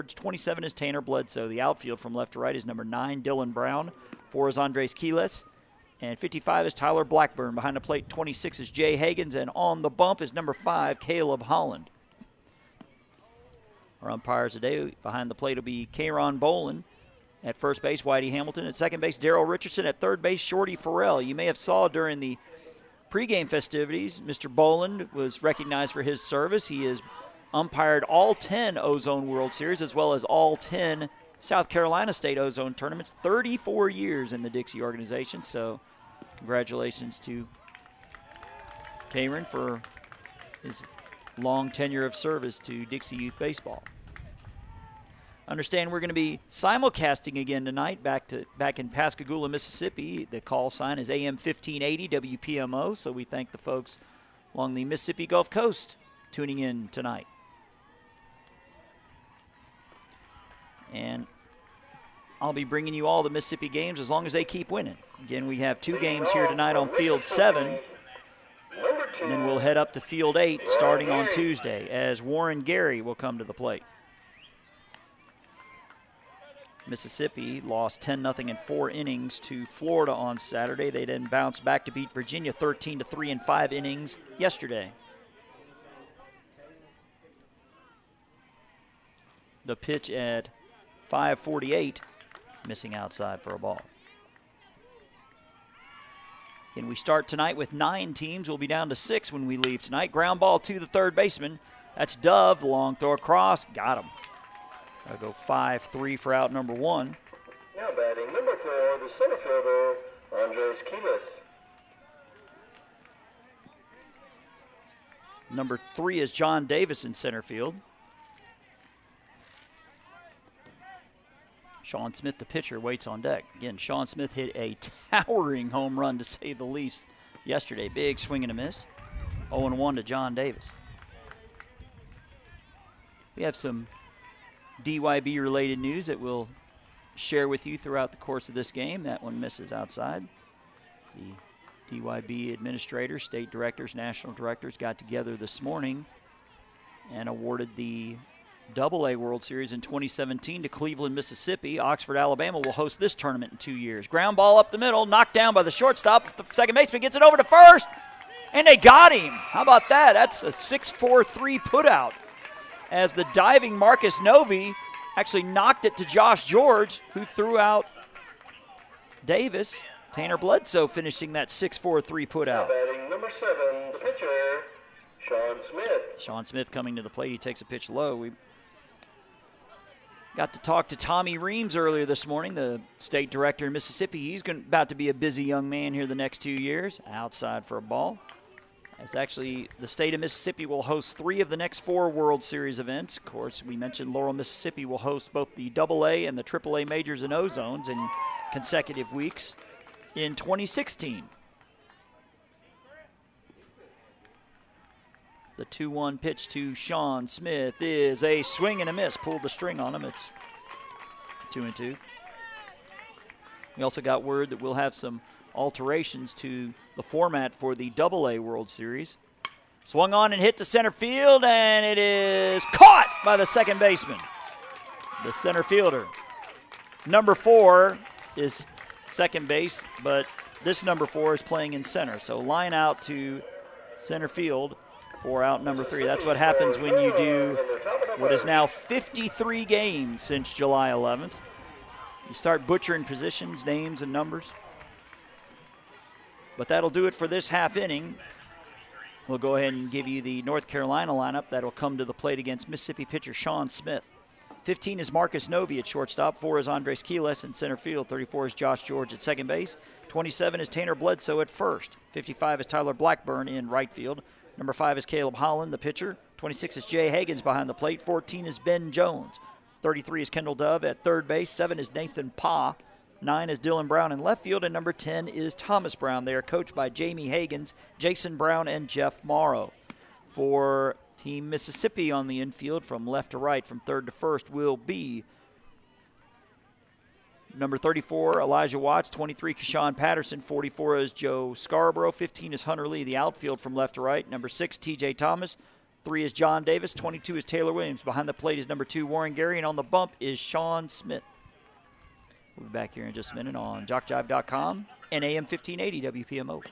George. 27 is Tanner Bledsoe. The outfield from left to right is number 9, Dylan Brown. 4 is Andres Quiles. And 55 is Tyler Blackburn. Behind the plate, 26 is Jay Hagens. And on the bump is number 5, Caleb Holland. Our umpires today behind the plate will be Kayron Bolin. At first base, Whitey Hamilton. At second base, Darrell Richardson. At third base, Shorty Farrell. You may have saw during the pregame festivities, Mr. Boland was recognized for his service. He has umpired all 10 Ozone World Series as well as all 10 South Carolina State Ozone tournaments, 34 years in the Dixie organization. So congratulations to Kayron for his long tenure of service to Dixie Youth Baseball. Understand we're going to be simulcasting again tonight back in Pascagoula, Mississippi. The call sign is AM 1580 WPMO, so we thank the folks along the Mississippi Gulf Coast tuning in tonight. And I'll be bringing you all the Mississippi games as long as they keep winning. Again, we have 2 games here tonight on Field 7, and then we'll head up to Field 8 starting on Tuesday as Warren Gary will come to the plate. Mississippi lost 10-0 in 4 innings to Florida on Saturday. They then bounced back to beat Virginia 13-3 in 5 innings yesterday. The pitch at 5:48, missing outside for a ball. And we start tonight with 9 teams. We'll be down to 6 when we leave tonight. Ground ball to the third baseman. That's Dove. Long throw across. Got him. I'll go 5-3 for out number 1. Now batting number 4, the center fielder, Andres Quiles. Number 3 is John Davis in center field. Sean Smith, the pitcher, waits on deck. Again, Sean Smith hit a towering home run, to say the least, yesterday. Big swing and a miss. 0-1 to John Davis. We have some DYB-related news that we'll share with you throughout the course of this game. That one misses outside. The DYB administrators, state directors, national directors got together this morning and awarded the AA World Series in 2017 to Cleveland, Mississippi. Oxford, Alabama will host this tournament in 2 years. Ground ball up the middle, knocked down by the shortstop. The second baseman gets it over to first, and they got him. How about that? That's a 6-4-3 putout, as the diving Marcus Novi actually knocked it to Josh George, who threw out Davis. Tanner Bledsoe finishing that 6-4-3 putout. Batting number 7, the pitcher, Sean Smith. Sean Smith coming to the plate. He takes a pitch low. We got to talk to Tommy Reams earlier this morning, the state director in Mississippi. He's about to be a busy young man here the next 2 years. Outside for a ball. As actually the state of Mississippi will host 3 of the next 4 World Series events. Of course, we mentioned Laurel, Mississippi will host both the AA and the AAA majors and Ozones in consecutive weeks in 2016. The 2-1 pitch to Sean Smith is a swing and a miss. Pulled the string on him. It's 2-2. We also got word that we'll have some alterations to the format for the AA World Series. Swung on and hit to center field, and it is caught by the second baseman, the center fielder. Number 4 is second base, but this number 4 is playing in center. So line out to center field for out number 3. That's what happens when you do what is now 53 games since July 11th. You start butchering positions, names, and numbers. But that'll do it for this half inning. We'll go ahead and give you the North Carolina lineup that'll come to the plate against Mississippi pitcher Sean Smith. 15 is Marcus Novi at shortstop. 4 is Andres Quiles in center field. 34 is Josh George at second base. 27 is Tanner Bledsoe at first. 55 is Tyler Blackburn in right field. Number 5 is Caleb Holland, the pitcher. 26 is Jay Hagens behind the plate. 14 is Ben Jones. 33 is Kendall Dove at third base. 7 is Nathan Pa. 9 is Dylan Brown in left field, and number 10 is Thomas Brown. They are coached by Jamie Hagens, Jason Brown, and Jeff Morrow. For Team Mississippi on the infield from left to right, from third to first, will be number 34, Elijah Watts. 23, Keshawn Patterson. 44 is Joe Scarborough. 15 is Hunter Lee. The outfield from left to right, number 6, TJ Thomas. 3 is John Davis. 22 is Taylor Williams. Behind the plate is number 2, Warren Gary. And on the bump is Sean Smith. We'll be back here in just a minute on JockJive.com and AM 1580 WPMO.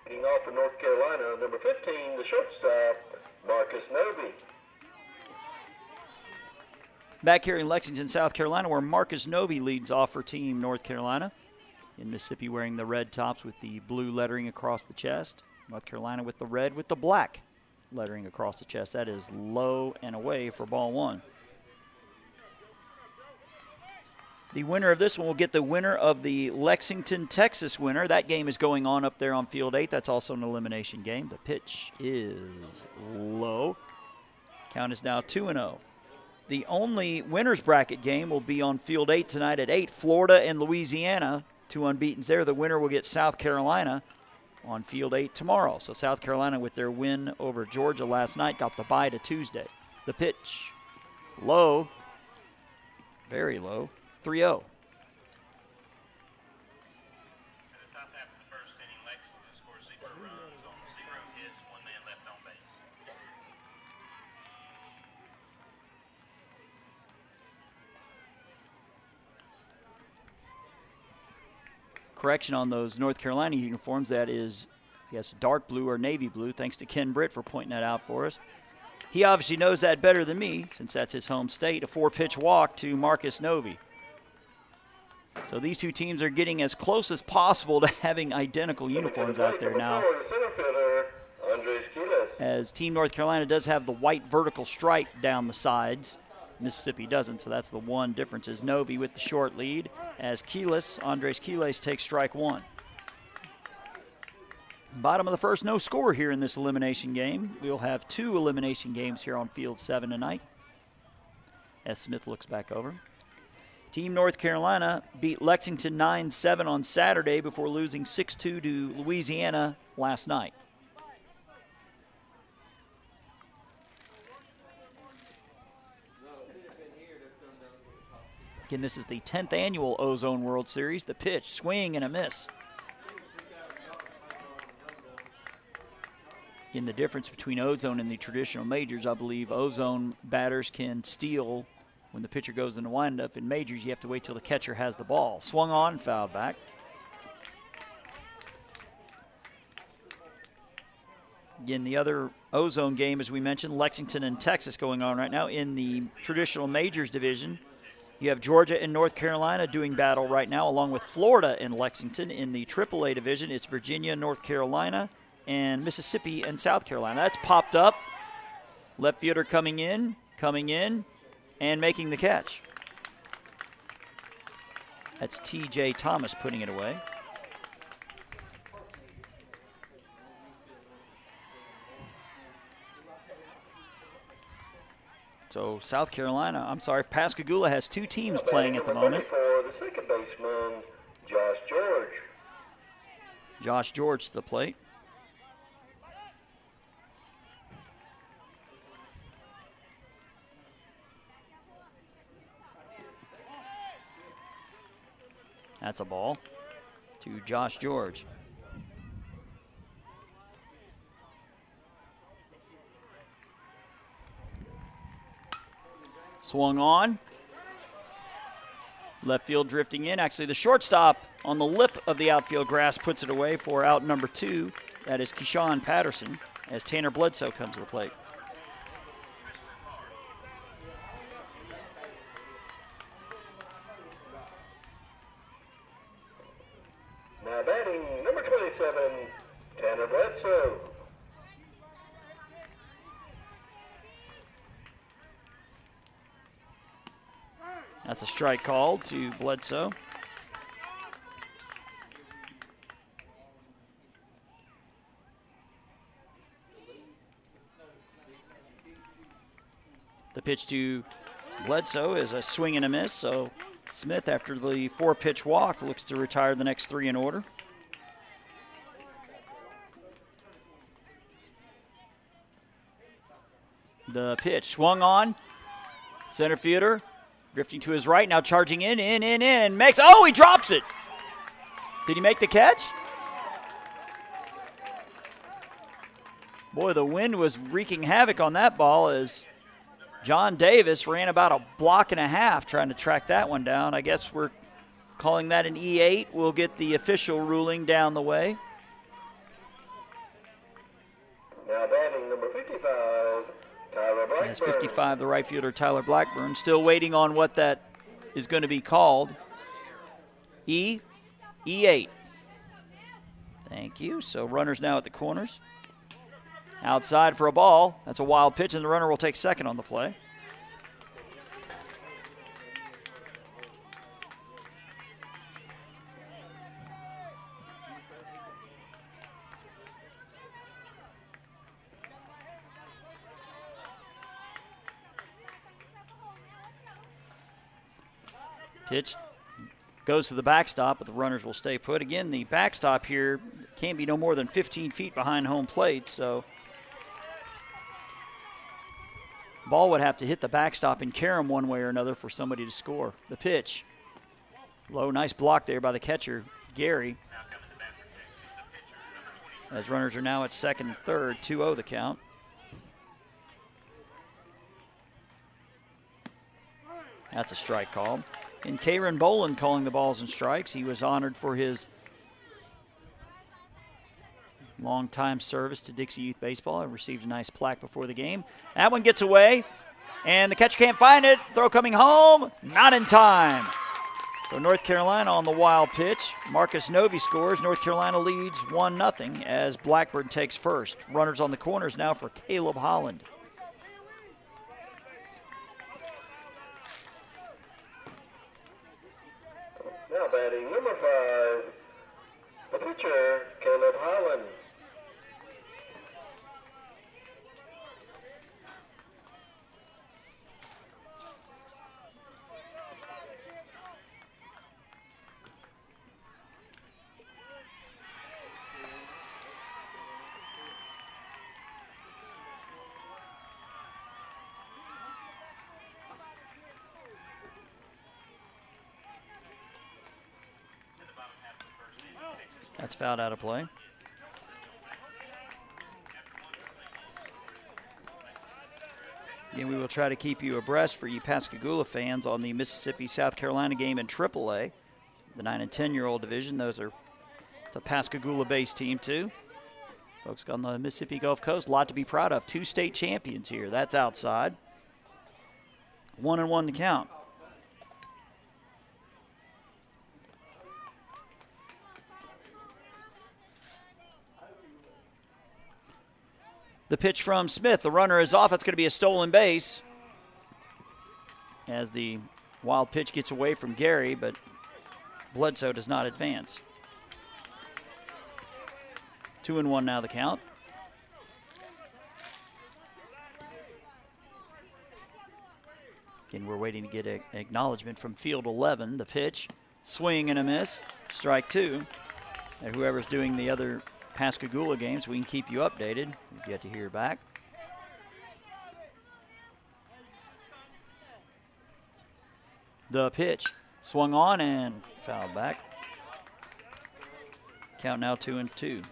Leading off for North Carolina, number 15, the shortstop, Marcus Novy. Back here in Lexington, South Carolina, where Marcus Novy leads off for Team North Carolina. In Mississippi, wearing the red tops with the blue lettering across the chest. North Carolina with the red with the black lettering across the chest. That is low and away for ball 1. The winner of this one will get the winner of the Lexington, Texas winner. That game is going on up there on Field 8. That's also an elimination game. The pitch is low. Count is now 2-0. The only winner's bracket game will be on Field 8 tonight at 8. Florida and Louisiana, 2 unbeatens there. The winner will get South Carolina on Field 8 tomorrow. So South Carolina, with their win over Georgia last night, got the bye to Tuesday. The pitch, low, very low. 3-0. In the top half of the first inning, Lexington scores 0 runs on 0 hits, 1 man left on base. Correction on those North Carolina uniforms. That is, I guess, dark blue or navy blue. Thanks to Ken Britt for pointing that out for us. He obviously knows that better than me, since that's his home state. A 4-pitch walk to Marcus Novy. So these two teams are getting as close as possible to having identical uniforms out there now, as Team North Carolina does have the white vertical stripe down the sides. Mississippi doesn't, so that's the one difference, is Novy with the short lead, as Andres Quiles takes strike 1. Bottom of the first, no score here in this elimination game. We'll have 2 elimination games here on Field 7 tonight, as Smith looks back over. Team North Carolina beat Lexington 9-7 on Saturday before losing 6-2 to Louisiana last night. Again, this is the 10th annual Ozone World Series. The pitch, swing and a miss. Again, the difference between Ozone and the traditional majors, I believe Ozone batters can steal when the pitcher goes into windup. In majors, you have to wait till the catcher has the ball. Swung on, fouled back. Again, the other Ozone game, as we mentioned, Lexington and Texas going on right now. In the traditional majors division, you have Georgia and North Carolina doing battle right now, along with Florida and Lexington. In the AAA division, it's Virginia, North Carolina, and Mississippi and South Carolina. That's popped up. Left fielder coming in, and making the catch. That's T.J. Thomas putting it away. So Pascagoula has 2 teams playing at the moment. For the second baseman, Josh George. Josh George to the plate. That's a ball to Josh George. Swung on. Left field drifting in. Actually, the shortstop on the lip of the outfield grass puts it away for out number 2. That is Keyshawn Patterson, as Tanner Bledsoe comes to the plate. Now batting, number 27, Tanner Bledsoe. That's a strike called to Bledsoe. pitch to Bledsoe is a swing and a miss, so Smith, after the 4-pitch walk, looks to retire the next 3 in order. The pitch swung on. Center fielder drifting to his right, now charging in, makes, he drops it. Did he make the catch? Boy, the wind was wreaking havoc on that ball as John Davis ran about a block and a half trying to track that one down. I guess we're calling that an E8. We'll get the official ruling down the way. Now batting number 55, Tyler Blackburn. That's 55, the right fielder, Tyler Blackburn. Still waiting on what that is going to be called. E8. Thank you. So runners now at the corners. Outside for a ball. That's a wild pitch, and the runner will take second on the play. Pitch goes to the backstop, but the runners will stay put. Again, the backstop here can't be no more than 15 feet behind home plate, so ball would have to hit the backstop and carry him one way or another for somebody to score. The pitch. Low, nice block there by the catcher, Gary. As runners are now at second and third, 2-0 the count. That's a strike call. And Karen Boland calling the balls and strikes. He was honored for his long-time service to Dixie Youth Baseball. I received a nice plaque before the game. That one gets away, and the catcher can't find it. Throw coming home, not in time. So North Carolina on the wild pitch. Marcus Novi scores. North Carolina leads 1-0 as Blackburn takes first. Runners on the corners now for Caleb Holland. Now batting number 5, the pitcher, Caleb Holland. That's fouled out of play. Again, we will try to keep you abreast for you Pascagoula fans on the Mississippi-South Carolina game in AAA, the 9 and 10-year-old division. It's a Pascagoula-based team too. Folks on the Mississippi Gulf Coast, a lot to be proud of. 2 state champions here. That's outside. 1-1 to count. The pitch from Smith. The runner is off. It's going to be a stolen base as the wild pitch gets away from Gary, but Bledsoe does not advance. 2-1 now the count. Again, we're waiting to get an acknowledgement from field 11. The pitch, swing and a miss, strike 2. And whoever's doing the other Pascagoula games, we can keep you updated. We've yet to hear back. The pitch swung on and fouled back. Count now 2-2.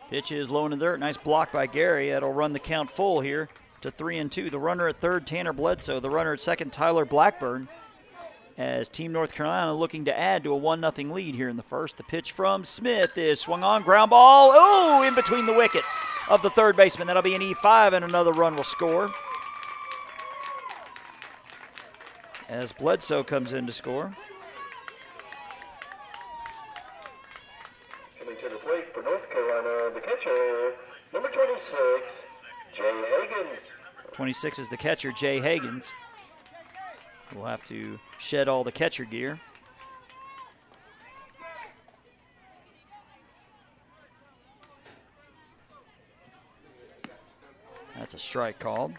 Pitch is low in the dirt. Nice block by Gary. That'll run the count full here to 3-2. The runner at third, Tanner Bledsoe. The runner at second, Tyler Blackburn. As Team North Carolina looking to add to a 1-0 lead here in the first. The pitch from Smith is swung on, ground ball. Oh, in between the wickets of the third baseman. That'll be an E5, and another run will score. As Bledsoe comes in to score. To the plate for North Carolina, the catcher, number 26, Jay Hagan. 26 is the catcher, Jay Hagans. We'll have to shed all the catcher gear. That's a strike called.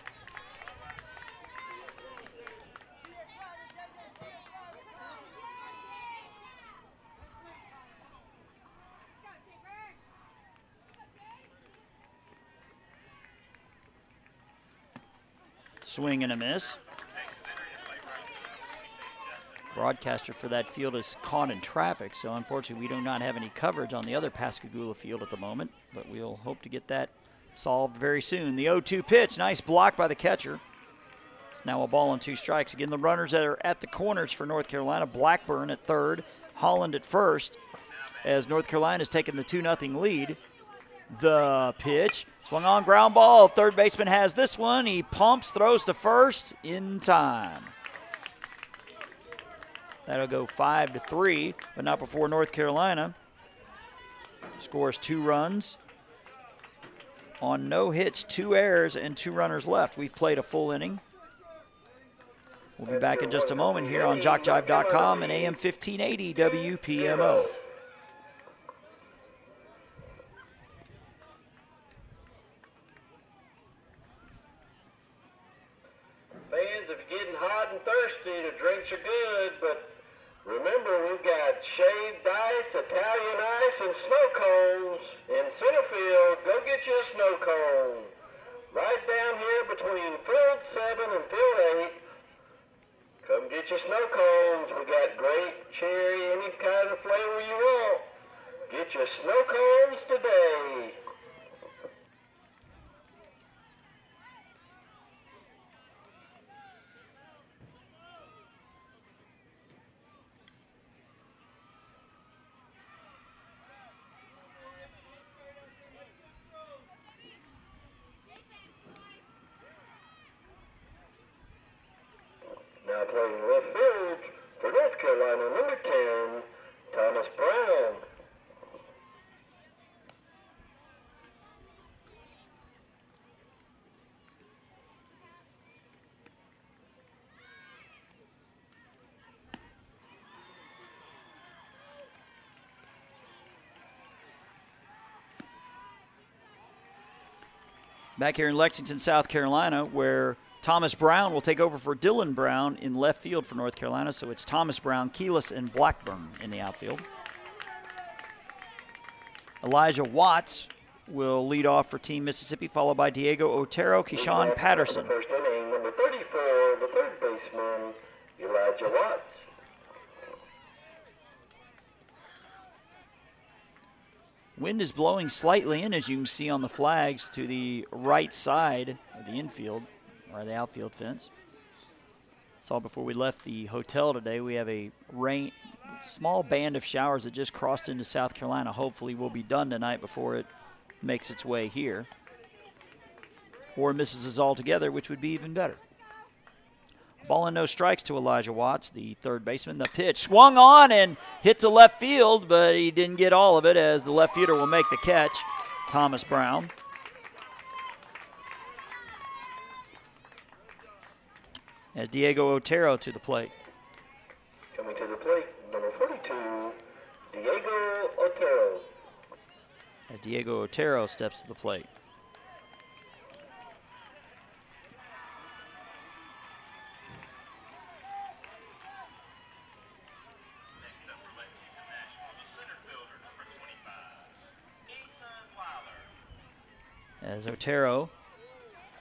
Swing and a miss. Broadcaster for that field is caught in traffic, so unfortunately we do not have any coverage on the other Pascagoula field at the moment, but we'll hope to get that solved very soon. The 0-2 pitch, nice block by the catcher. It's now a ball and 2 strikes. Again, the runners that are at the corners for North Carolina, Blackburn at third, Holland at first, as North Carolina has taken the 2-0 lead. The pitch, swung on, ground ball. Third baseman has this one. He pumps, throws to first in time. That'll go 5-3, but not before North Carolina scores 2 runs on no hits, 2 errors, and 2 runners left. We've played a full inning. We'll be back in just a moment here on JockJive.com and AM 1580 WPMO. Fans, if you're getting hot and thirsty, the drinks are good, but remember, we've got shaved ice, Italian ice, and snow cones. In center field, go get you a snow cone. Right down here between field 7 and field 8. Come get your snow cones. We got grape, cherry, any kind of flavor you want. Get your snow cones today. Now playing left field for North Carolina, number 10, Thomas Brown. Back here in Lexington, South Carolina, where Thomas Brown will take over for Dylan Brown in left field for North Carolina. So it's Thomas Brown, Keelis, and Blackburn in the outfield. Elijah Watts will lead off for Team Mississippi, followed by Diego Otero, Keyshawn Patterson. First inning, number 34, the third baseman, Elijah Watts. Wind is blowing slightly in, as you can see on the flags, to the right side of the infield, or the outfield fence. Saw before we left the hotel today, we have a small band of showers that just crossed into South Carolina. Hopefully will be done tonight before it makes its way here, or misses us altogether, which would be even better. Ball and no strikes to Elijah Watts, the third baseman. The pitch swung on and hit to left field, but he didn't get all of it, as the left fielder will make the catch, Thomas Brown. As Diego Otero to the plate. Coming to the plate, number 42, Diego Otero. As Diego Otero steps to the plate. Next up for Lexington National, the center fielder, number 25, Ethan Wilder. As Otero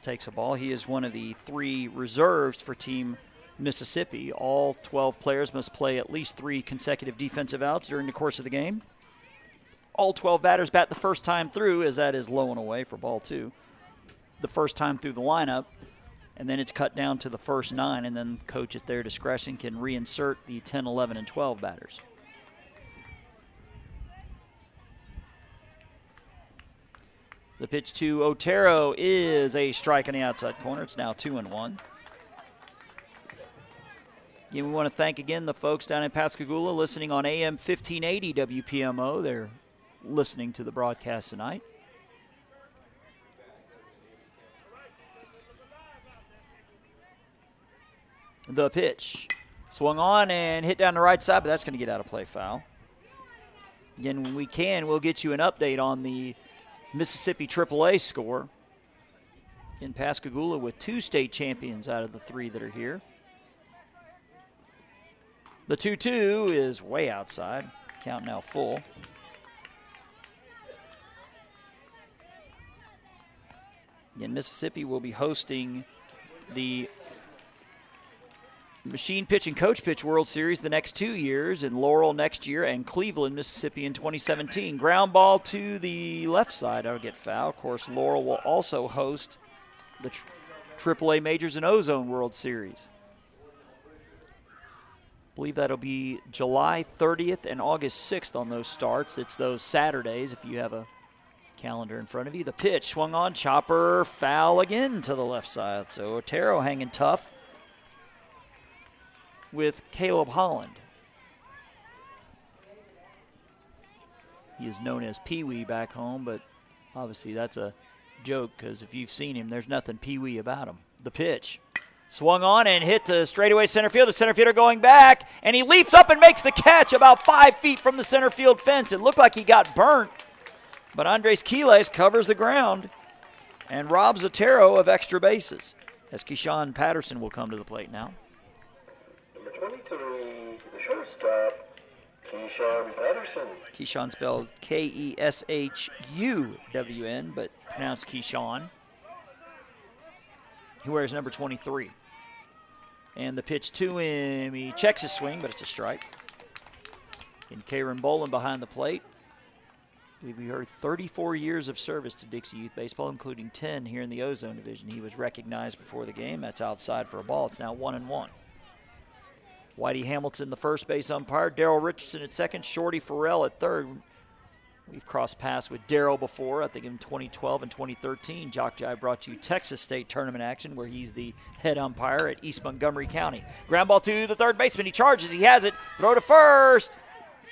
takes a ball, he is one of the 3 reserves for Team Mississippi. All 12 players must play at least 3 consecutive defensive outs during the course of the game. All 12 batters bat the first time through, as that is low and away for ball 2. The first time through the lineup, and then it's cut down to the first 9, and then coach at their discretion can reinsert the 10, 11, and 12 batters. The pitch to Otero is a strike on the outside corner. It's now 2-1. Again, we want to thank again the folks down in Pascagoula listening on AM 1580 WPMO. They're listening to the broadcast tonight. The pitch. Swung on and hit down the right side, but that's going to get out of play, foul. Again, when we can, we'll get you an update on the Mississippi AAA score. In Pascagoula with 2 state champions out of the 3 that are here. The 2-2 is way outside. Count now full. Again, Mississippi will be hosting the Machine Pitch and Coach Pitch World Series the next 2 years, in Laurel next year and Cleveland, Mississippi in 2017. Ground ball to the left side. That'll get foul. Of course, Laurel will also host the AAA Majors and Ozone World Series. I believe that'll be July 30th and August 6th on those starts. It's those Saturdays if you have a calendar in front of you. The pitch swung on, chopper, foul again to the left side. So Otero hanging tough with Caleb Holland. He is known as Pee-wee back home, but obviously that's a joke because if you've seen him, there's nothing Pee-wee about him. The pitch swung on and hit to straightaway center field. The center fielder going back, and he leaps up and makes the catch about 5 feet from the center field fence. It looked like he got burnt, but Andres Quiles covers the ground and robs Otero of extra bases as Keyshawn Patterson will come to the plate now. Number 23, the shortstop, Keyshawn Patterson. Keyshawn spelled K-E-S-H-U-W-N, but pronounced Keyshawn. He wears number 23. And the pitch to him, he checks his swing, but it's a strike. And Karen Bolin behind the plate. I believe we heard 34 years of service to Dixie Youth Baseball, including 10 here in the Ozone Division. He was recognized before the game. That's outside for a ball. It's now 1-1. Whitey Hamilton, the first base umpire. Darrell Richardson at second. Shorty Farrell at third. We've crossed paths with Darrell before, I think in 2012 and 2013. JockJive brought you Texas State tournament action where he's the head umpire at East Montgomery County. Ground ball to the third baseman. He charges. He has it. Throw to first.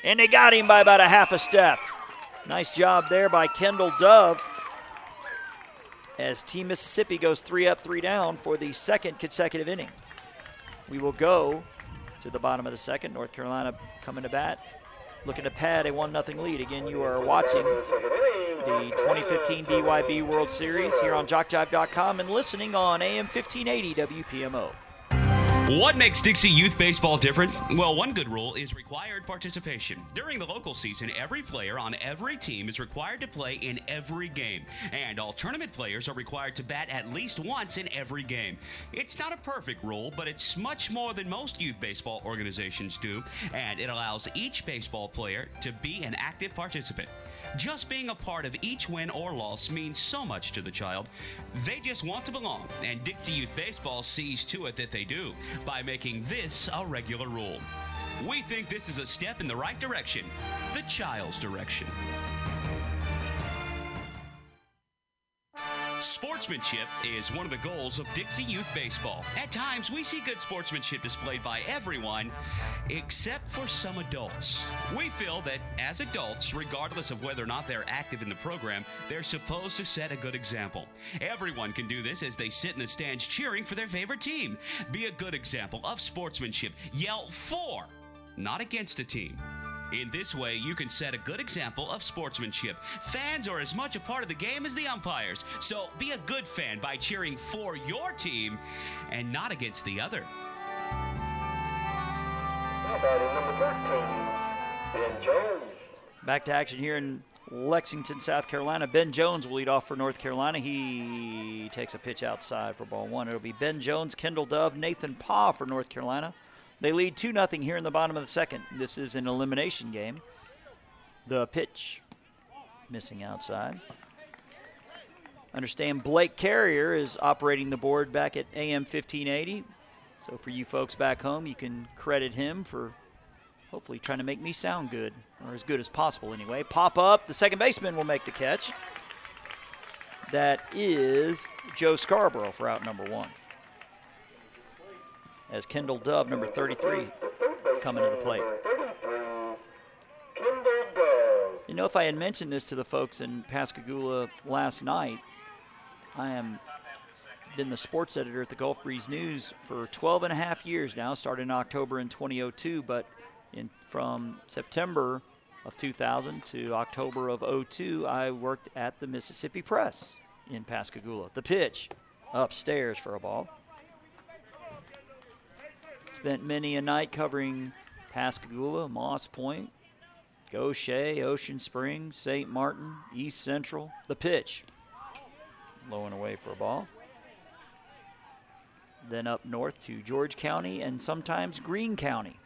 And they got him by about a half a step. Nice job there by Kendall Dove as Team Mississippi goes 3 up, 3 down for the second consecutive inning. We will go to the bottom of the second. North Carolina coming to bat, looking to pad a 1-0 lead. Again, you are watching the 2015 DYB World Series here on JockJive.com and listening on AM 1580 WPMO. What makes Dixie Youth Baseball different? Well, one good rule is required participation. During the local season, every player on every team is required to play in every game, and all tournament players are required to bat at least once in every game. It's not a perfect rule, but it's much more than most youth baseball organizations do, and it allows each baseball player to be an active participant. Just being a part of each win or loss means so much to the child. They just want to belong, and Dixie Youth Baseball sees to it that they do by making this a regular rule. We think this is a step in the right direction, the child's direction. Sportsmanship is one of the goals of Dixie Youth Baseball. At times, we see good sportsmanship displayed by everyone, except for some adults. We feel that as adults, regardless of whether or not they're active in the program, they're supposed to set a good example. Everyone can do this as they sit in the stands cheering for their favorite team. Be a good example of sportsmanship. Yell for, not against a team. In this way, you can set a good example of sportsmanship. Fans are as much a part of the game as the umpires, so be a good fan by cheering for your team and not against the other. Number 13, Ben Jones. Back to action here in Lexington, South Carolina. Ben Jones will lead off for North Carolina. He takes a pitch outside for ball 1. It'll be Ben Jones, Kendall Dove, Nathan Paugh for North Carolina. They lead 2-0 here in the bottom of the second. This is an elimination game. The pitch missing outside. Understand Blake Carrier is operating the board back at AM 1580. So for you folks back home, you can credit him for hopefully trying to make me sound good, or as good as possible anyway. Pop up, the second baseman will make the catch. That is Joe Scarborough for out number 1. As Kendall Dove, number 33, coming to the plate. You know, if I had mentioned this to the folks in Pascagoula last night, I am been the sports editor at the Gulf Breeze News for 12 and a half years now, started in October in 2002, but from September of 2000 to October of 2002, I worked at the Mississippi Press in Pascagoula. The pitch, upstairs for a ball. Spent many a night covering Pascagoula, Moss Point, Gaucher, Ocean Springs, St. Martin, East Central. The pitch, low and away for a ball. Then up north to George County and sometimes Greene County.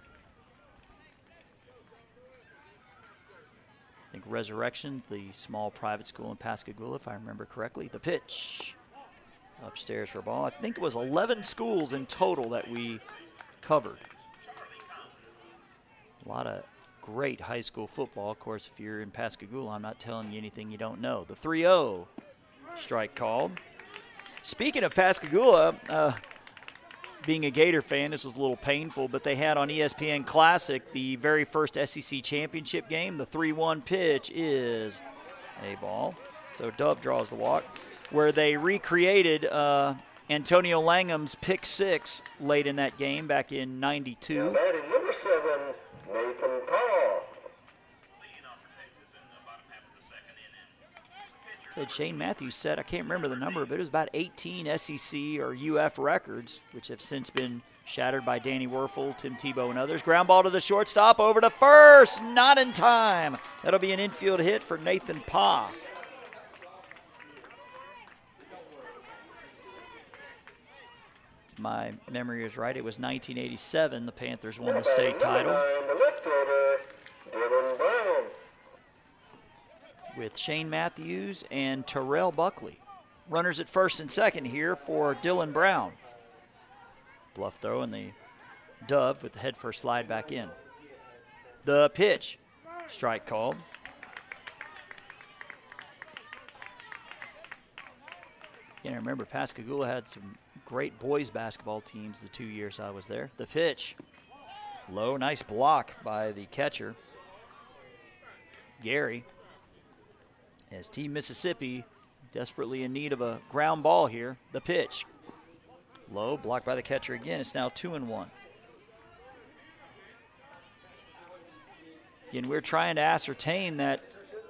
I think Resurrection, the small private school in Pascagoula, if I remember correctly. The pitch, upstairs for a ball. I think it was 11 schools in total that we covered. A lot of great high school football. Of course, if you're in Pascagoula, I'm not telling you anything you don't know. The 3-0 strike called. Speaking of Pascagoula, being a Gator fan, this was a little painful, but they had on ESPN Classic the very first SEC championship game. The 3-1 pitch is a ball. So Dove draws the walk, where they recreated Antonio Langham's pick six late in that game back in '92. Now batting number 7, Nathan Paul. Said Shane Matthews said, I can't remember the number, but it was about 18 SEC or UF records, which have since been shattered by Danny Werfel, Tim Tebow, and others. Ground ball to the shortstop, over to first, not in time. That'll be an infield hit for Nathan Pa. My memory is right, it was 1987. The Panthers won the state title. The left fielder, Dylan Brown. With Shane Matthews and Terrell Buckley. Runners at first and second here for Dylan Brown. Bluff throw, and the Dove with the head first slide back in. The pitch, strike called. Again, I remember Pascagoula had some great boys basketball teams the 2 years I was there. The pitch, low, nice block by the catcher, Gary. As Team Mississippi desperately in need of a ground ball here. The pitch, low, blocked by the catcher again. It's now 2-1. Again, we're trying to ascertain that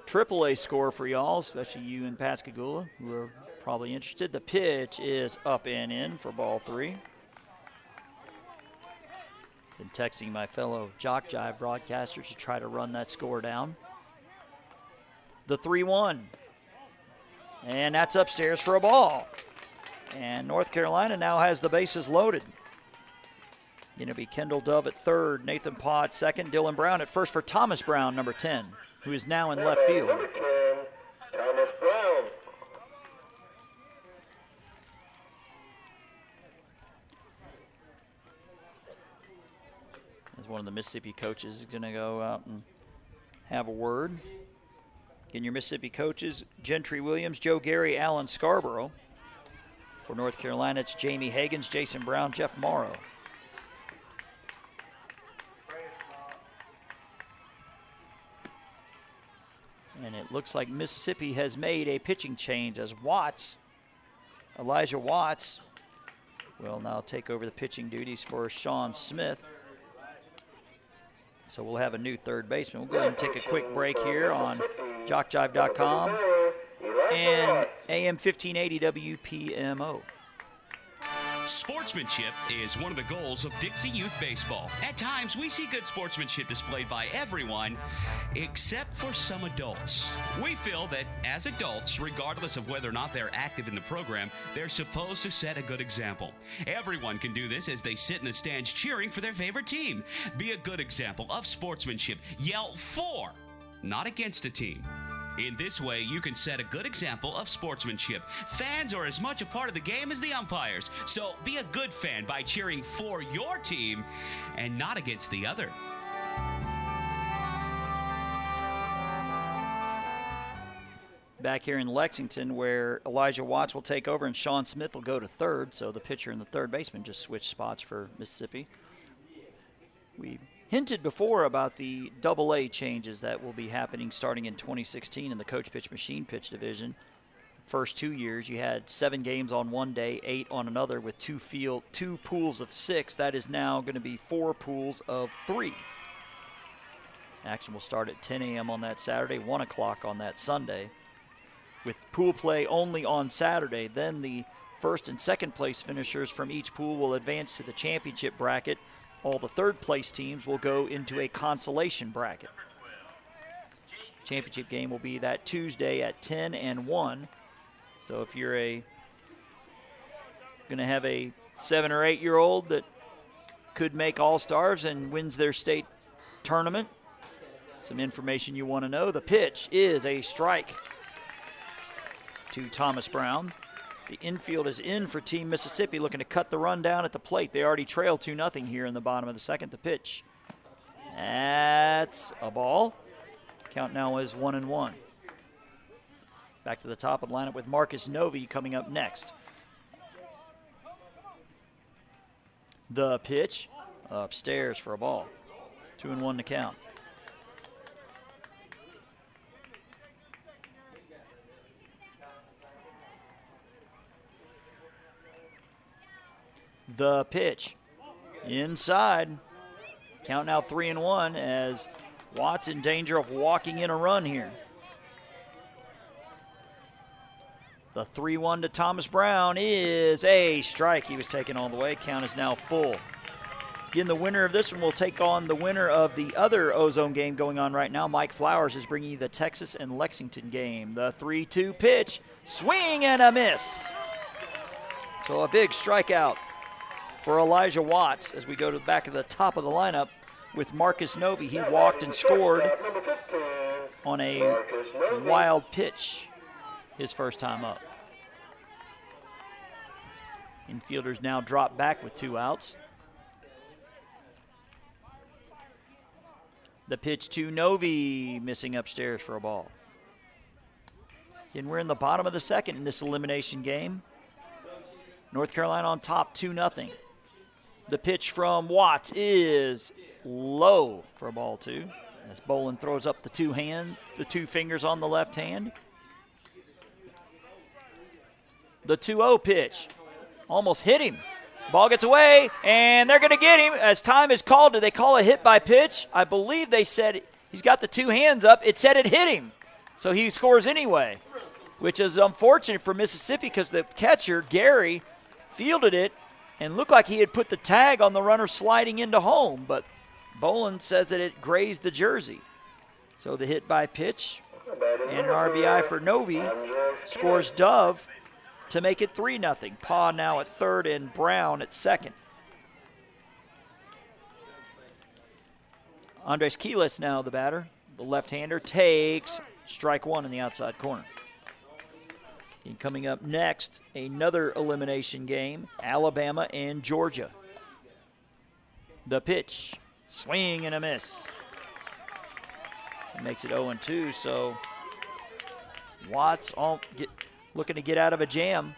AAA score for y'all, especially you in Pascagoula, who are probably interested. The pitch is up and in for ball 3. Been texting my fellow JockJive broadcasters to try to run that score down. The 3-1. And that's upstairs for a ball. And North Carolina now has the bases loaded. Going to be Kendall Dove at third, Nathan Pa at second, Dylan Brown at first for Thomas Brown, number 10, who is now in left field. Number 10, Thomas Brown. As one of the Mississippi coaches is going to go out and have a word. Again, your Mississippi coaches, Gentry Williams, Joe Gary, Alan Scarborough. For North Carolina, it's Jamie Hagans, Jason Brown, Jeff Morrow. And it looks like Mississippi has made a pitching change as Elijah Watts, will now take over the pitching duties for Sean Smith. So we'll have a new third baseman. We'll go ahead and take a quick break here on JockJive.com and AM 1580 WPMO. Sportsmanship is one of the goals of Dixie Youth Baseball. At times, we see good sportsmanship displayed by everyone, except for some adults. We feel that as adults, regardless of whether or not they're active in the program, they're supposed to set a good example. Everyone can do this as they sit in the stands cheering for their favorite team. Be a good example of sportsmanship. Yell for, not against a team. In this way, you can set a good example of sportsmanship. Fans are as much a part of the game as the umpires, so be a good fan by cheering for your team and not against the other. Back here in Lexington, where Elijah Watts will take over and Sean Smith will go to third, so the pitcher and the third baseman just switched spots for Mississippi. We hinted before about the AA changes that will be happening starting in 2016 in the coach pitch, machine pitch division. first 2 years, you had 7 games on one day, 8 on another, with 2 pools of 6. That is now going to be 4 pools of 3. Action will start at 10 a.m. on that Saturday, 1 o'clock on that Sunday. With pool play only on Saturday, then the first and second place finishers from each pool will advance to the championship bracket. All the third place teams will go into a consolation bracket. Championship game will be that Tuesday at 10 and 1. So if you're going to have a 7 or 8 year old that could make All-Stars and wins their state tournament, some information you want to know. The pitch is a strike to Thomas Brown. The infield is in for Team Mississippi, looking to cut the run down at the plate. They already trail 2-0 here in the bottom of the second. The pitch, that's a ball. Count now is 1-1. Back to the top of the lineup with Marcus Novi coming up next. The pitch, upstairs for a ball. 2-1 to count. The pitch, inside. Count now 3-1 as Watts in danger of walking in a run here. The 3-1 to Thomas Brown is a strike. He was taken all the way. Count is now full. Again, the winner of this one will take on the winner of the other Ozone game going on right now. Mike Flowers is bringing you the Texas and Lexington game. The 3-2 pitch, swing and a miss. So a big strikeout for Elijah Watts as we go to the back of the top of the lineup with Marcus Novi. He walked and scored on a wild pitch his first time up. Infielders now drop back with 2 outs. The pitch to Novi, missing upstairs for a ball. And we're in the bottom of the second in this elimination game. North Carolina on top, 2-0. The pitch from Watts is low for a ball 2. As Bolin throws up the 2 fingers on the left hand. The 2-0 pitch almost hit him. Ball gets away, and they're going to get him. As time is called, do they call a hit by pitch? I believe they said he's got the 2 hands up. It said it hit him, so he scores anyway, which is unfortunate for Mississippi because the catcher, Gary, fielded it and looked like he had put the tag on the runner sliding into home, but Bolin says that it grazed the jersey. So the hit by pitch and an RBI for Novi scores Dove to make it 3-0. Pa now at third and Brown at second. Andres Quiles now the batter. The left-hander takes strike 1 in the outside corner. And coming up next, another elimination game, Alabama and Georgia. The pitch, swing and a miss. It makes it 0-2, so Watts looking to get out of a jam.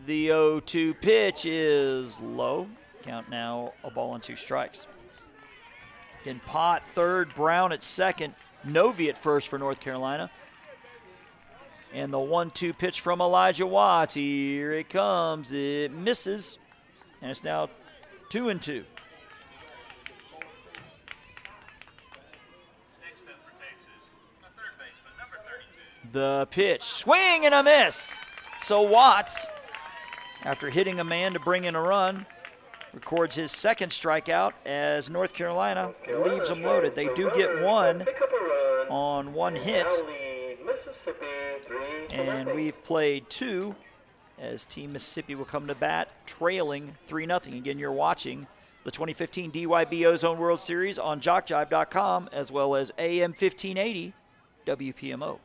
The 0-2 pitch is low. Count now a ball and 2 strikes. In Pott third, Brown at second, Novi at first for North Carolina. And the 1-2 pitch from Elijah Watts. Here it comes. It misses. And it's now 2-2. The pitch, swing and a miss. So Watts, after hitting a man to bring in a run, records his second strikeout as North Carolina leaves them loaded. They do get 1 on 1 hit. And we've played 2 as Team Mississippi will come to bat, trailing 3-0. Again, you're watching the 2015 DYB Ozone World Series on JockJive.com as well as AM 1580 WPMO.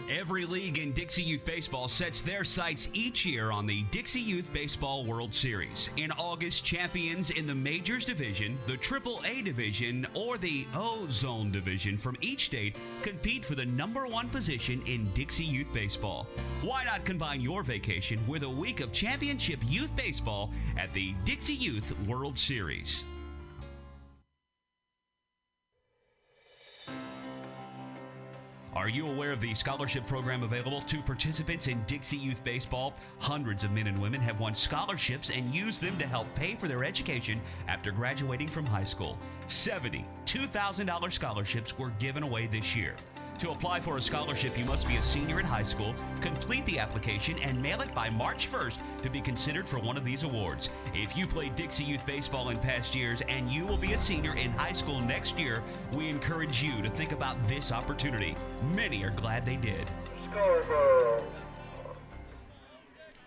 Every league in Dixie Youth Baseball sets their sights each year on the Dixie Youth Baseball World Series. In August, champions in the Majors Division, the AAA Division, or the Ozone Division from each state compete for the #1 position in Dixie Youth Baseball. Why not combine your vacation with a week of championship youth baseball at the Dixie Youth World Series? Are you aware of the scholarship program available to participants in Dixie Youth Baseball? Hundreds of men and women have won scholarships and used them to help pay for their education after graduating from high school. 70 $2,000 scholarships were given away this year. To apply for a scholarship, you must be a senior in high school, complete the application, and mail it by March 1st to be considered for one of these awards. If you played Dixie Youth Baseball in past years and you will be a senior in high school next year, we encourage you to think about this opportunity. Many are glad they did.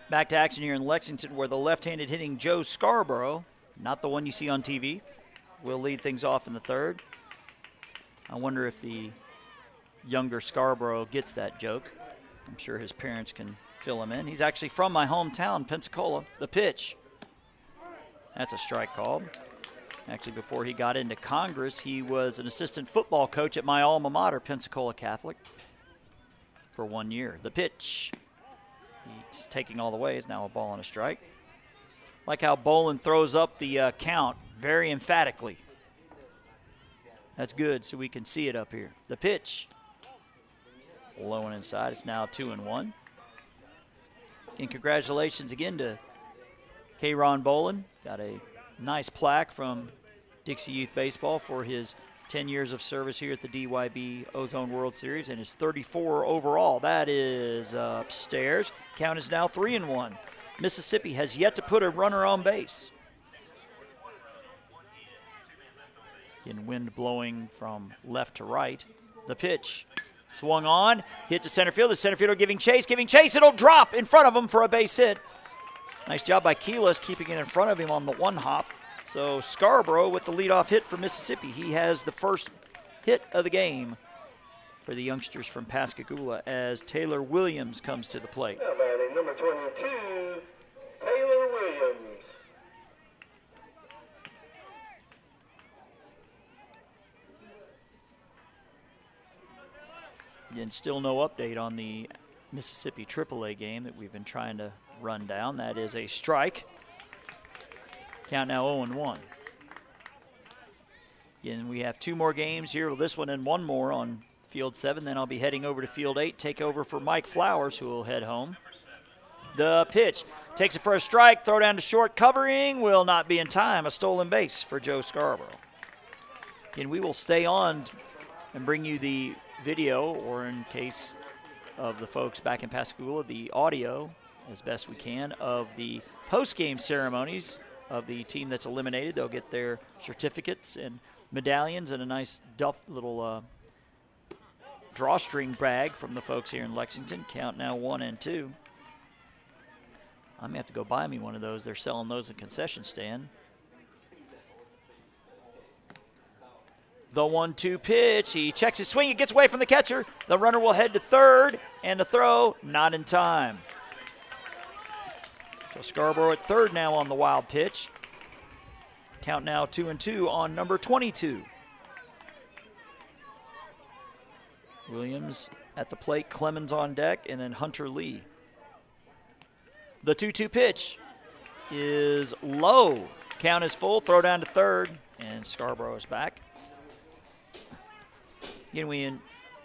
Back to action here in Lexington, where the left-handed hitting Joe Scarborough, not the one you see on TV, will lead things off in the third. I wonder if the younger Scarborough gets that joke. I'm sure his parents can fill him in. He's actually from my hometown, Pensacola. The pitch. That's a strike called. Actually, before he got into Congress, he was an assistant football coach at my alma mater, Pensacola Catholic, for 1 year. The pitch. He's taking all the way. It's now a ball and a strike. Like how Bolin throws up the count very emphatically. That's good, so we can see it up here. The pitch. Low and inside. It's now 2-1. And congratulations again to K-Ron Bolin. Got a nice plaque from Dixie Youth Baseball for his 10 years of service here at the DYB Ozone World Series and his 34 overall. That is upstairs. Count is now 3-1. Mississippi has yet to put a runner on base. Again, wind blowing from left to right. The pitch. Swung on, hit to center field. The center fielder giving chase. It'll drop in front of him for a base hit. Nice job by Keelis keeping it in front of him on the one hop. So Scarborough with the leadoff hit for Mississippi. He has the first hit of the game for the youngsters from Pascagoula as Taylor Williams comes to the plate. Now batting number 22, Taylor Williams. And still no update on the Mississippi AAA game that we've been trying to run down. That is a strike. Count now 0-1. Again, we have 2 more games here. This one and 1 more on Field 7. Then I'll be heading over to Field 8, take over for Mike Flowers, who will head home. The pitch. Takes it for a strike. Throw down to short. Covering will not be in time. A stolen base for Joe Scarborough. Again, we will stay on and bring you the video, or in case of the folks back in Pascagoula, the audio as best we can of the post-game ceremonies of the team that's eliminated. They'll get their certificates and medallions and a nice little drawstring bag from the folks here in Lexington. Count now 1-2. I may have to go buy me one of those. They're selling those at the concession stand. The 1-2 pitch. He checks his swing. It gets away from the catcher. The runner will head to third, and the throw not in time. So Scarborough at third now on the wild pitch. Count now 2-2 on number 22. Williams at the plate, Clemens on deck, and then Hunter Lee. The 2-2 pitch is low. Count is full. Throw down to third, and Scarborough is back. Again, we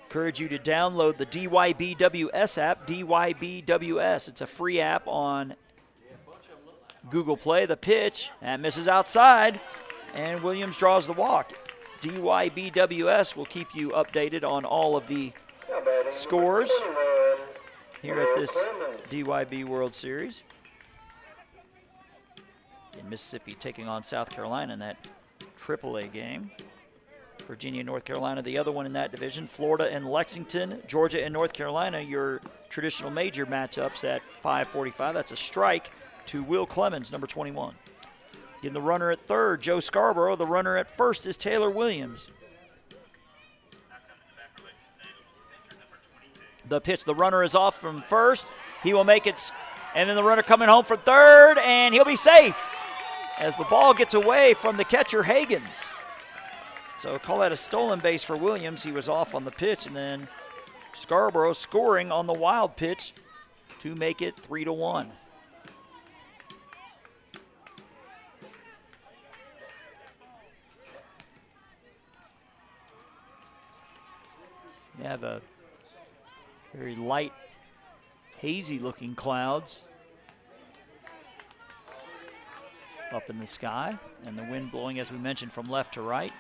encourage you to download the DYBWS app, DYBWS. It's a free app on Google Play. The pitch, that misses outside, and Williams draws the walk. DYBWS will keep you updated on all of the scores here at this DYB World Series. In Mississippi taking on South Carolina in that AAA game. Virginia, North Carolina, the other one in that division. Florida and Lexington, Georgia and North Carolina, your traditional major matchups at 5:45. That's a strike to Will Clemens, number 21. Getting the runner at third, Joe Scarborough. The runner at first is Taylor Williams. The pitch, the runner is off from first. He will make it, and then the runner coming home from third, and he'll be safe as the ball gets away from the catcher, Hagens. So call that a stolen base for Williams. He was off on the pitch, and then Scarborough scoring on the wild pitch to make it 3-1. We have a Very light, hazy-looking clouds up in the sky, and the wind blowing, as we mentioned, from left to right.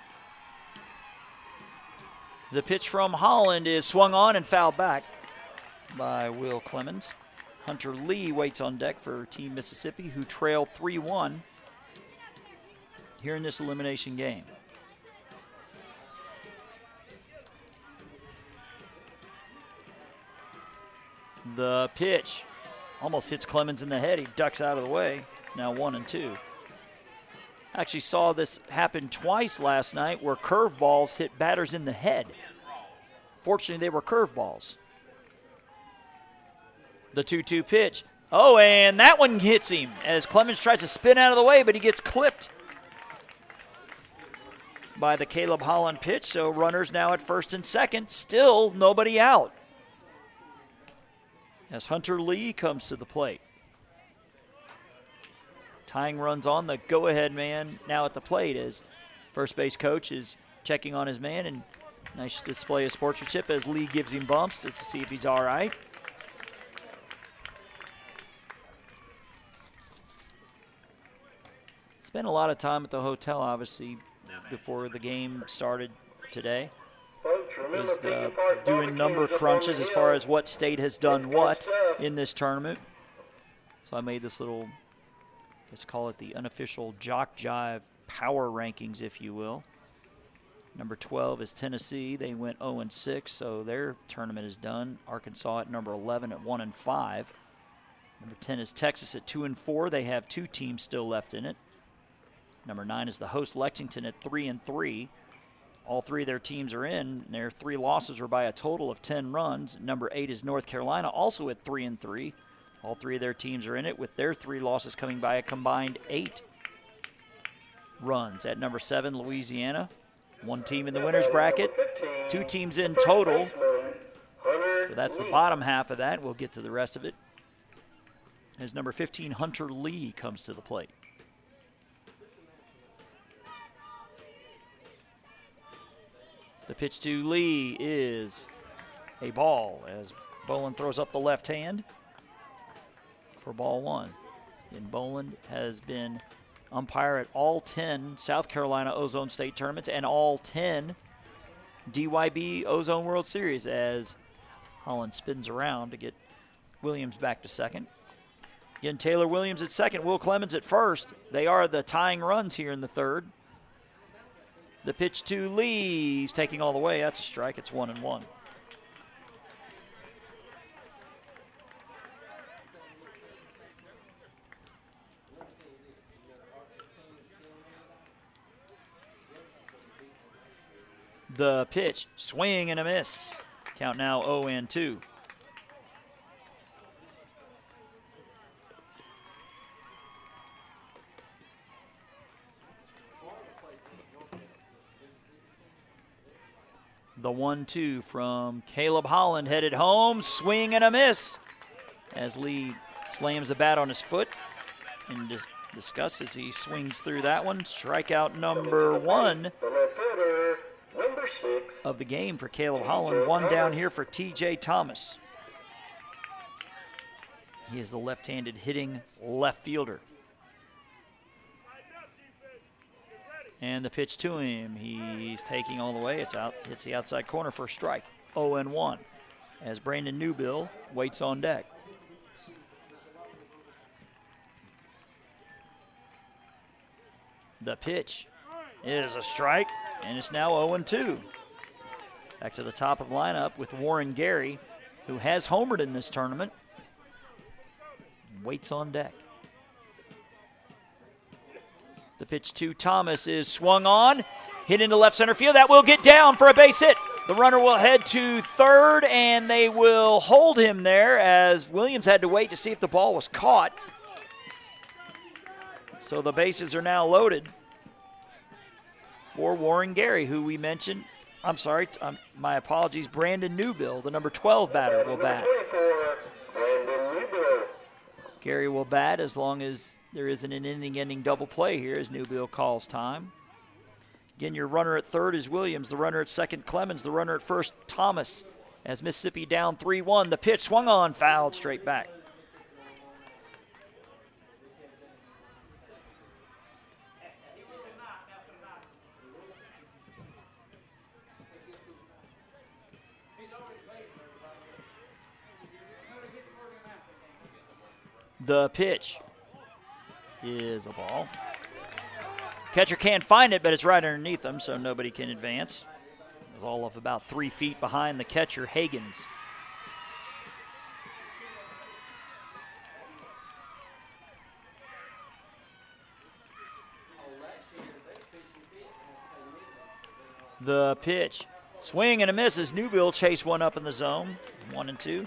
The pitch from Holland is swung on and fouled back by Will Clemens. Hunter Lee waits on deck for Team Mississippi, who trail 3-1 here in this elimination game. The pitch almost hits Clemens in the head. He ducks out of the way. It's now 1-2. Actually saw this happen twice last night where curveballs hit batters in the head. Fortunately, they were curveballs. The 2-2 pitch. Oh, and that one hits him as Clemens tries to spin out of the way, but he gets clipped by the Caleb Holland pitch. So runners now at first and second. Still nobody out as Hunter Lee comes to the plate. Tying runs on, the go-ahead man now at the plate as first base coach is checking on his man, and nice display of sportsmanship as Lee gives him bumps just to see if he's all right. Spent a lot of time at the hotel, obviously, before the game started today. Was doing number crunches as far as what state has done what in this tournament. So I made this little, let's call it the unofficial JockJive power rankings, if you will. Number 12 is Tennessee. They went 0-6, so their tournament is done. Arkansas at number 11 at 1-5. Number 10 is Texas at 2-4. They have 2 teams still left in it. Number 9 is the host Lexington at 3-3. All 3 of their teams are in. Their 3 losses are by a total of 10 runs. Number 8 is North Carolina, also at 3-3. All 3 of their teams are in it, with their 3 losses coming by a combined 8 runs. At number 7, Louisiana. 1 team in the winner's bracket, 2 teams in total. So that's the bottom half of that. We'll get to the rest of it as number 15, Hunter Lee, comes to the plate. The pitch to Lee is a ball as Boland throws up the left hand for ball 1. And Boland has been umpire at all 10 South Carolina Ozone State tournaments and all 10 DYB Ozone World Series as Holland spins around to get Williams back to second. Again, Taylor Williams at second, Will Clemens at first. They are the tying runs here in the third. The pitch to Lee, he's taking all the way. That's a strike. It's 1-1. The pitch, swing and a miss. Count now 0-2. The 1-2 from Caleb Holland headed home, swing and a miss as Lee slams the bat on his foot and discuss as he swings through that one. Strikeout number 1 of the game for Caleb Holland. 1 down here for TJ Thomas. He is the left-handed hitting left fielder. And the pitch to him, he's taking all the way. It's out, hits the outside corner for a strike. 0-1 as Brandon Newbill waits on deck. The pitch is a strike, and it's now 0-2. Back to the top of the lineup with Warren Gary, who has homered in this tournament. Waits on deck. The pitch to Thomas is swung on, hit into left center field. That will get down for a base hit. The runner will head to third, and they will hold him there as Williams had to wait to see if the ball was caught. So the bases are now loaded for Warren Gary, who we mentioned. I'm sorry, my apologies, Brandon Newbill, the number 12 batter, will bat. Gary will bat as long as there isn't an inning-ending double play here as Newbill calls time. Again, your runner at third is Williams. The runner at second, Clemens. The runner at first, Thomas. As Mississippi down 3-1, the pitch swung on, fouled straight back. The pitch is a ball. Catcher can't find it, but it's right underneath him, so nobody can advance. It's all of about 3 feet behind the catcher, Hagens. The pitch. Swing and a miss as Newville chase one up in the zone. 1-2.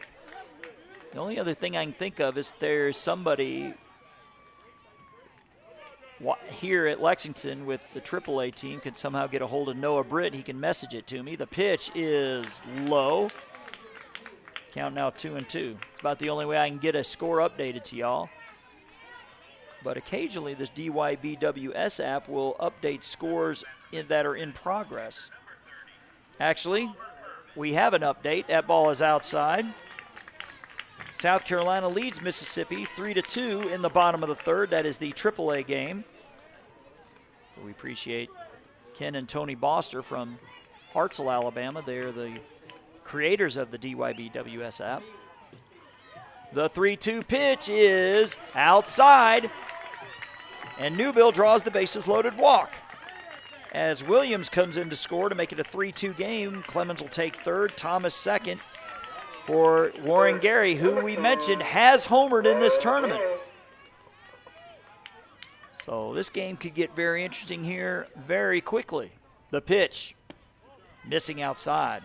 The only other thing I can think of is there's somebody here at Lexington with the AAA team can somehow get a hold of Noah Britt. He can message it to me. The pitch is low. Count now 2-2. It's about the only way I can get a score updated to y'all. But occasionally this DYBWS app will update scores that are in progress. Actually, we have an update. That ball is outside. South Carolina leads Mississippi 3-2 in the bottom of the third. That is the AAA game. So we appreciate Ken and Tony Boster from Hartselle, Alabama. They're the creators of the DYBWS app. The 3-2 pitch is outside, and Newville draws the bases-loaded walk. As Williams comes in to score to make it a 3-2 game, Clemens will take third, Thomas second for Warren Gary, who we mentioned has homered in this tournament. So this game could get very interesting here very quickly. The pitch, missing outside.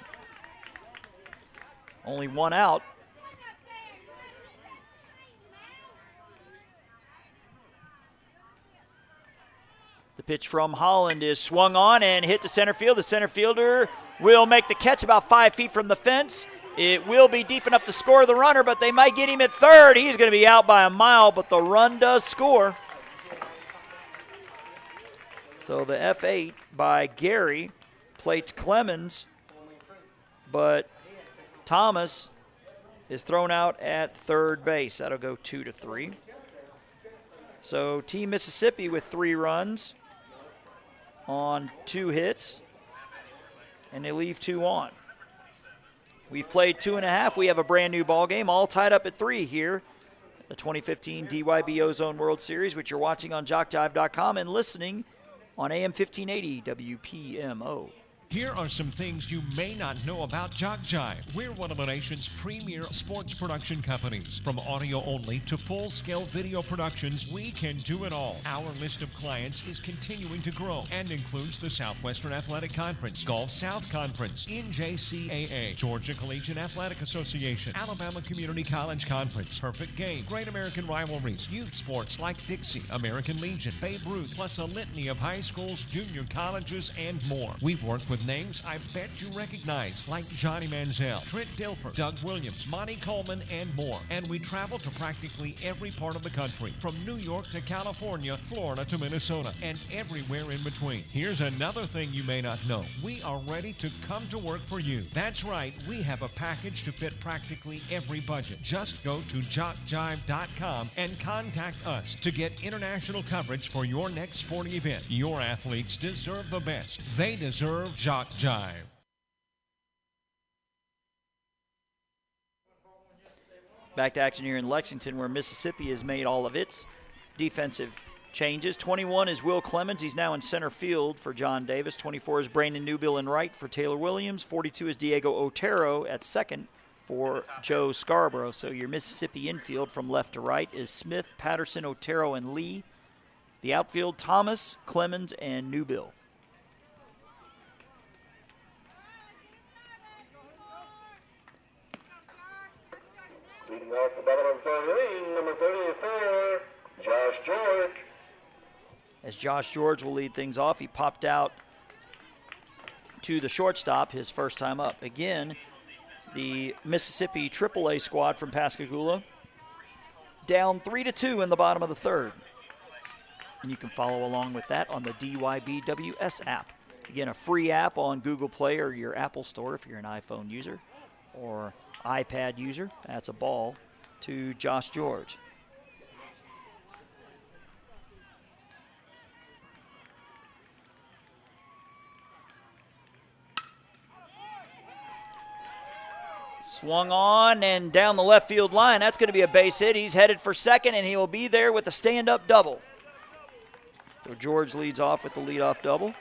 Only one out. The pitch from Holland is swung on and hit to center field. The center fielder will make the catch about 5 feet from the fence. It will be deep enough to score the runner, but they might get him at third. He's going to be out by a mile, but the run does score. So the F8 by Gary plates Clemens, but Thomas is thrown out at third base. That'll go 2-3. So Team Mississippi with 3 runs on 2 hits, and they leave 2 on. We've played 2.5. We have a brand new ball game, all tied up at 3 here. The 2015 DYB Ozone World Series, which you're watching on JockJive.com and listening on AM 1580 WPMO. Here are some things you may not know about JockJive. We're one of the nation's premier sports production companies. From audio only to full-scale video productions, we can do it all. Our list of clients is continuing to grow and includes the Southwestern Athletic Conference, Gulf South Conference, NJCAA, Georgia Collegiate Athletic Association, Alabama Community College Conference, Perfect Game, Great American Rivalries, youth sports like Dixie, American Legion, Babe Ruth, plus a litany of high schools, junior colleges, and more. We've worked with names I bet you recognize, like Johnny Manziel, Trent Dilfer, Doug Williams, Monty Coleman, and more. And we travel to practically every part of the country, from New York to California, Florida to Minnesota, and everywhere in between. Here's another thing you may not know. We are ready to come to work for you. That's right, we have a package to fit practically every budget. Just go to JockJive.com and contact us to get international coverage for your next sporting event. Your athletes deserve the best. They deserve JockJive. Back to action here in Lexington, where Mississippi has made all of its defensive changes. 21 is Will Clemens. He's now in center field for John Davis. 24 is Brandon Newbill in right for Taylor Williams. 42 is Diego Otero at second for Joe Scarborough. So your Mississippi infield from left to right is Smith, Patterson, Otero, and Lee. The outfield, Thomas, Clemens, and Newbill. Leading off the bottom of the third inning, number 34, Josh George. As Josh George will lead things off, he popped out to the shortstop his first time up. Again, the Mississippi AAA squad from Pascagoula down 3-2 in the bottom of the third. And you can follow along with that on the DYBWS app. Again, a free app on Google Play or your Apple Store if you're an iPhone user. or iPad user. That's a ball to Josh George. Swung on and down the left field line. That's going to be a base hit. He's headed for second, and he will be there with a stand-up double. So George leads off with the leadoff double.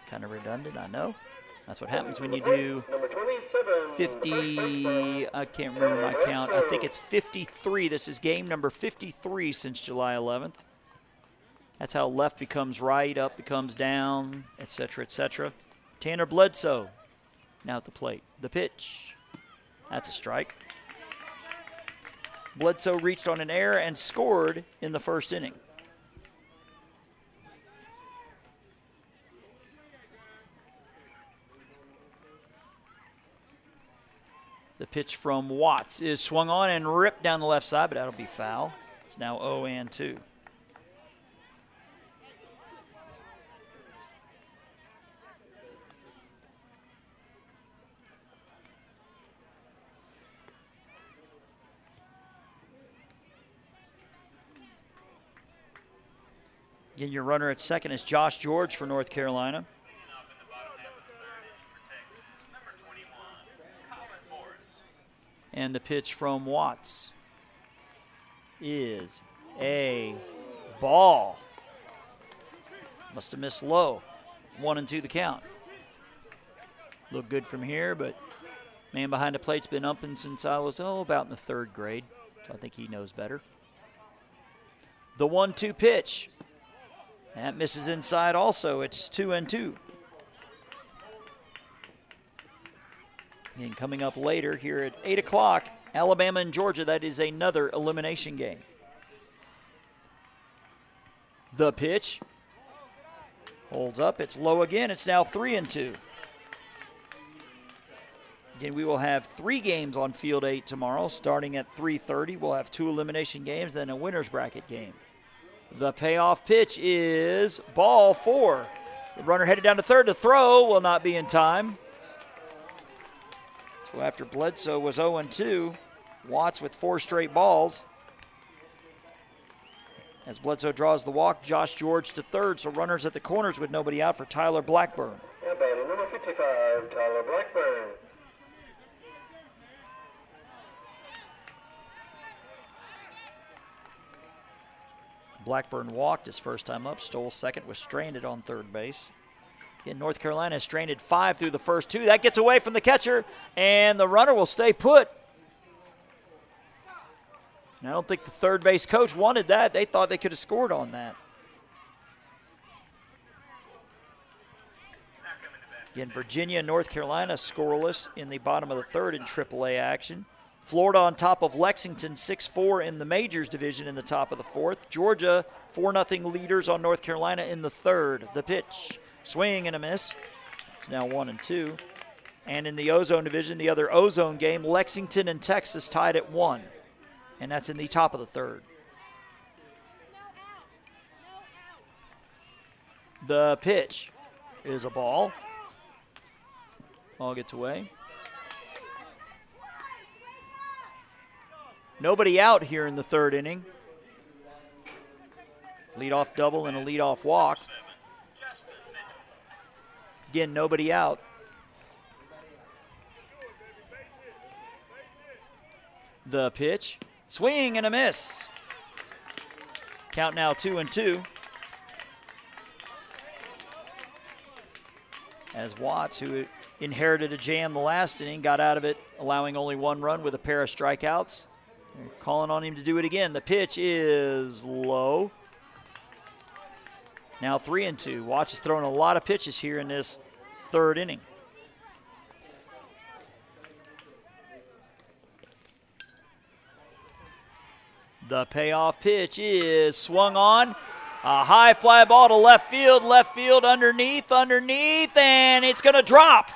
Kind of redundant, I know. That's what happens when you do 50, I can't remember my count. I think it's 53. This is game number 53 since July 11th. That's how left becomes right, up becomes down, etc., etc. Tanner Bledsoe now at the plate. The pitch. That's a strike. Bledsoe reached on an error and scored in the first inning. The pitch from Watts is swung on and ripped down the left side, but that'll be foul. It's now 0-2. Again, your runner at second is Josh George for North Carolina. And the pitch from Watts is a ball. Must have missed low. 1-2 the count. Look good from here, but man behind the plate's been umping since I was, about in the third grade. So I think he knows better. The 1-2 pitch. That misses inside also. It's 2-2. And coming up later here at 8 o'clock, Alabama and Georgia. That is another elimination game. The pitch. Holds up. It's low again. It's now 3-2. Again, we will have 3 games on Field 8 tomorrow. Starting at 3:30, we'll have 2 elimination games, then a winner's bracket game. The payoff pitch is ball 4. The runner headed down to third. The throw will not be in time. So after Bledsoe was 0-2, Watts with 4 straight balls. As Bledsoe draws the walk, Josh George to third, so runners at the corners with nobody out for Tyler Blackburn. Yeah, batting number 55, Tyler Blackburn. Blackburn walked his first time up, stole second, was stranded on third base. Again, North Carolina has stranded 5 through the first 2. That gets away from the catcher, and the runner will stay put. And I don't think the third base coach wanted that. They thought they could have scored on that. Again, Virginia and North Carolina scoreless in the bottom of the third in AAA action. Florida on top of Lexington, 6-4 in the majors division in the top of the fourth. Georgia, 4-0 leaders on North Carolina in the third. The pitch, swing and a miss. It's now 1-2. And in the Ozone division, the other Ozone game, Lexington and Texas tied at 1. And that's in the top of the third. The pitch is a ball. Ball gets away. Nobody out here in the third inning. Leadoff double and a leadoff walk. Again, nobody out. The pitch. Swing and a miss. Count now 2-2. As Watts, who inherited a jam the last inning, got out of it, allowing only 1 run with a pair of strikeouts. They're calling on him to do it again. The pitch is low. Now 3-2. Watts has thrown a lot of pitches here in this third inning. The payoff pitch is swung on. A high fly ball to left field underneath, and it's going to drop.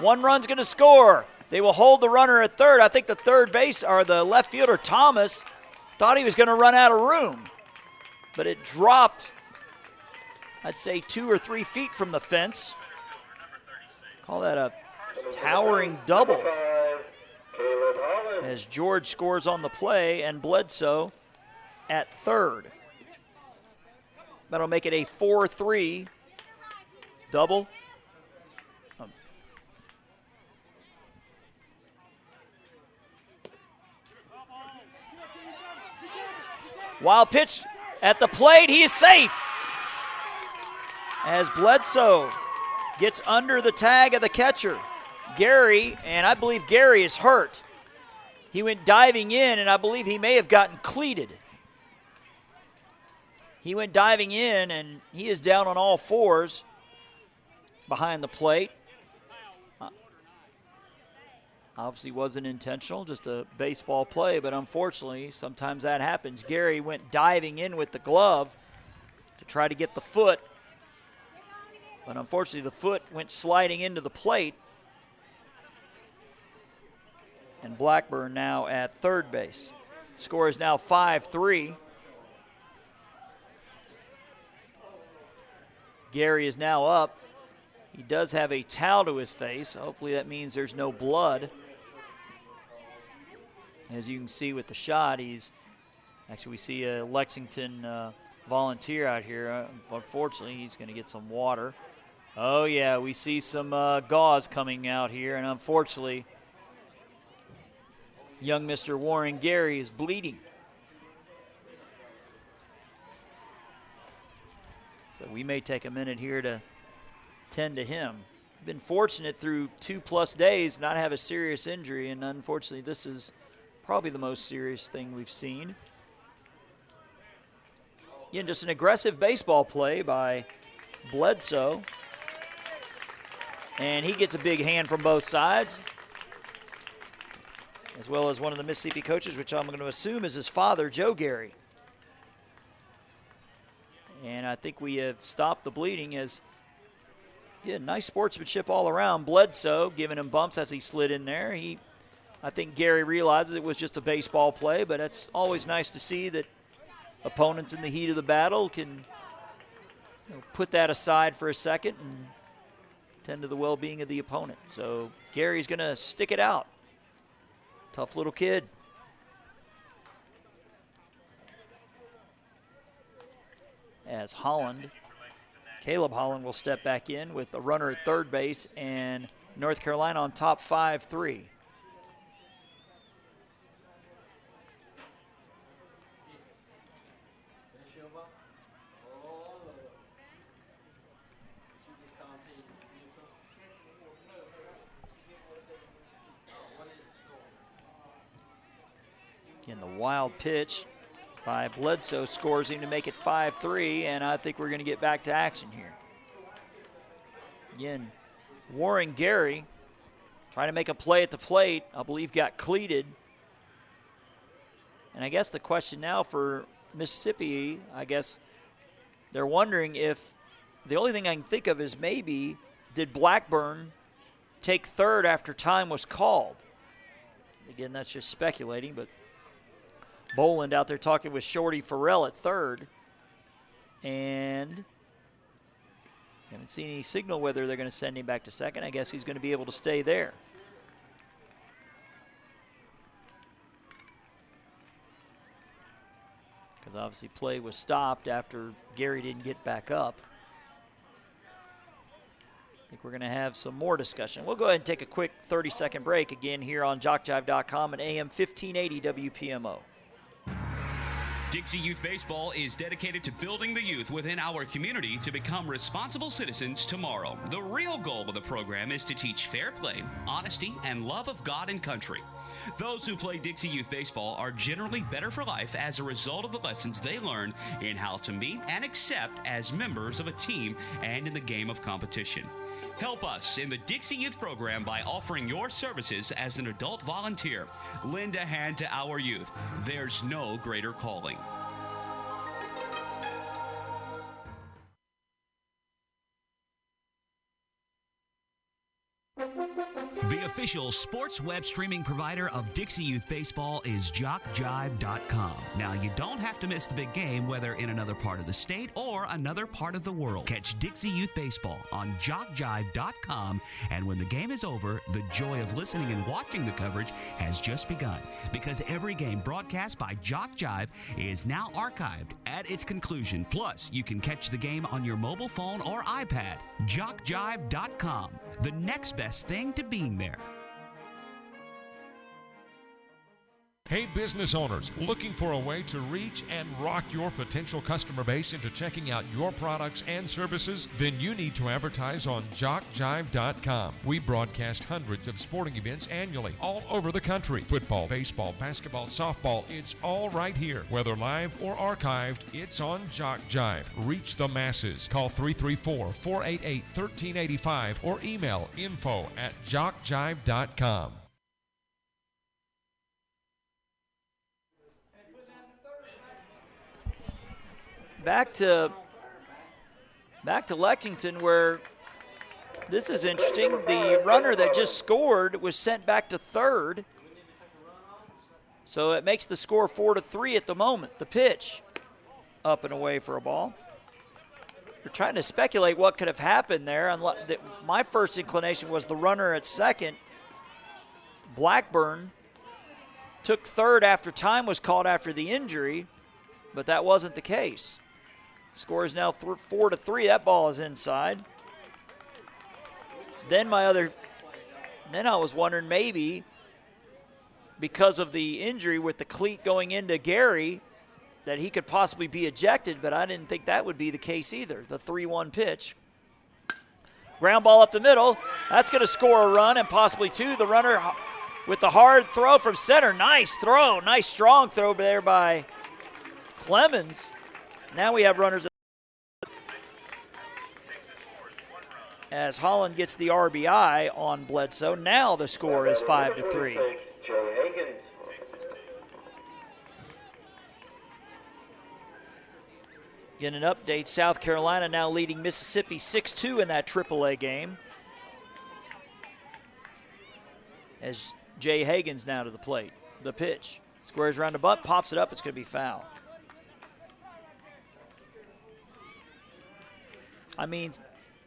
1 run's going to score. They will hold the runner at third. I think the third base, or the left fielder, Thomas, thought he was going to run out of room. But it dropped, I'd say 2 or 3 feet from the fence. Call that a towering double Number 5, Caleb Holland. as George scores on the play and Bledsoe at third. That'll make it a 4-3 double. Wild pitch at the plate. He is safe as Bledsoe gets under the tag of the catcher, Gary, and I believe Gary is hurt. He went diving in, and I believe he may have gotten cleated. He went diving in, and he is down on all fours behind the plate. Obviously wasn't intentional, just a baseball play, but unfortunately, sometimes that happens. Gary went diving in with the glove to try to get the foot, but unfortunately the foot went sliding into the plate. And Blackburn now at third base. Score is now 5-3. Gary is now up. He does have a towel to his face. Hopefully that means there's no blood. As you can see with the shot, we see a Lexington volunteer out here. Unfortunately, he's going to get some water. Oh, yeah, we see some gauze coming out here, and unfortunately, young Mr. Warren Gary is bleeding. So we may take a minute here to tend to him. Been fortunate through 2+ days not have a serious injury, and unfortunately this is probably the most serious thing we've seen. Again, just an aggressive baseball play by Bledsoe. And he gets a big hand from both sides, as well as one of the Mississippi coaches, which I'm going to assume is his father, Joe Gary. And I think we have stopped the bleeding as, yeah, nice sportsmanship all around. Bledsoe giving him bumps as he slid in there. I think Gary realizes it was just a baseball play, but it's always nice to see that opponents in the heat of the battle can put that aside for a second and tend to the well-being of the opponent. So Gary's going to stick it out. Tough little kid. As Caleb Holland will step back in with a runner at third base, and North Carolina on top 5-3. Again, the wild pitch by Bledsoe scores him to make it 5-3, and I think we're going to get back to action here. Again, Warren Gary trying to make a play at the plate, I believe got cleated. And I guess the question now for Mississippi, I guess they're wondering if, the only thing I can think of is maybe, did Blackburn take third after time was called? Again, that's just speculating, but Boland out there talking with Shorty Farrell at third. And haven't seen any signal whether they're going to send him back to second. I guess he's going to be able to stay there. Because obviously play was stopped after Gary didn't get back up. I think we're going to have some more discussion. We'll go ahead and take a quick 30-second break again here on JockJive.com and AM 1580 WPMO. Dixie Youth Baseball is dedicated to building the youth within our community to become responsible citizens tomorrow. The real goal of the program is to teach fair play, honesty, and love of God and country. Those who play Dixie Youth Baseball are generally better for life as a result of the lessons they learn in how to meet and accept as members of a team and in the game of competition. Help us in the Dixie Youth program by offering your services as an adult volunteer. Lend a hand to our youth. There's no greater calling. The official sports web streaming provider of Dixie Youth Baseball is JockJive.com. Now, you don't have to miss the big game, whether in another part of the state or another part of the world. Catch Dixie Youth Baseball on JockJive.com, and when the game is over, the joy of listening and watching the coverage has just begun, because every game broadcast by JockJive is now archived at its conclusion. Plus, you can catch the game on your mobile phone or iPad. JockJive.com, the next best thing to being there. Hey, business owners, looking for a way to reach and rock your potential customer base into checking out your products and services? Then you need to advertise on JockJive.com. We broadcast hundreds of sporting events annually all over the country. Football, baseball, basketball, softball, it's all right here. Whether live or archived, it's on JockJive. Reach the masses. Call 334-488-1385 or email info@JockJive.com. Back to Lexington, where this is interesting. The runner that just scored was sent back to third. So it makes the score 4-3 at the moment. The pitch up and away for a ball. We're trying to speculate what could have happened there. My first inclination was the runner at second, Blackburn, took third after time was called after the injury, but that wasn't the case. Score is now 4-3. That ball is inside. Then I was wondering, maybe because of the injury with the cleat going into Gary, that he could possibly be ejected, but I didn't think that would be the case either. The 3-1 pitch. Ground ball up the middle. That's going to score a run and possibly two. The runner with the hard throw from center. Nice throw. Nice strong throw there by Clemens. Now we have runners as Holland gets the RBI on Bledsoe. Now the score is 5-3. Get an update. South Carolina now leading Mississippi 6-2 in that AAA game. As Jay Hagan's now to the plate. The pitch. Squares around the butt, pops it up. It's going to be foul. I mean,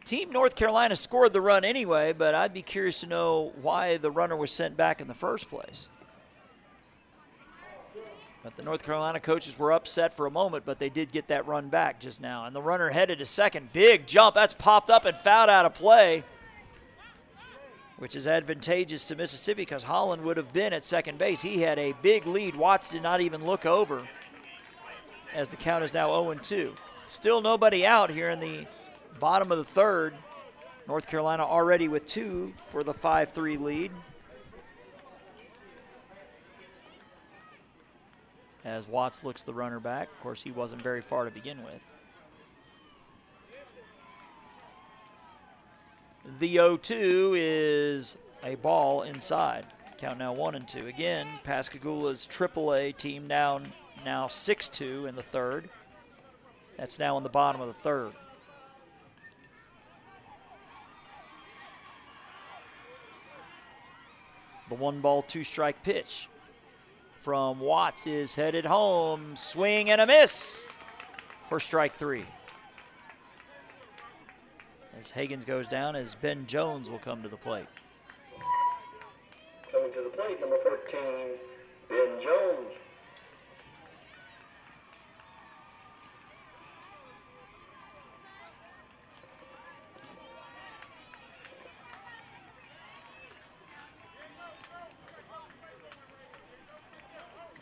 Team North Carolina scored the run anyway, but I'd be curious to know why the runner was sent back in the first place. But the North Carolina coaches were upset for a moment, but they did get that run back just now. And the runner headed to second. Big jump. That's popped up and fouled out of play, which is advantageous to Mississippi because Holland would have been at second base. He had a big lead. Watts did not even look over as the count is now 0-2. Still nobody out here in the bottom of the third. North Carolina already with two for the 5-3 lead. As Watts looks the runner back. Of course, he wasn't very far to begin with. The 0-2 is a ball inside. Count now 1-2. Again, Pascagoula's AAA team down now 6-2 in the third. That's now in the bottom of the third. The 1-ball, 2-strike pitch from Watts is headed home. Swing and a miss for strike three. As Higgins goes down, as Ben Jones will come to the plate. Coming to the plate, number 14, Ben Jones.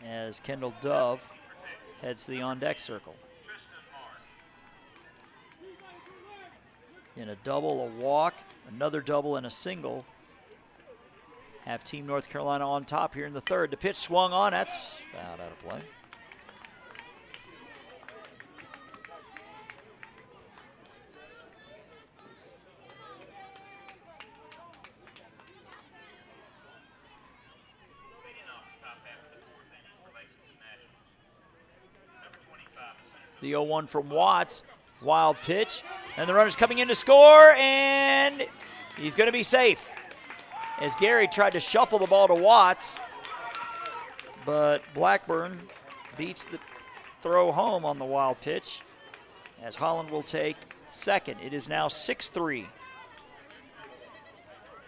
As Kendall Dove heads to the on-deck circle. In a double, a walk, another double, and a single. Have Team North Carolina on top here in the third. The pitch swung on. That's fouled out of play. The 0-1 from Watts. Wild pitch. And the runner's coming in to score, and he's going to be safe. as Gary tried to shuffle the ball to Watts, but Blackburn beats the throw home on the wild pitch as Holland will take second. It is now 6-3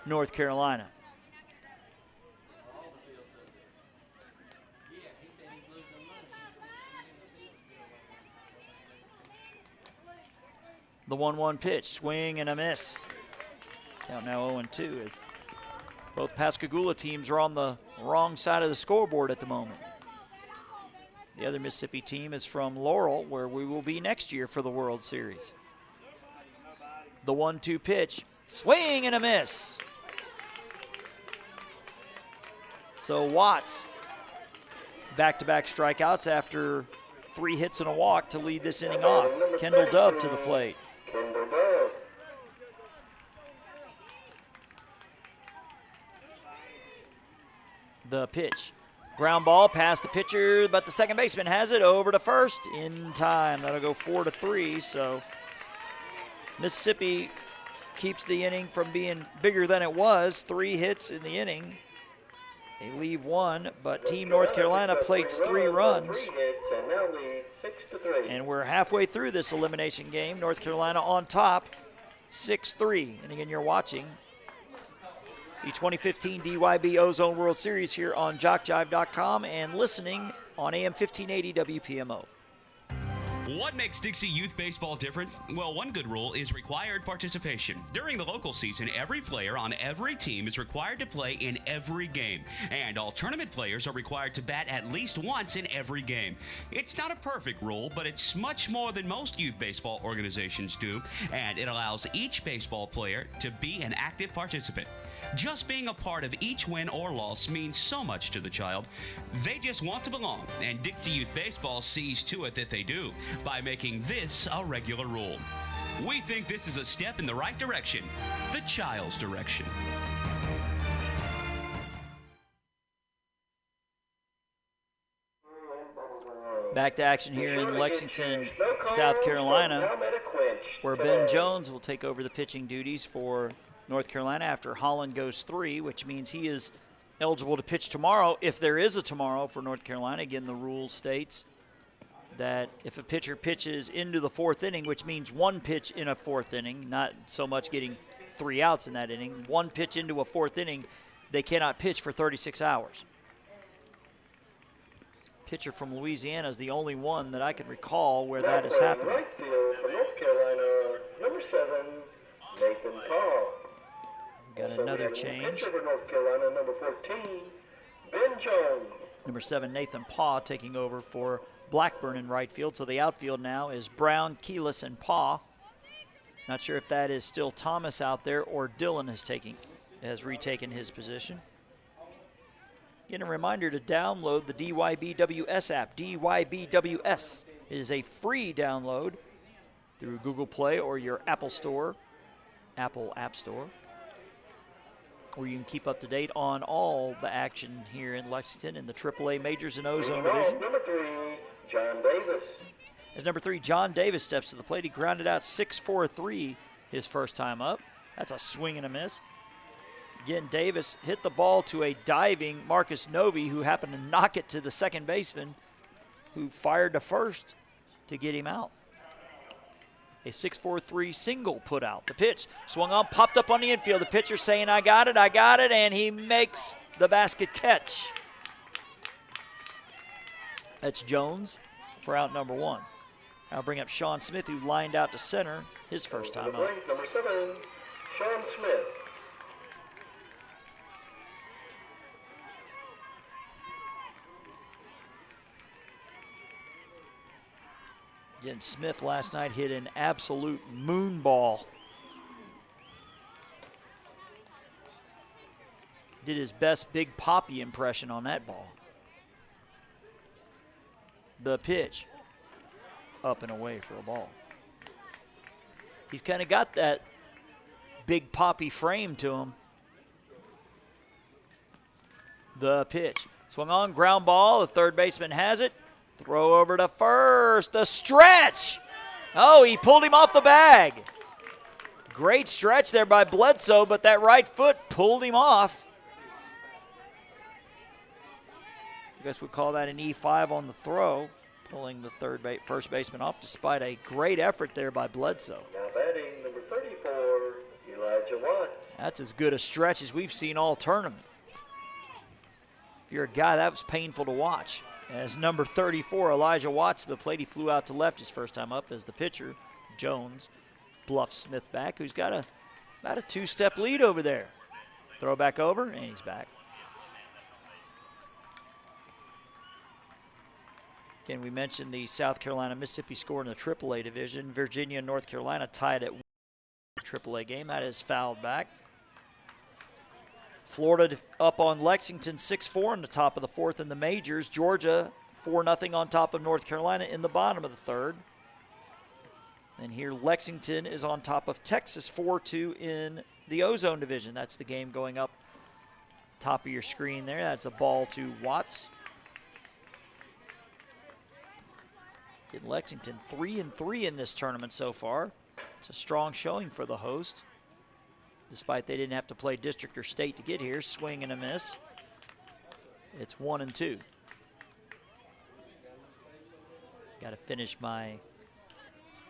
North Carolina. The 1-1 pitch, swing and a miss. Count now 0-2 as both Pascagoula teams are on the wrong side of the scoreboard at the moment. The other Mississippi team is from Laurel, where we will be next year for the World Series. The 1-2 pitch, swing and a miss. So Watts, back-to-back strikeouts after 3 hits and a walk to lead this inning off. Kendall Dove to the plate. Kendall Dove. The pitch. Ground ball past the pitcher, but the second baseman has it over to first in time. That'll go 4-3, so Mississippi keeps the inning from being bigger than it was. 3 hits in the inning. They leave 1, but Team North Carolina plates 3 runs. And we're halfway through this elimination game. North Carolina on top, 6-3. And again, you're watching the 2015 DYB Ozone World Series here on JockJive.com and listening on AM 1580 WPMO. What makes Dixie Youth Baseball different? Well, one good rule is required participation. During the local season, every player on every team is required to play in every game, and all tournament players are required to bat at least once in every game. It's not a perfect rule, but it's much more than most youth baseball organizations do, and it allows each baseball player to be an active participant. Just being a part of each win or loss means so much to the child. They just want to belong, and Dixie Youth Baseball sees to it that they do by making this a regular rule. We think this is a step in the right direction, the child's direction. Back to action here in Lexington, South Carolina, where Ben Jones will take over the pitching duties for North Carolina after Holland goes 3, which means he is eligible to pitch tomorrow if there is a tomorrow for North Carolina. Again, the rule states that if a pitcher pitches into the 4th inning, which means 1 pitch in a 4th inning, not so much getting 3 outs in that inning, 1 pitch into a 4th inning, they cannot pitch for 36 hours. Pitcher from Louisiana is the only one that I can recall where that has happened. Right field for North Carolina, number 7, Nathan Paul. Got another change. Pitcher for North Carolina, number 14, Ben Jones. Number 7, Nathan Paw taking over for Blackburn in right field. So the outfield now is Brown, Keelis, and Paw. Not sure if that is still Thomas out there or Dillon has retaken his position. Again, a reminder to download the DYBWS app. DYBWS is a free download through Google Play or your Apple App Store, where you can keep up to date on all the action here in Lexington in the AAA Majors and Ozone Division. Number 3, John Davis. As number 3, John Davis steps to the plate, he grounded out 6-4-3 his first time up. That's a swing and a miss. Again, Davis hit the ball to a diving Marcus Novi, who happened to knock it to the second baseman, who fired to first to get him out. A 6-4-3 single put out. The pitch swung on, popped up on the infield. The pitcher saying, I got it, and he makes the basket catch. That's Jones for out number 1. I'll bring up Sean Smith, who lined out to center his first time up. Number 7, Sean Smith. Again, Smith last night hit an absolute moon ball. Did his best Big Papi impression on that ball. The pitch, up and away for a ball. He's kind of got that Big Papi frame to him. The pitch, swung on, ground ball, the third baseman has it. Throw over to first, the stretch. Oh, he pulled him off the bag. Great stretch there by Bledsoe, but that right foot pulled him off. I guess we'd call that an E5 on the throw, pulling the first baseman off despite a great effort there by Bledsoe. Now batting number 34, Elijah Watts. That's as good a stretch as we've seen all tournament. If you're a guy, that was painful to watch. As number 34, Elijah Watts, the plate, he flew out to left his first time up as the pitcher, Jones, bluffs Smith back, who's got about a two-step lead over there. Throw back over, and he's back. Again, we mentioned the South Carolina-Mississippi score in the AAA division. Virginia and North Carolina tied at 1 AAA game. That is fouled back. Florida up on Lexington 6-4 in the top of the fourth in the majors. Georgia 4-0 on top of North Carolina in the bottom of the third. And here Lexington is on top of Texas 4-2 in the Ozone division. That's the game going up top of your screen there. That's a ball to Watts. In Lexington 3-3 in this tournament so far. It's a strong showing for the host, despite they didn't have to play district or state to get here. Swing and a miss. It's 1-2. Got to finish my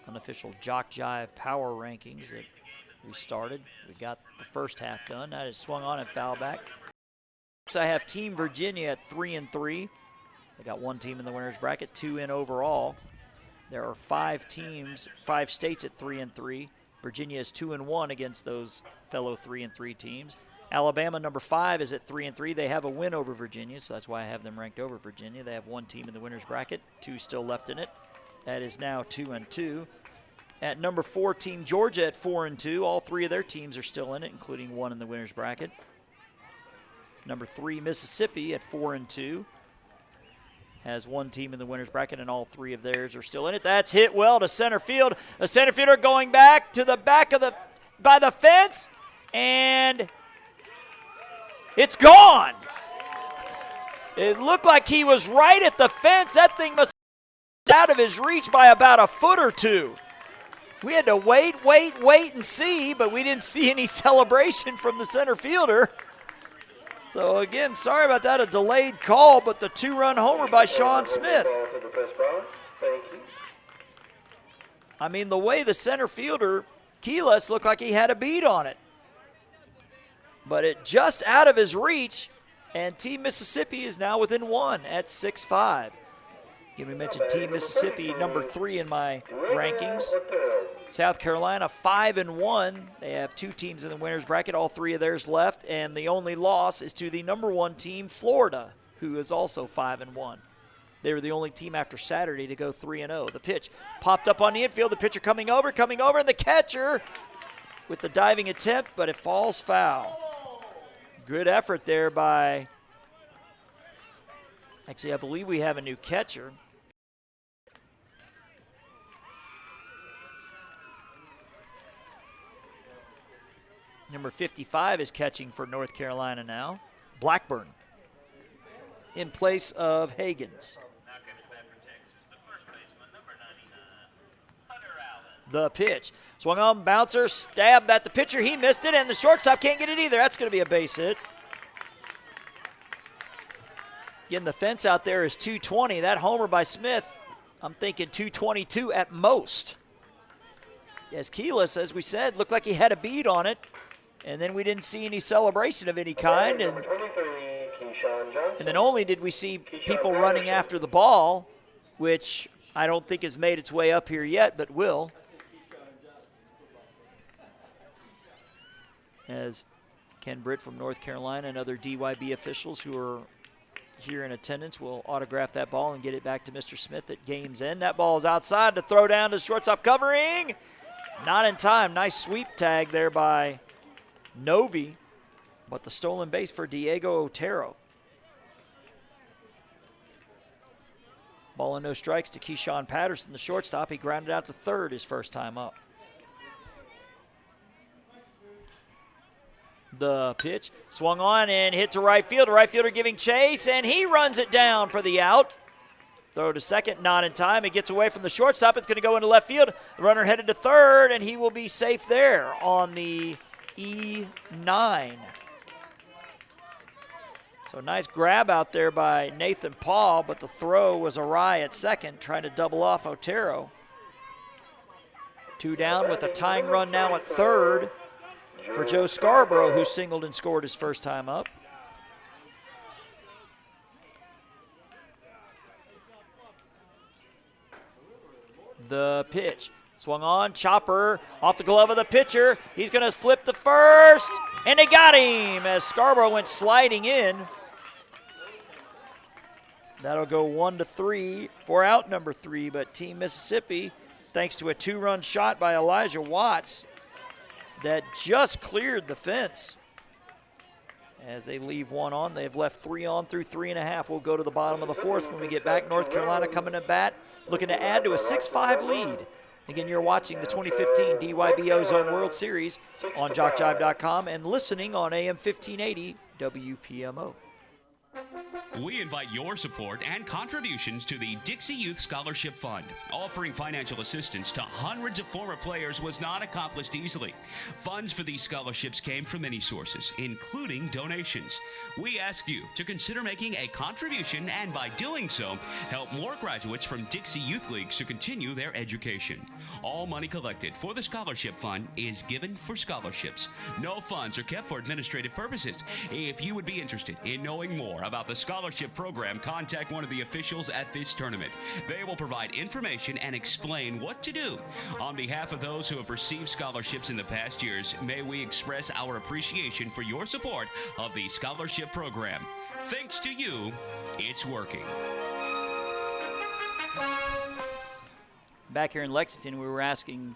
unofficial JockJive power rankings that we started. We got the first half done. That is swung on and foul back. So I have Team Virginia at 3-3. They got one team in the winner's bracket, 2 in overall. There are 5 teams, 5 states at 3-3. Virginia is 2-1 against those fellow 3-3 teams. Alabama, number 5, is at 3-3. They have a win over Virginia, so that's why I have them ranked over Virginia. They have one team in the winner's bracket, 2 still left in it. That is now 2-2. At number 4, Team Georgia at 4-2. All 3 of their teams are still in it, including one in the winner's bracket. Number 3, Mississippi at 4-2. Has one team in the winner's bracket, and all 3 of theirs are still in it. That's hit well to center field. The center fielder going back to the back of by the fence, and it's gone. It looked like he was right at the fence. That thing must be out of his reach by about a foot or 2. We had to wait and see, but we didn't see any celebration from the center fielder. So, again, sorry about that, a delayed call, but the 2-run homer by Sean Smith. I mean, the way the center fielder, Keyless, looked like he had a beat on it. But it just out of his reach, and Team Mississippi is now within 1 at 6-5. Again, we mentioned Team Mississippi, number 3 in my rankings. South Carolina, 5-1. They have 2 teams in the winner's bracket, all 3 of theirs left, and the only loss is to the number 1 team, Florida, who is also 5-1. They were the only team after Saturday to go 3-0. The pitch popped up on the infield. The pitcher coming over, and the catcher with the diving attempt, but it falls foul. Good effort there by, actually, I believe we have a new catcher. Number 55 is catching for North Carolina now. Blackburn in place of Hagens. The pitch. Swung on, bouncer, stabbed at the pitcher. He missed it, and the shortstop can't get it either. That's going to be a base hit. Again, the fence out there is 220. That homer by Smith, I'm thinking 222 at most. As Keyless, as we said, looked like he had a bead on it. And then we didn't see any celebration of any kind. And then only did we see people running after the ball, which I don't think has made its way up here yet, but will. As Ken Britt from North Carolina and other DYB officials who are here in attendance will autograph that ball and get it back to Mr. Smith at game's end. That ball is outside to throw down to shortstop covering. Not in time. Nice sweep tag there by Novi, but the stolen base for Diego Otero. Ball and no strikes to Keyshawn Patterson, the shortstop. He grounded out to third his first time up. The pitch swung on and hit to right field. The right fielder giving chase, and he runs it down for the out. Throw to second, not in time. It gets away from the shortstop. It's going to go into left field. The runner headed to third, and he will be safe there on the E9. So nice grab out there by Nathan Paul, but the throw was awry at second, trying to double off Otero. 2 down with a tying run now at third for Joe Scarborough, who singled and scored his first time up. The pitch. Swung on, chopper off the glove of the pitcher. He's going to flip to first, and they got him as Scarborough went sliding in. That'll go 1-3 for out number 3, but Team Mississippi, thanks to a 2-run shot by Elijah Watts that just cleared the fence. As they leave 1 on, they've left 3 on through 3.5. We'll go to the bottom of the 4th when we get back. North Carolina coming to bat, looking to add to a 6-5 lead. Again, you're watching the 2015 DYB Ozone World Series on JockJive.com and listening on AM 1580 WPMO. We invite your support and contributions to the Dixie Youth Scholarship Fund. Offering financial assistance to hundreds of former players was not accomplished easily. Funds for these scholarships came from many sources, including donations. We ask you to consider making a contribution and by doing so, help more graduates from Dixie Youth Leagues to continue their education. All money collected for the Scholarship Fund is given for scholarships. No funds are kept for administrative purposes. If you would be interested in knowing more about the scholarship program, contact one of the officials at this tournament. They will provide information and explain what to do. On behalf of those who have received scholarships in the past years, may we express our appreciation for your support of the scholarship program. Thanks to you, it's working. Back here in Lexington, we were asking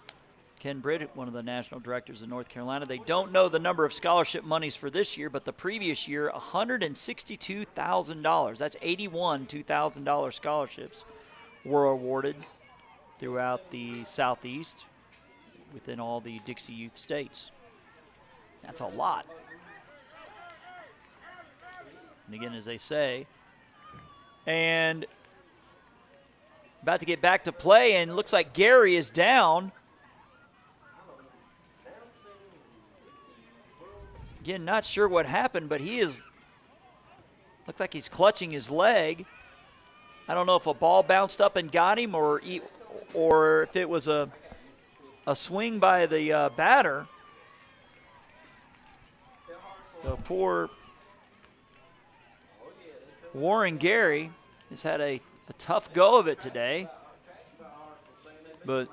Ken Britt, one of the national directors of North Carolina. They don't know the number of scholarship monies for this year, but the previous year, $162,000. That's 81 $2,000 scholarships were awarded throughout the Southeast within all the Dixie Youth states. That's a lot. And again, as they say, and about to get back to play, and looks like Gary is down. Again, not sure what happened, but he is, looks like he's clutching his leg. I don't know if a ball bounced up and got him or if it was a swing by the batter. So poor Warren Gary has had a tough go of it today, but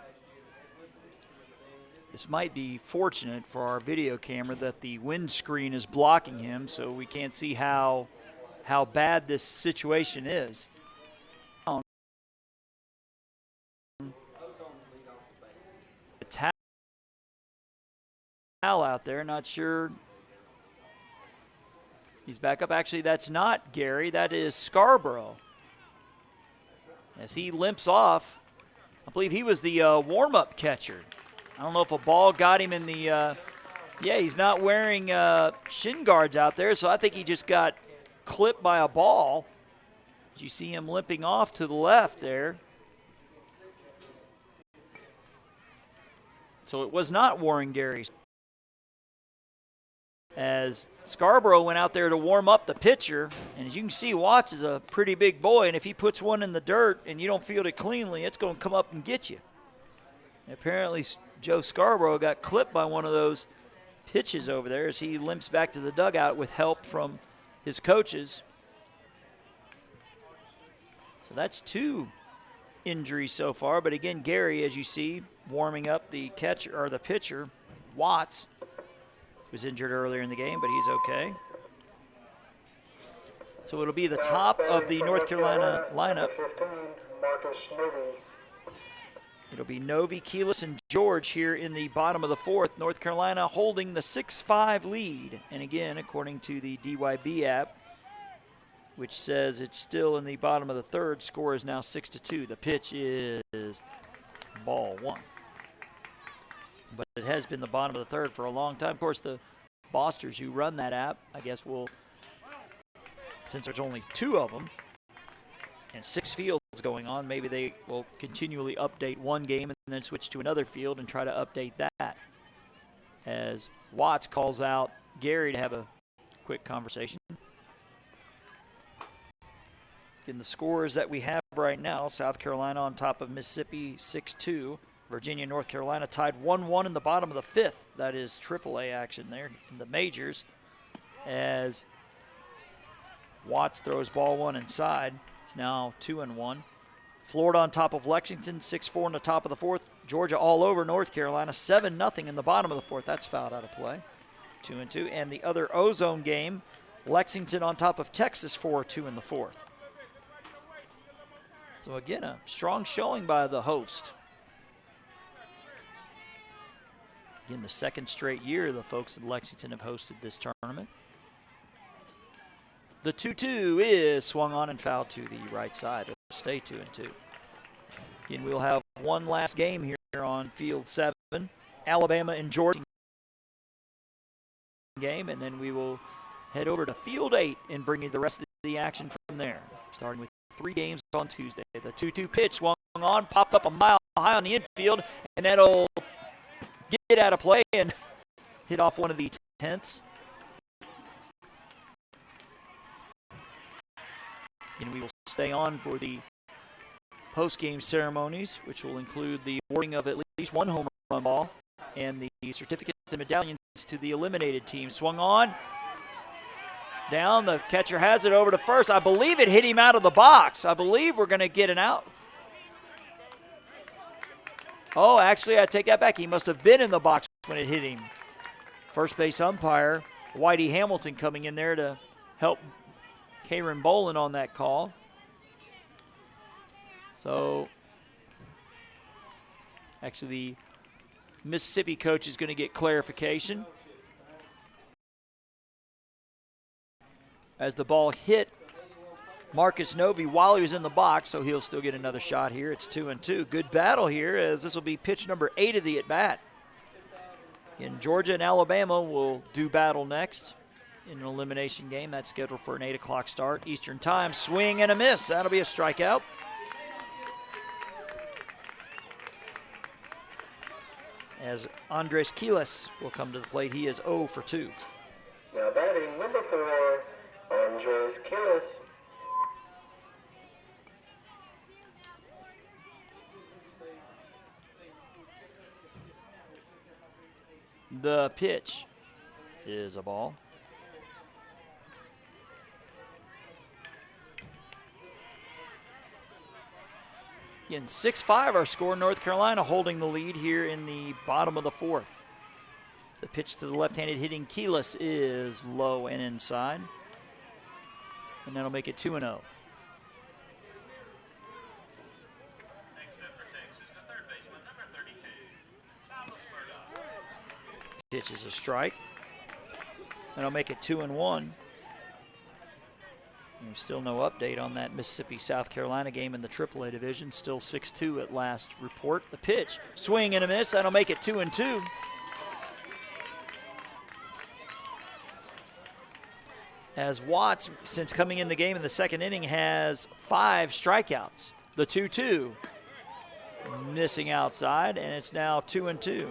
this might be fortunate for our video camera that the windscreen is blocking him, so we can't see how bad this situation is. A towel out there, not sure. He's back up. Actually, that's not Gary, that is Scarborough. As he limps off, I believe he was the warm-up catcher. I don't know if a ball got him in the yeah, he's not wearing shin guards out there, so I think he just got clipped by a ball. You see him limping off to the left there. So it was not Warren Gary. As Scarborough went out there to warm up the pitcher, and as you can see, Watts is a pretty big boy, and if he puts one in the dirt and you don't field it cleanly, it's going to come up and get you. And apparently Joe Scarborough got clipped by one of those pitches over there as he limps back to the dugout with help from his coaches. So that's 2 injuries so far, but again, Gary, as you see, warming up the catcher or the pitcher, Watts, was injured earlier in the game, but he's okay. So it'll be the top of the North Carolina lineup. It'll be Novi, Keelis, and George here in the bottom of the 4th. North Carolina holding the 6-5 lead. And again, according to the DYB app, which says it's still in the bottom of the 3rd, score is now 6-2. The pitch is ball 1. But it has been the bottom of the 3rd for a long time. Of course, the Bosters who run that app, I guess will, since there's only 2 of them and 6 fields going on, maybe they will continually update one game and then switch to another field and try to update that. As Watts calls out Gary to have a quick conversation. In the scores that we have right now, South Carolina on top of Mississippi 6-2. Virginia and North Carolina tied 1-1 in the bottom of the fifth. That is AAA action there in the majors. As Watts throws ball one inside. It's now 2-1. Florida on top of Lexington, 6-4 in the top of the fourth. Georgia all over North Carolina, 7-0 in the bottom of the fourth. That's fouled out of play. 2-2. And the other Ozone game, Lexington on top of Texas, 4-2 in the fourth. So again, a strong showing by the host. Again, the second straight year the folks in Lexington have hosted this tournament. The 2-2 is swung on and fouled to the right side. It'll stay 2-2. Again, we'll have one last game here on Field 7. Alabama and Georgia game, and then we will head over to Field 8 and bring you the rest of the action from there. Starting with 3 games on Tuesday. The 2-2 pitch swung on, popped up a mile high on the infield, and that'll get out of play and hit off one of the tents. And we will stay on for the post-game ceremonies, which will include the awarding of at least one home run ball and the certificates and medallions to the eliminated team. Swung on, down, the catcher has it over to first. I believe it hit him out of the box. I believe we're going to get an out. Oh, actually, I take that back. He must have been in the box when it hit him. First base umpire, Whitey Hamilton, coming in there to help Karen Bolin on that call. So, actually, the Mississippi coach is going to get clarification. As the ball hit Marcus Novy while he was in the box, so he'll still get another shot here. It's 2-2. Good battle here, as this will be pitch number 8 of the at-bat. Again, Georgia and Alabama will do battle next in an elimination game. That's scheduled for an 8 o'clock start Eastern time. Swing and a miss. That'll be a strikeout. As Andres Quiles will come to the plate. He is 0 for 2. Now batting number 4, Andres Quiles. The pitch is a ball. Again, 6-5 our score. North Carolina holding the lead here in the bottom of the fourth. The pitch to the left-handed hitting Quiles is low and inside. And that'll make it 2-0. Next up for Texas, the third baseman, number 32, Silas Murdoch. Pitch is a strike. That'll make it 2-1. There's still no update on that Mississippi-South Carolina game in the AAA division. Still 6-2 at last report. The pitch, swing and a miss. That'll make it 2-2. As Watts, since coming in the game in the second inning, has 5 strikeouts. The 2-2 missing outside, and it's now 2-2.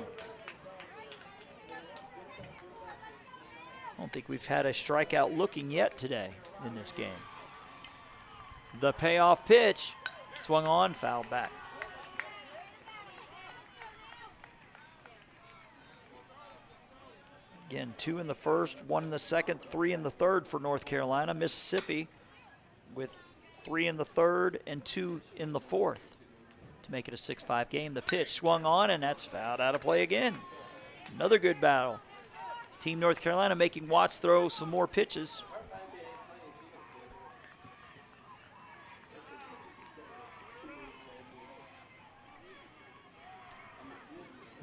I don't think we've had a strikeout looking yet today in this game. The payoff pitch, swung on, fouled back. Again, 2 in the first, 1 in the second, 3 in the third for North Carolina. Mississippi with 3 in the third and 2 in the fourth to make it a 6-5 game. The pitch swung on, and that's fouled out of play again. Another good battle. Team North Carolina making Watts throw some more pitches.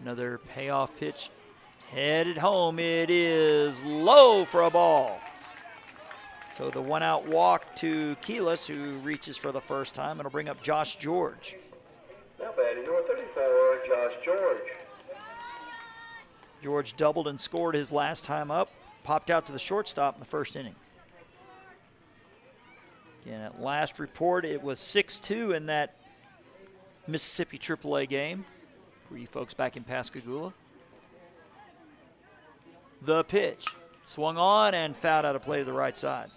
Another payoff pitch headed home. It is low for a ball. So the 1-out walk to Quiles, who reaches for the first time. It'll bring up Josh George. Now batting number 34, Josh George. George doubled and scored his last time up. Popped out to the shortstop in the first inning. Again, at last report, it was 6-2 in that Mississippi AAA game for you folks back in Pascagoula. The pitch swung on and fouled out of play to the right side.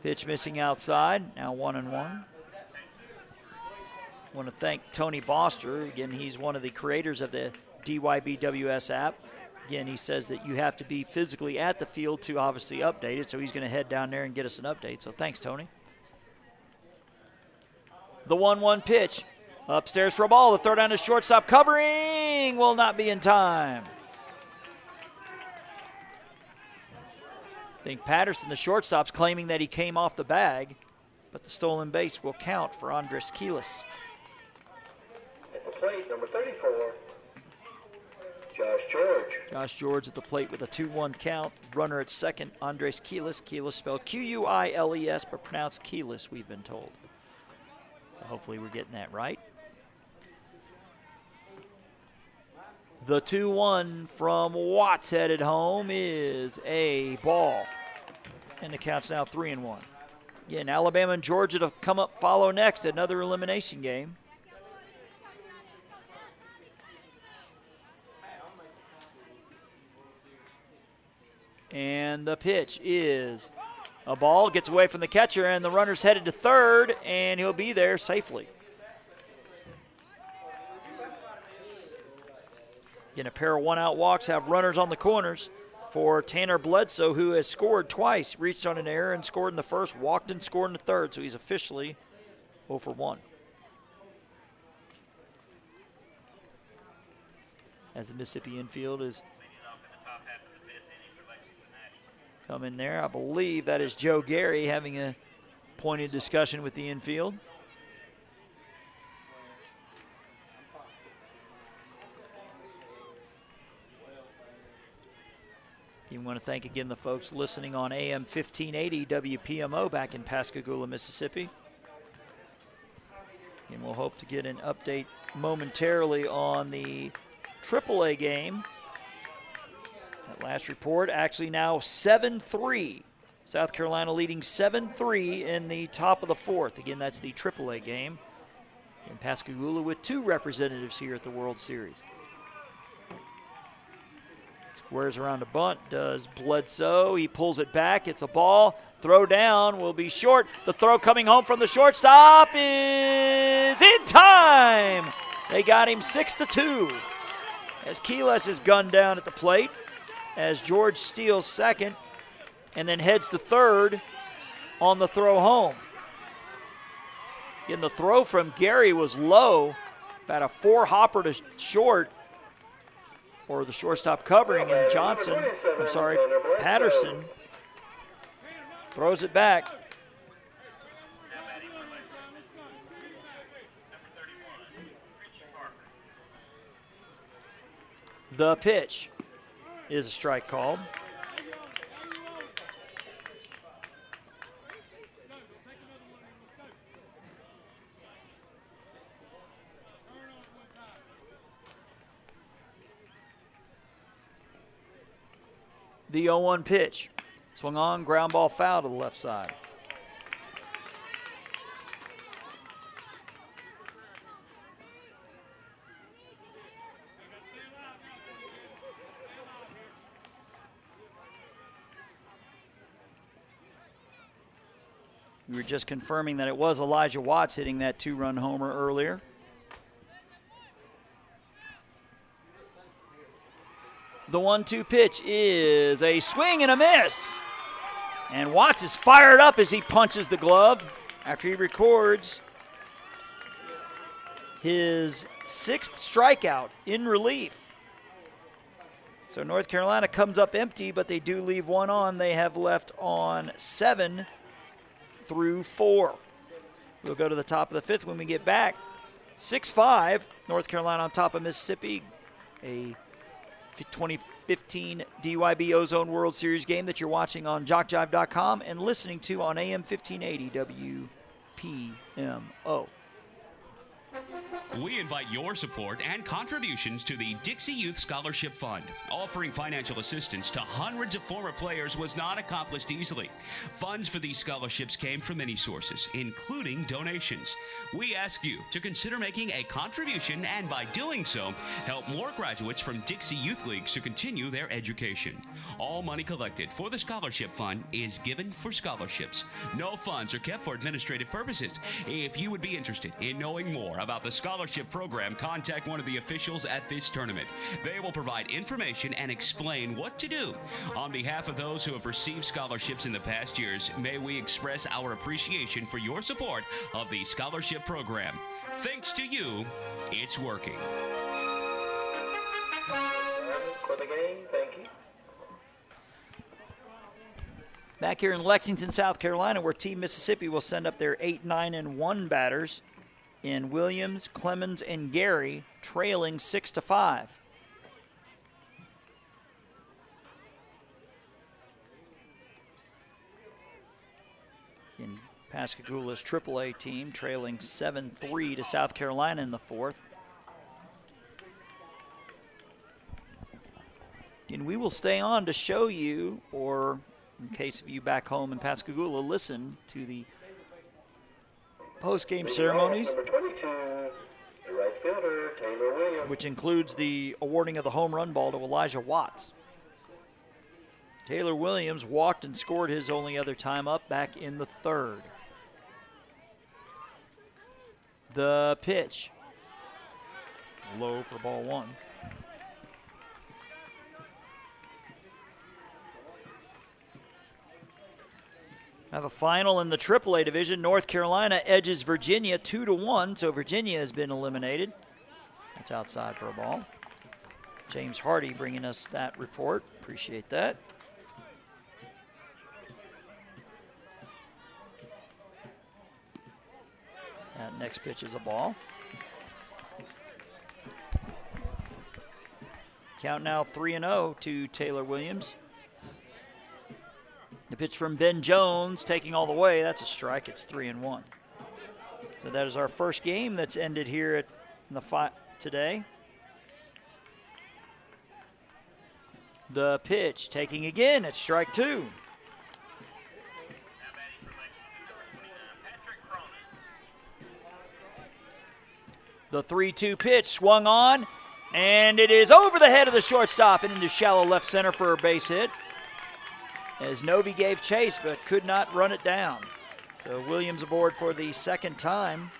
Pitch missing outside, now 1-1. Want to thank Tony Boster. Again, he's one of the creators of the DYBWS app. Again, he says that you have to be physically at the field to obviously update it, so he's going to head down there and get us an update. So thanks, Tony. The 1-1 pitch. Upstairs for a ball. The throw down to shortstop. Covering will not be in time. I think Patterson, the shortstop's claiming that he came off the bag, but the stolen base will count for Andres Quiles. At the plate, number 34, Josh George. Josh George at the plate with a 2-1 count. Runner at second, Andres Quiles. Quiles spelled Q-U-I-L-E-S, but pronounced Quiles, we've been told. So hopefully we're getting that right. The 2-1 from Watts headed home is a ball. And the count's now 3-1. Again, Alabama and Georgia to come up, follow next, another elimination game. And the pitch is a ball, gets away from the catcher, and the runner's headed to third, and he'll be there safely. Again, a pair of one-out walks have runners on the corners for Tanner Bledsoe, who has scored twice, reached on an error and scored in the first, walked and scored in the third, so he's officially 0 for 1. As the Mississippi infield is coming there. I believe that is Joe Gary having a pointed discussion with the infield. You want to thank again the folks listening on AM 1580 WPMO back in Pascagoula, Mississippi. And we'll hope to get an update momentarily on the AAA game. That last report actually now 7-3. South Carolina leading 7-3 in the top of the fourth. Again, that's the AAA game in Pascagoula with 2 representatives here at the World Series. Squares around a bunt, does Bledsoe. He pulls it back. It's a ball. Throw down will be short. The throw coming home from the shortstop is in time. They got him 6-2 as Quiles is gunned down at the plate as George steals second and then heads to third on the throw home. Again, the throw from Gary was low, about a 4-hopper to short, or the shortstop covering, and Patterson throws it back. The pitch is a strike called. The 0-1 pitch. Swung on, ground ball foul to the left side. We were just confirming that it was Elijah Watts hitting that 2-run homer earlier. The 1-2 pitch is a swing and a miss. And Watts is fired up as he punches the glove after he records his 6th strikeout in relief. So North Carolina comes up empty, but they do leave one on. They have left on 7 through 4. We'll go to the top of the 5th when we get back. 6-5, North Carolina on top of Mississippi. A 2015 DYB Ozone World Series game that you're watching on JockJive.com and listening to on AM 1580 WPMO. We invite your support and contributions to the Dixie Youth Scholarship Fund. Offering financial assistance to hundreds of former players was not accomplished easily. Funds for these scholarships came from many sources, including donations. We ask you to consider making a contribution and by doing so, help more graduates from Dixie Youth Leagues to continue their education. All money collected for the Scholarship Fund is given for scholarships. No funds are kept for administrative purposes. If you would be interested in knowing more about the scholarship program, contact one of the officials at this tournament. They will provide information and explain what to do. On behalf of those who have received scholarships in the past years, may we express our appreciation for your support of the scholarship program. Thanks to you, it's working. For the game, thank you. Back here in Lexington, South Carolina, where Team Mississippi will send up their 8, 9, and 1 batters in Williams, Clemens, and Gary, trailing 6-5. In Pascagoula's AAA team, trailing 7-3 to South Carolina in the 4th. And we will stay on to show you, or in case of you back home in Pascagoula, listen to the post-game ceremonies, Number 22, the right fielder, Taylor Williams. which includes the awarding of the home run ball to Elijah Watts. Taylor Williams walked and scored his only other time up back in the 3rd. The pitch. Low for ball 1. Have a final in the AAA division. North Carolina edges Virginia 2-1, so Virginia has been eliminated. That's outside for a ball. James Hardy bringing us that report. Appreciate that. That next pitch is a ball. Count now 3-0 to Taylor Williams. The pitch from Ben Jones, taking all the way. That's a strike. It's 3-1. So that is our first game that's ended here at the today. The pitch, taking again. It's strike 2. The 3-2 pitch swung on, and it is over the head of the shortstop and into shallow left center for a base hit, as Novi gave chase but could not run it down. So Williams aboard for the second time.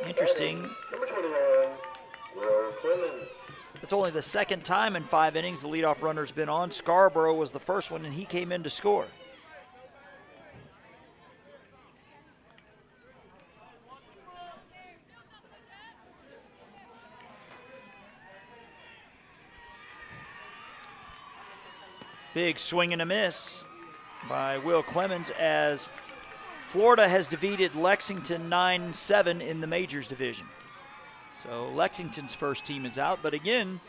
Interesting. Number 21, Will Clemens. It's only the second time in 5 innings the leadoff runner's been on. Scarborough was the first one, and he came in to score. Big swing and a miss by Will Clemens, as Florida has defeated Lexington 9-7 in the Majors division. So Lexington's first team is out, but again,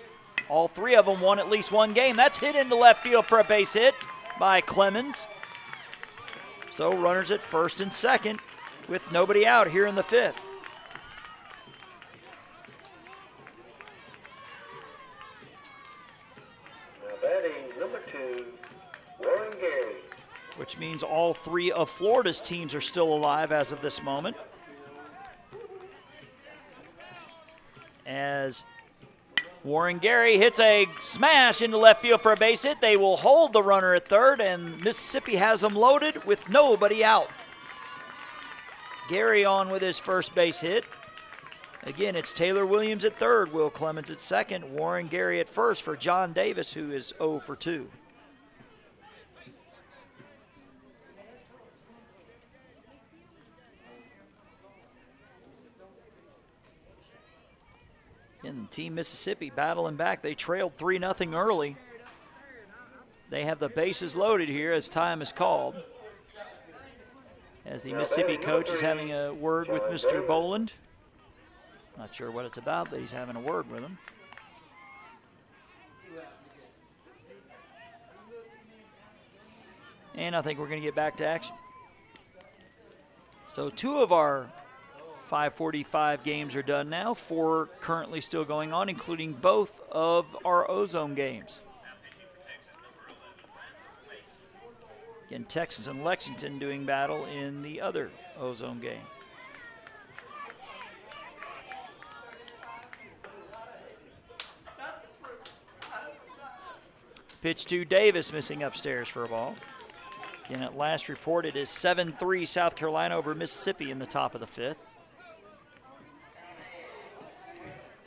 all 3 of them won at least one game. That's hit into left field for a base hit by Clemens. So runners at first and second with nobody out here in the 5th. Which means all 3 of Florida's teams are still alive as of this moment. As Warren Gary hits a smash into left field for a base hit, they will hold the runner at third, and Mississippi has them loaded with nobody out. Gary on with his first base hit. Again, it's Taylor Williams at third, Will Clemens at second, Warren Gary at first for John Davis, who is 0 for 2. And Team Mississippi battling back. They trailed 3-0 early. They have the bases loaded here as time is called. As the Mississippi coach is having a word with Mr. Boland. Not sure what it's about, but he's having a word with him. And I think we're going to get back to action. So 2 of our 5:45 games are done now. 4 currently still going on, including both of our Ozone games. Again, Texas and Lexington doing battle in the other Ozone game. Pitch to Davis, missing upstairs for a ball. Again, at last report, it is 7-3 South Carolina over Mississippi in the top of the 5th.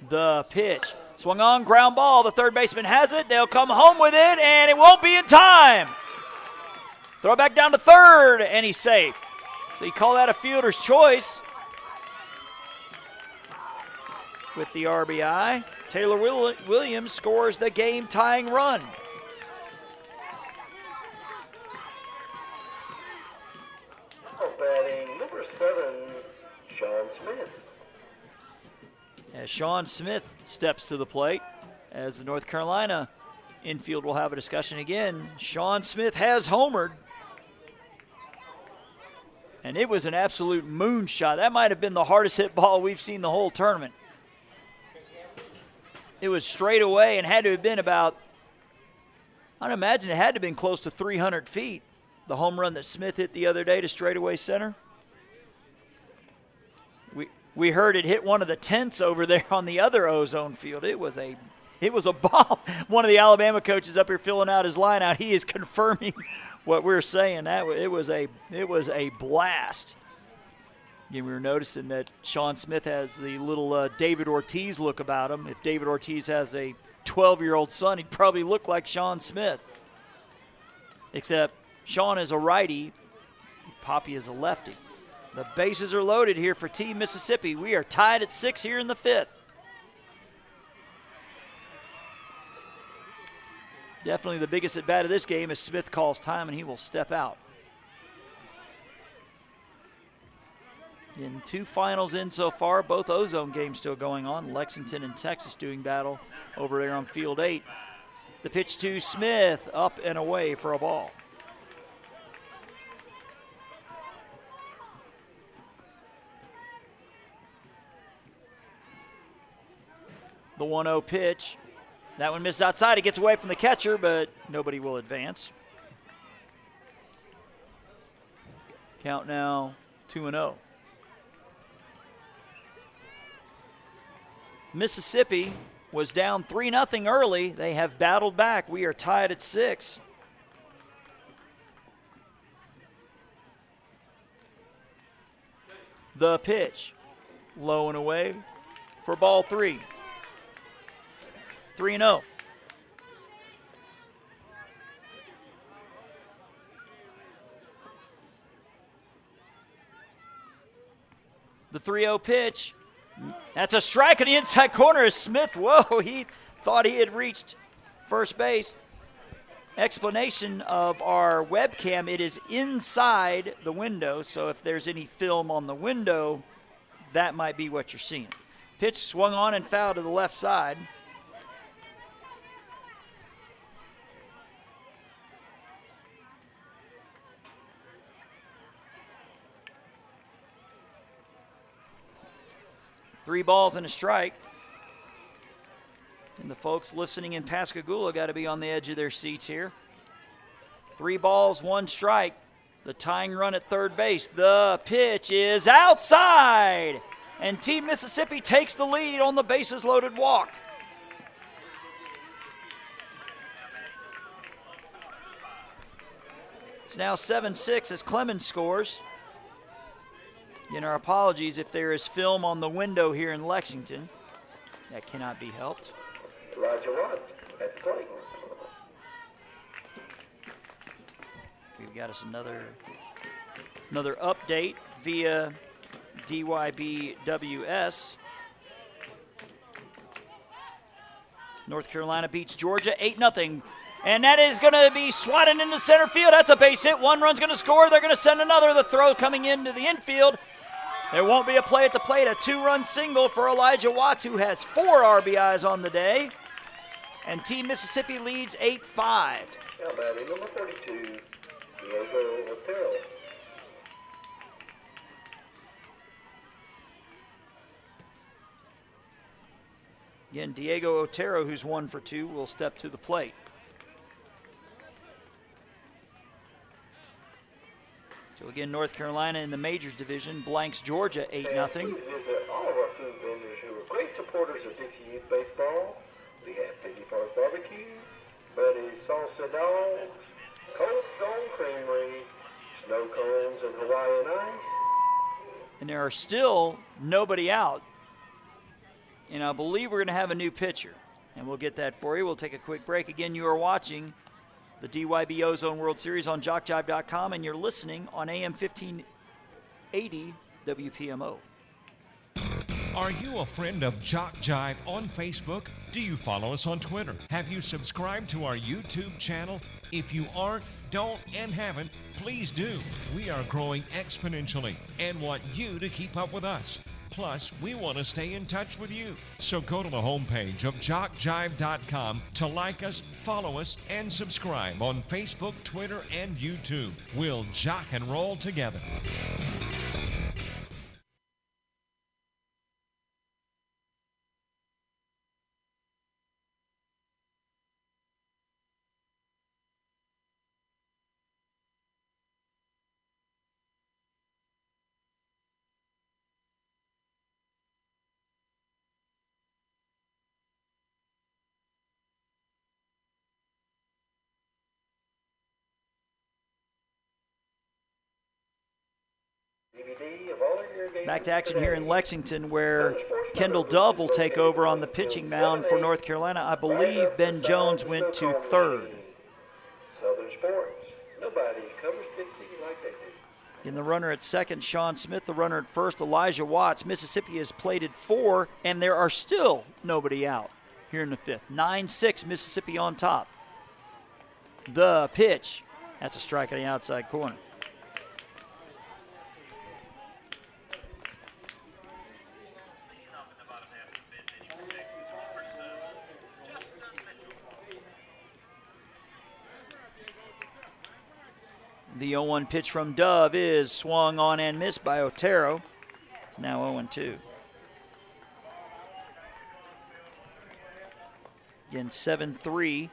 The pitch. Swung on, ground ball. The third baseman has it. They'll come home with it, and it won't be in time. Throw it back down to third, and he's safe. So you call that a fielder's choice with the RBI. Taylor Williams scores the game-tying run. Batting number 7, Sean Smith. As Sean Smith steps to the plate, as the North Carolina infield will have a discussion again. Sean Smith has homered. And it was an absolute moonshot. That might have been the hardest hit ball we've seen the whole tournament. It was straight away and had to have been about, I'd imagine it had to have been close to 300 feet. The home run that Smith hit the other day to straightaway center. We heard it hit one of the tents over there on the other Ozone field. It was a bomb. One of the Alabama coaches up here filling out his line out. He is confirming what we're saying. It was a blast. Again, we were noticing that Sean Smith has the little David Ortiz look about him. If David Ortiz has a 12-year-old son, he'd probably look like Sean Smith. Except Sean is a righty, Poppy is a lefty. The bases are loaded here for Team Mississippi. We are tied at 6 here in the 5th. Definitely the biggest at bat of this game is Smith calls time, and he will step out. In 2 finals in so far, both Ozone games still going on. Lexington and Texas doing battle over there on Field 8. The pitch to Smith, up and away for a ball. The 1-0 pitch. That one missed outside. It gets away from the catcher, but nobody will advance. Count now 2-0. Mississippi was down 3-0 early. They have battled back. We are tied at 6. The pitch. Low and away for ball 3. 3-0. The 3-0 pitch. That's a strike in the inside corner of Smith. Whoa, he thought he had reached first base. Explanation of our webcam, it is inside the window, so if there's any film on the window, that might be what you're seeing. Pitch swung on and foul to the left side. Three balls and a strike. And the folks listening in Pascagoula got to be on the edge of their seats here. 3 balls, 1 strike. The tying run at third base. The pitch is outside. And Team Mississippi takes the lead on the bases loaded walk. It's now 7-6 as Clemens scores. Again, our apologies if there is film on the window here in Lexington. That cannot be helped. Elijah Watts at the plate. We've got us another update via DYBWS. North Carolina beats Georgia 8-0. And that is going to be swatted into center field. That's a base hit. One run's going to score. They're going to send another. The throw coming into the infield. There won't be a play at the plate. A 2-run single for Elijah Watts, who has 4 RBIs on the day. And Team Mississippi leads 8-5. Now batting number 32, Diego Hotel. Again, Diego Otero, who's 1 for 2, will step to the plate. So again, North Carolina in the Majors division blanks Georgia 8-0. Please visit all of our food vendors who are great supporters of Dixie Youth Baseball. We have Piggy Park Barbecue, Buddy's Salsa Dogs, Cold Stone Creamery, Snow Cones and Hawaiian Ice. And there are still nobody out. And I believe we're going to have a new pitcher. And we'll get that for you. We'll take a quick break. Again, you are watching the DYB Ozone World Series on JockJive.com, and you're listening on AM 1580 WPMO. Are you a friend of JockJive on Facebook? Do you follow us on Twitter? Have you subscribed to our YouTube channel? If you aren't, don't, and haven't, please do. We are growing exponentially and want you to keep up with us. Plus, we want to stay in touch with you. So go to the homepage of JockJive.com to like us, follow us, and subscribe on Facebook, Twitter, and YouTube. We'll jock and roll together. Back to action here in Lexington, where Kendall Dove will take over on the pitching mound for North Carolina. I believe Ben Jones went to third. Southern Sports. Nobody covers Dixie like they do. In the runner at second, Sean Smith. The runner at first, Elijah Watts. Mississippi has plated 4, and there are still nobody out here in the 5th. 9-6, Mississippi on top. The pitch. That's a strike on the outside corner. The 0-1 pitch from Dove is swung on and missed by Otero. It's now 0-2. Again, 7-3.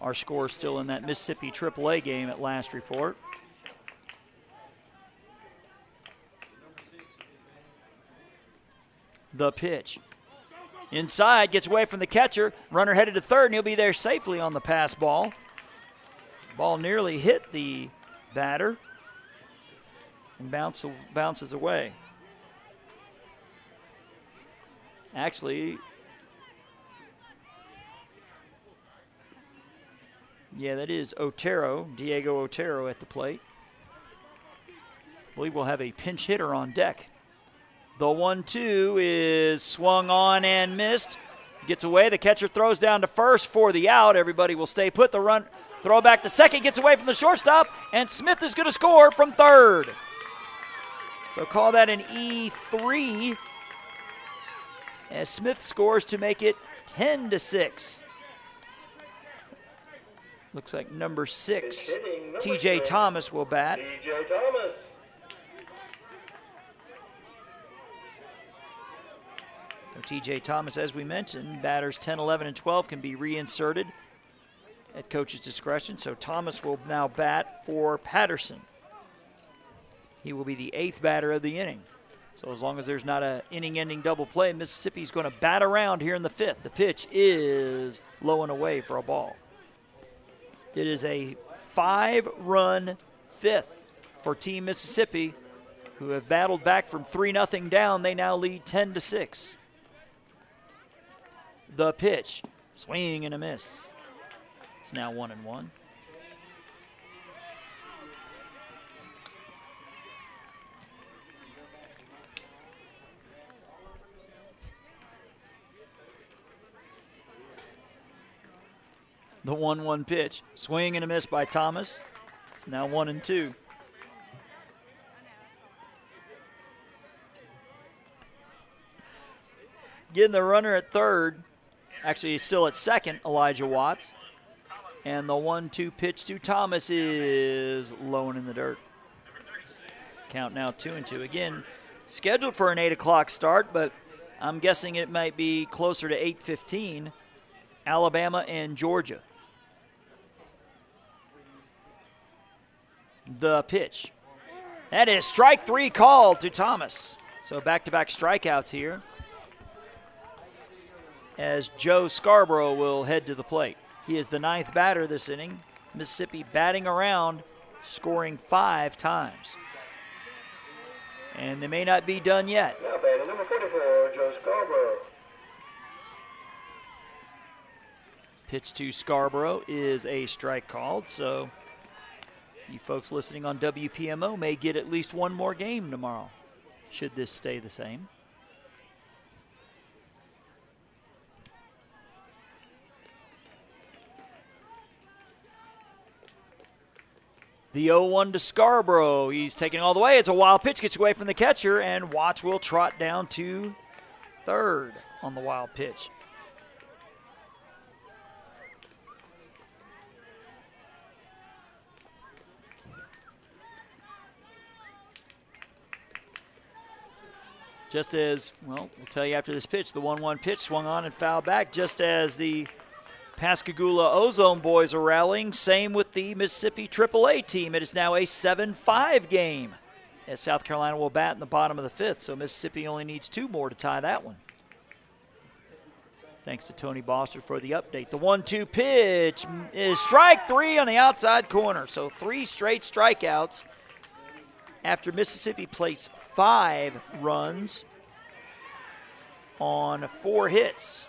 Our score still in that Mississippi AAA game at last report. The pitch. Inside, gets away from the catcher. Runner headed to third, and he'll be there safely on the pass ball. Ball nearly hit the batter and bounces away. Actually, yeah, that is Otero, Diego Otero at the plate. I believe we'll have a pinch hitter on deck. The 1-2 is swung on and missed. Gets away. The catcher throws down to first for the out. Everybody will stay put. The run. Throw back to second, gets away from the shortstop, and Smith is going to score from third. So call that an E3 as Smith scores to make it 10-6. Looks like number 6, TJ Thomas will bat. TJ Thomas. TJ Thomas, as we mentioned, batters 10, 11, and 12 can be reinserted at coach's discretion. So Thomas will now bat for Patterson. He will be the 8th batter of the inning. So as long as there's not an inning-ending double play, Mississippi's going to bat around here in the 5th. The pitch is low and away for a ball. It is a 5-run 5th for Team Mississippi, who have battled back from 3-0 down. They now lead 10-6. The pitch, swing and a miss. It's now 1-1. The 1-1 pitch, swing and a miss by Thomas. It's now 1-2. Getting the runner at third. Actually, he's still at second, Elijah Watts. And the 1-2 pitch to Thomas is low and in the dirt. Count now 2-2. Again, scheduled for an 8 o'clock start, but I'm guessing it might be closer to 8:15, Alabama and Georgia. The pitch. That is strike 3 called to Thomas. So back-to-back strikeouts here as Joe Scarborough will head to the plate. He is the 9th batter this inning. Mississippi batting around, scoring 5 times. And they may not be done yet. Now batting number 44, Joe Scarborough. Pitch to Scarborough is a strike called, so you folks listening on WPMO may get at least one more game tomorrow, should this stay the same. The 0-1 to Scarborough. He's taking all the way. It's a wild pitch, gets away from the catcher, and Watts will trot down to third on the wild pitch. Just as, well, we'll tell you after this pitch, the 1-1 pitch swung on and fouled back just as the Pascagoula Ozone boys are rallying. Same with the Mississippi AAA team. It is now a 7-5 game as South Carolina will bat in the bottom of the 5th, so Mississippi only needs 2 more to tie that one. Thanks to Tony Boster for the update. The 1-2 pitch is strike 3 on the outside corner, so 3 straight strikeouts after Mississippi plates 5 runs on 4 hits.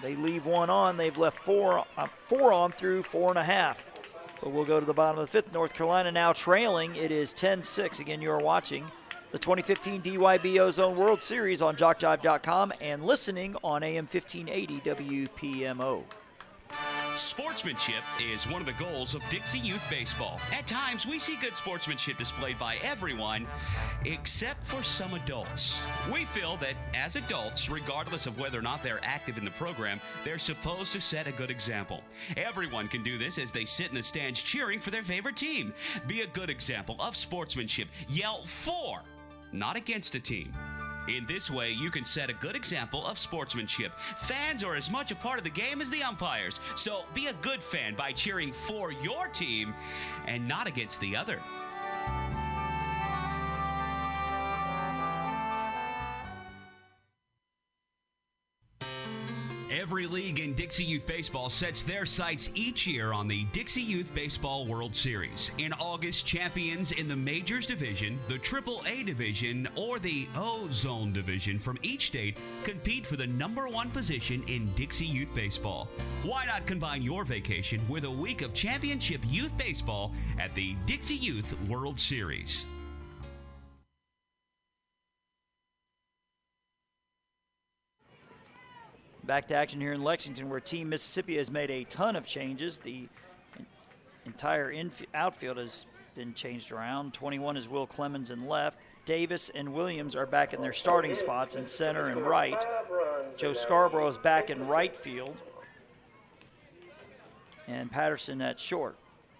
They leave 1 on. They've left 4 on through 4.5. But we'll go to the bottom of the 5th. North Carolina now trailing. It is 10-6. Again, you're watching the 2015 DYB Ozone World Series on JockJive.com and listening on AM 1580 WPMO. Sportsmanship is one of the goals of Dixie Youth Baseball. At times, we see good sportsmanship displayed by everyone except for some adults. We feel that as adults, regardless of whether or not they're active in the program, they're supposed to set a good example. Everyone can do this as they sit in the stands cheering for their favorite team. Be a good example of sportsmanship. Yell for, not against a team. In this way, you can set a good example of sportsmanship. Fans are as much a part of the game as the umpires, so be a good fan by cheering for your team and not against the other. Every league in Dixie Youth Baseball sets their sights each year on the Dixie Youth Baseball World Series. In August, champions in the Majors Division, the AAA Division, or the Ozone Division from each state compete for the #1 position in Dixie Youth Baseball. Why not combine your vacation with a week of championship youth baseball at the Dixie Youth World Series? Back to action here in Lexington, where Team Mississippi has made a ton of changes. The entire outfield has been changed around. 21 is Will Clemens in left. Davis and Williams are back in their starting spots in center and right. Joe Scarborough is back in right field. And Patterson at short.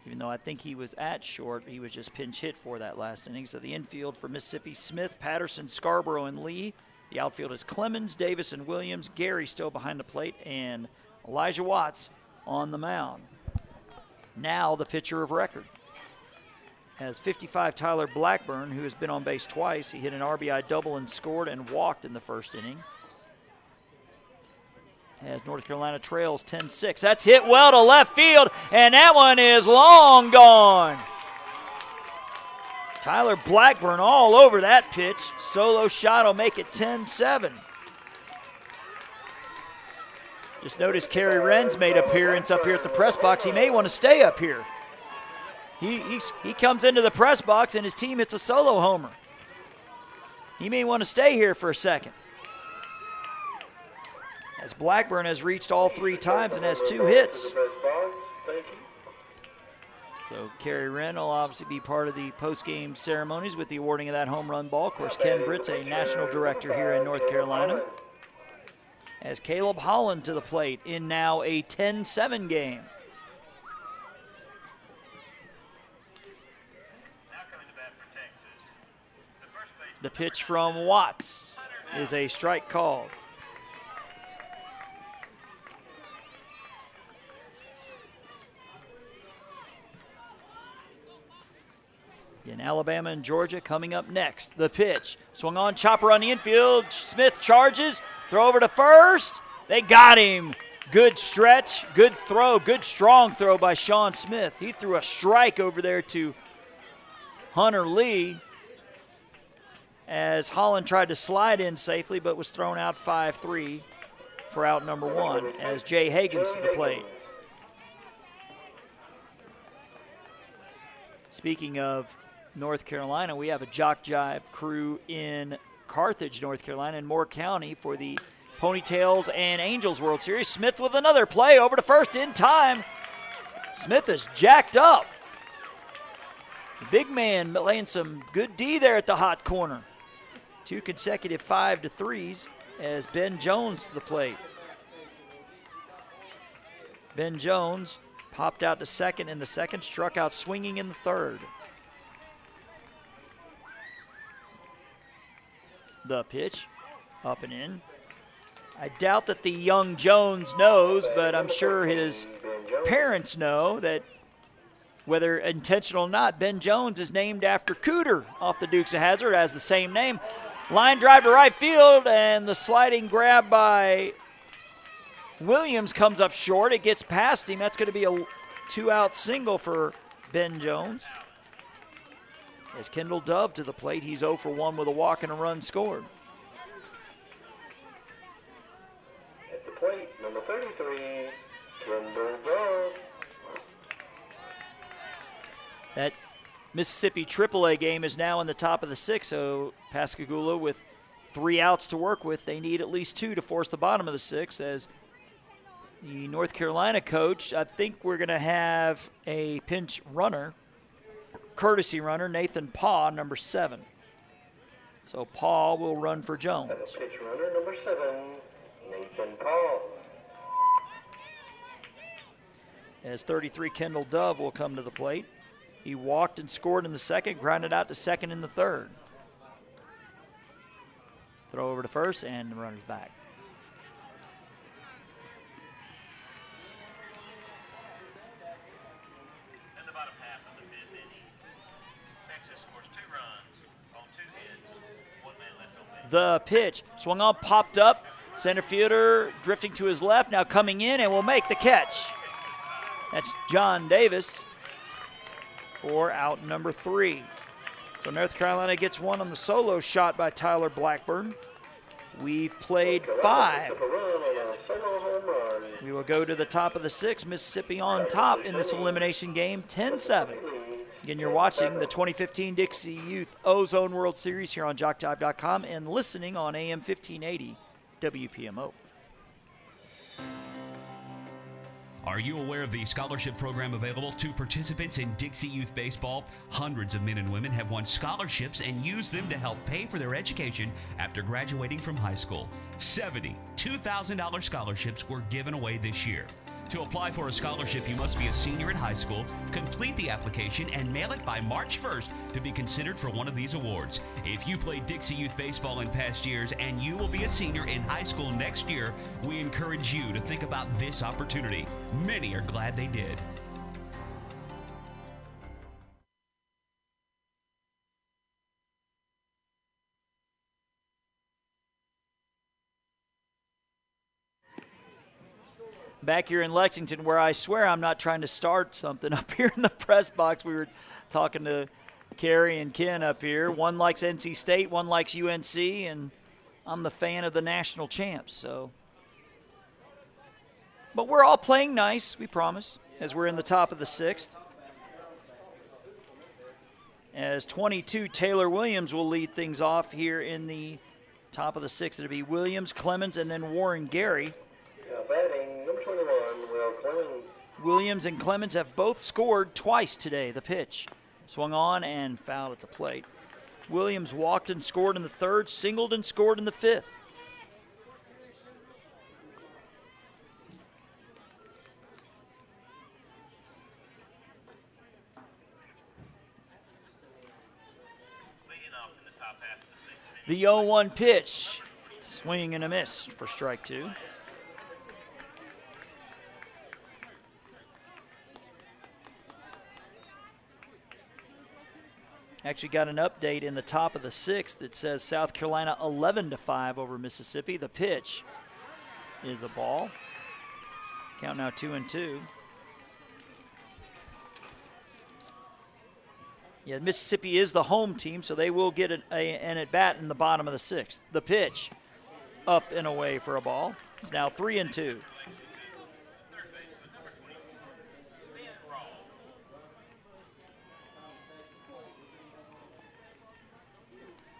Even though I think he was at short, he was just pinch hit for that last inning. So the infield for Mississippi: Smith, Patterson, Scarborough, and Lee. The outfield is Clemens, Davis, and Williams. Gary still behind the plate, and Elijah Watts on the mound. Now the pitcher of record. As 55, Tyler Blackburn, who has been on base twice. He hit an RBI double and scored and walked in the first inning. As North Carolina trails 10-6. That's hit well to left field, and that one is long gone. Tyler Blackburn all over that pitch. Solo shot will make it 10-7. Just notice Kerry Wren's made appearance up here at the press box. He may want to stay up here. He comes into the press box and his team hits a solo homer. He may want to stay here for a second. As Blackburn has reached all 3 times and has 2 hits. So Kerry Wren will obviously be part of the post-game ceremonies with the awarding of that home run ball. Of course, Ken Britt's a national director here in North Carolina. As Caleb Holland to the plate in now a 10-7 game. The pitch from Watts. is a strike called. In Alabama and Georgia coming up next. The pitch. Swung on, chopper on the infield. Smith charges. Throw over to first. They got him. Good stretch, good throw, good strong throw by Sean Smith. He threw a strike over there to Hunter Lee as Holland tried to slide in safely but was thrown out 5-3 for out number 1 as Jay Hagan's to the plate. Speaking of North Carolina, we have a JockJive crew in Carthage, North Carolina, and Moore County for the Ponytails and Angels World Series. Smith with another play over to first in time. Smith is jacked up. The big man laying some good D there at the hot corner. 2 consecutive 5-3s as Ben Jones to the plate. Ben Jones popped out to second in the second, struck out swinging in the third. The pitch, up and in. I doubt that the young Jones knows, but I'm sure his parents know that whether intentional or not, Ben Jones is named after Cooter off the Dukes of Hazzard, has the same name. Line drive to right field, and the sliding grab by Williams comes up short. It gets past him. That's going to be a 2-out single for Ben Jones. As Kendall Dove to the plate, he's 0 for 1 with a walk and a run scored. At the plate, number 33, Kendall Dove. That Mississippi AAA game is now in the top of the 6th, so Pascagoula with 3 outs to work with. They need at least 2 to force the bottom of the 6th. As the North Carolina coach, I think we're going to have a pinch runner, courtesy runner, Nathan Paw, number 7. So Paw will run for Jones. And a pitch runner, number 7, Nathan Paw. As 33, Kendall Dove will come to the plate. He walked and scored in the second, grounded out to second in the third. Throw over to first, and the runner's back. In the bottom half of the 5th inning, Texas scores 2 runs on 2 hits, 1 man left on base. The pitch, swung on, popped up. Center fielder drifting to his left, now coming in and will make the catch. That's John Davis for out number 3. So North Carolina gets 1 on the solo shot by Tyler Blackburn. We've played 5. We will go to the top of the 6th. Mississippi on top in this elimination game, 10-7. Again, you're watching the 2015 Dixie Youth Ozone World Series here on JockJive.com and listening on AM 1580 WPMO. Are you aware of the scholarship program available to participants in Dixie Youth Baseball? Hundreds of men and women have won scholarships and used them to help pay for their education after graduating from high school. 70 $2,000 scholarships were given away this year. To apply for a scholarship, you must be a senior in high school, complete the application, and mail it by March 1st to be considered for one of these awards. If you played Dixie Youth Baseball in past years and you will be a senior in high school next year, we encourage you to think about this opportunity. Many are glad they did. Back here in Lexington, where I swear I'm not trying to start something up here in the press box. We were talking to Carrie and Ken up here. One likes NC State, one likes UNC, and I'm the fan of the national champs. So, but we're all playing nice, we promise, as we're in the top of the 6th. As 22, Taylor Williams will lead things off here in the top of the 6th. It'll be Williams, Clemens, and then Warren Gary. Batting, number 21, Will Clemens. Williams and Clemens have both scored twice today. The pitch swung on and fouled at the plate. Williams walked and scored in the third, singled and scored in the 5th. Leading off in the top half of the 6th inning. The 0-1 pitch Swing and a miss for strike 2. Actually got an update in the top of the 6th that says South Carolina 11-5 over Mississippi. The pitch is a ball. Count now 2-2. Yeah, Mississippi is the home team, so they will get an at-bat in the bottom of the 6th. The pitch up and away for a ball. It's now 3-2.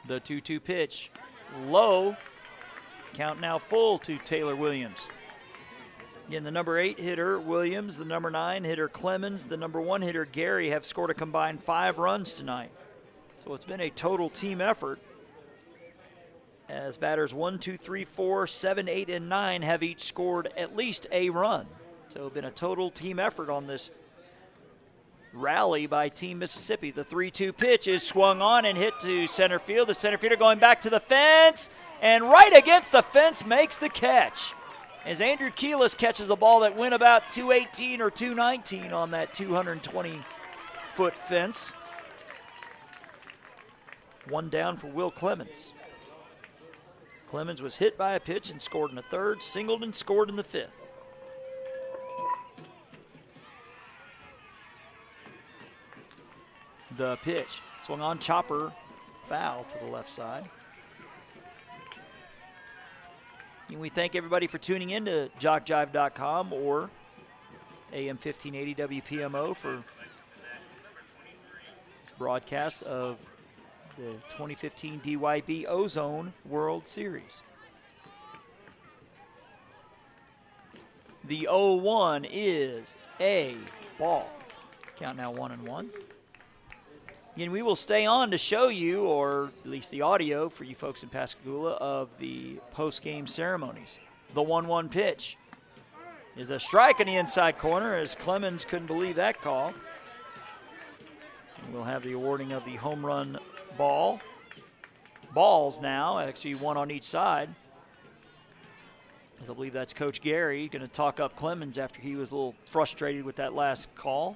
The 2-2 pitch, low. Count now full to Taylor Williams. Again, the number 8 hitter, Williams, the number 9 hitter, Clemens, the number 1 hitter, Gary, have scored a combined 5 runs tonight. So it's been a total team effort, as batters 1, 2, 3, 4, 7, 8, and 9 have each scored at least a run. So it's been a total team effort on this rally by Team Mississippi. The 3-2 pitch is swung on and hit to center field. The center fielder going back to the fence, and right against the fence makes the catch. As Andrew Keelis catches a ball that went about 218 or 219 on that 220-foot fence. One down for Will Clemens. Clemens was hit by a pitch and scored in the 3rd, singled and scored in the 5th. The pitch, swung on, chopper, foul to the left side. And we thank everybody for tuning in to JockJive.com or AM 1580 WPMO for this broadcast of the 2015 DYB Ozone World Series. The 0-1 is a ball. Count now 1-1. Again, we will stay on to show you, or at least the audio for you folks in Pascagoula, of the post-game ceremonies. The 1-1 pitch is a strike in the inside corner, as Clemens couldn't believe that call. And we'll have the awarding of the home run balls now, actually one on each side. I believe that's Coach Gary going to talk up Clemens after he was a little frustrated with that last call.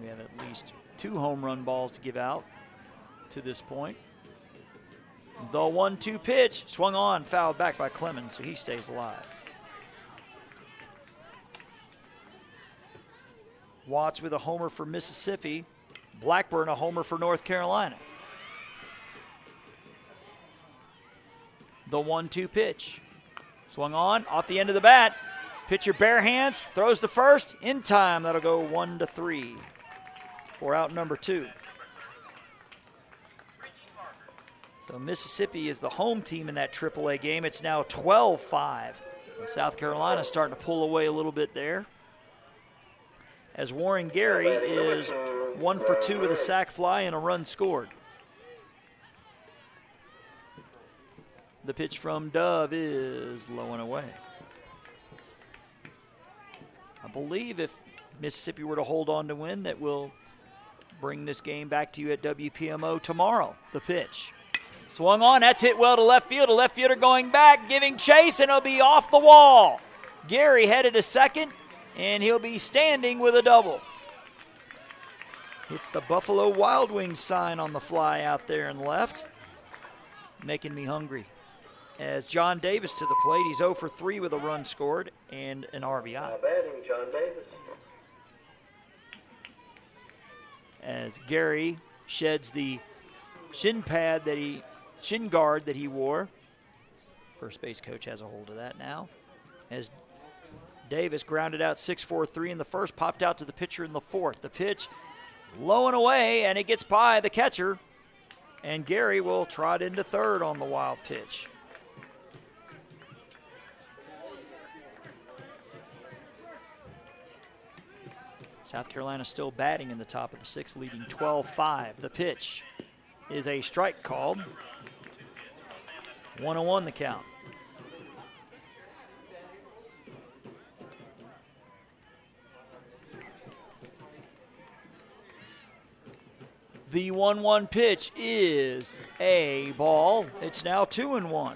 We have at least 2 home run balls to give out to this point. The 1-2 pitch, swung on, fouled back by Clemens, so he stays alive. Watts with a homer for Mississippi. Blackburn a homer for North Carolina. The 1-2 pitch, swung on, off the end of the bat. Pitcher bare hands, throws to first, in time. That'll go 1-3. For out number 2. So Mississippi is the home team in that AAA game. It's now 12-5. South Carolina starting to pull away a little bit there, as Warren Gary is 1 for 2 with a sac fly and a run scored. The pitch from Dove is low and away. I believe if Mississippi were to hold on to win, that will bring this game back to you at WPMO tomorrow. The pitch, swung on, that's hit well to left field. A left fielder going back, giving chase, and it'll be off the wall. Gary headed to second, and he'll be standing with a double. Hits the Buffalo Wild Wings sign on the fly out there in left. Making me hungry. As John Davis to the plate, he's 0 for 3 with a run scored and an RBI. Now batting, John Davis. As Gary sheds the shin guard that he wore. First base coach has a hold of that now. As Davis grounded out 6-4-3 in the first, popped out to the pitcher in the 4th. The pitch low and away, and it gets by the catcher. And Gary will trot into 3rd on the wild pitch. South Carolina still batting in the top of the 6th, leading 12-5. The pitch is a strike called. 1-1 the count. The 1-1 pitch is a ball. It's now 2-1.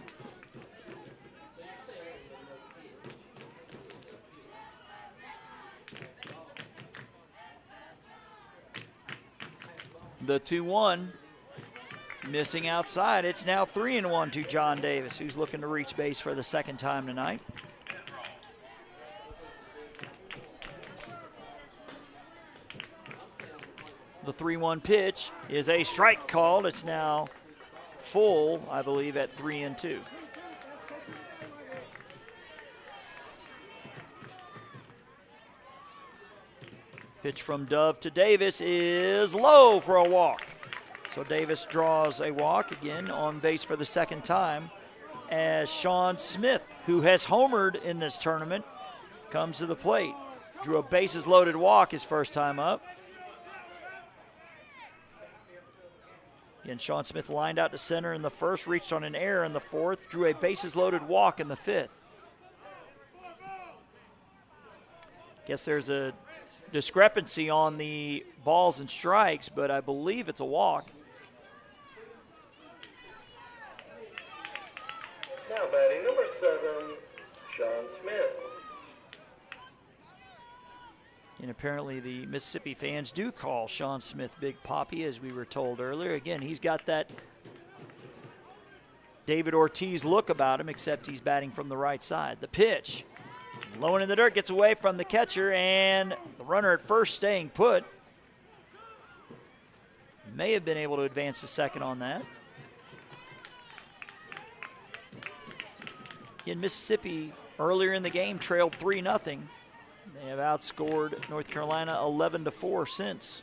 The 2-1 missing outside. It's now 3-1 to John Davis, who's looking to reach base for the second time tonight. The 3-1 pitch is a strike called. It's now full, I believe, at 3-2. Pitch from Dove to Davis is low for a walk. So Davis draws a walk again, on base for the second time, as Sean Smith, who has homered in this tournament, comes to the plate. Drew a bases loaded walk his first time up. Again, Sean Smith lined out to center in the first, reached on an error in the fourth, drew a bases-loaded walk in the fifth. Guess there's a discrepancy on the balls and strikes, but I believe it's a walk. Now batting number 7, Sean Smith. And apparently the Mississippi fans do call Sean Smith Big Papi, as we were told earlier. Again, he's got that David Ortiz look about him, except he's batting from the right side. The pitch, low and in the dirt, gets away from the catcher, and the runner at first staying put. May have been able to advance to second on that. In Mississippi, earlier in the game, trailed 3-0. They have outscored North Carolina 11-4 since.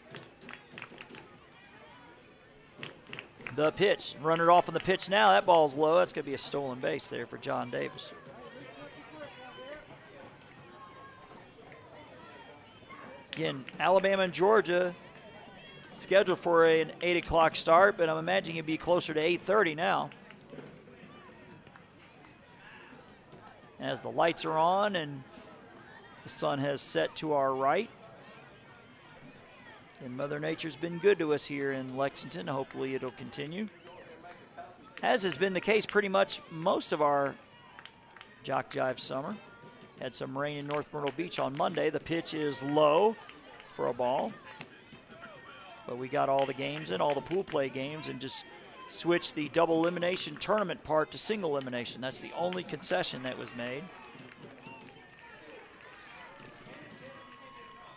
The pitch, runner off on the pitch now. That ball's low. That's going to be a stolen base there for John Davis. Again, Alabama and Georgia scheduled for an 8 o'clock start, but I'm imagining it'd be closer to 8:30 now. As the lights are on and the sun has set to our right. And Mother Nature's been good to us here in Lexington. Hopefully it'll continue. As has been the case pretty much most of our JockJive summer. Had some rain in North Myrtle Beach on Monday. The pitch is low for a ball. But we got all the games in, all the pool play games, and just switched the double elimination tournament part to single elimination. That's the only concession that was made.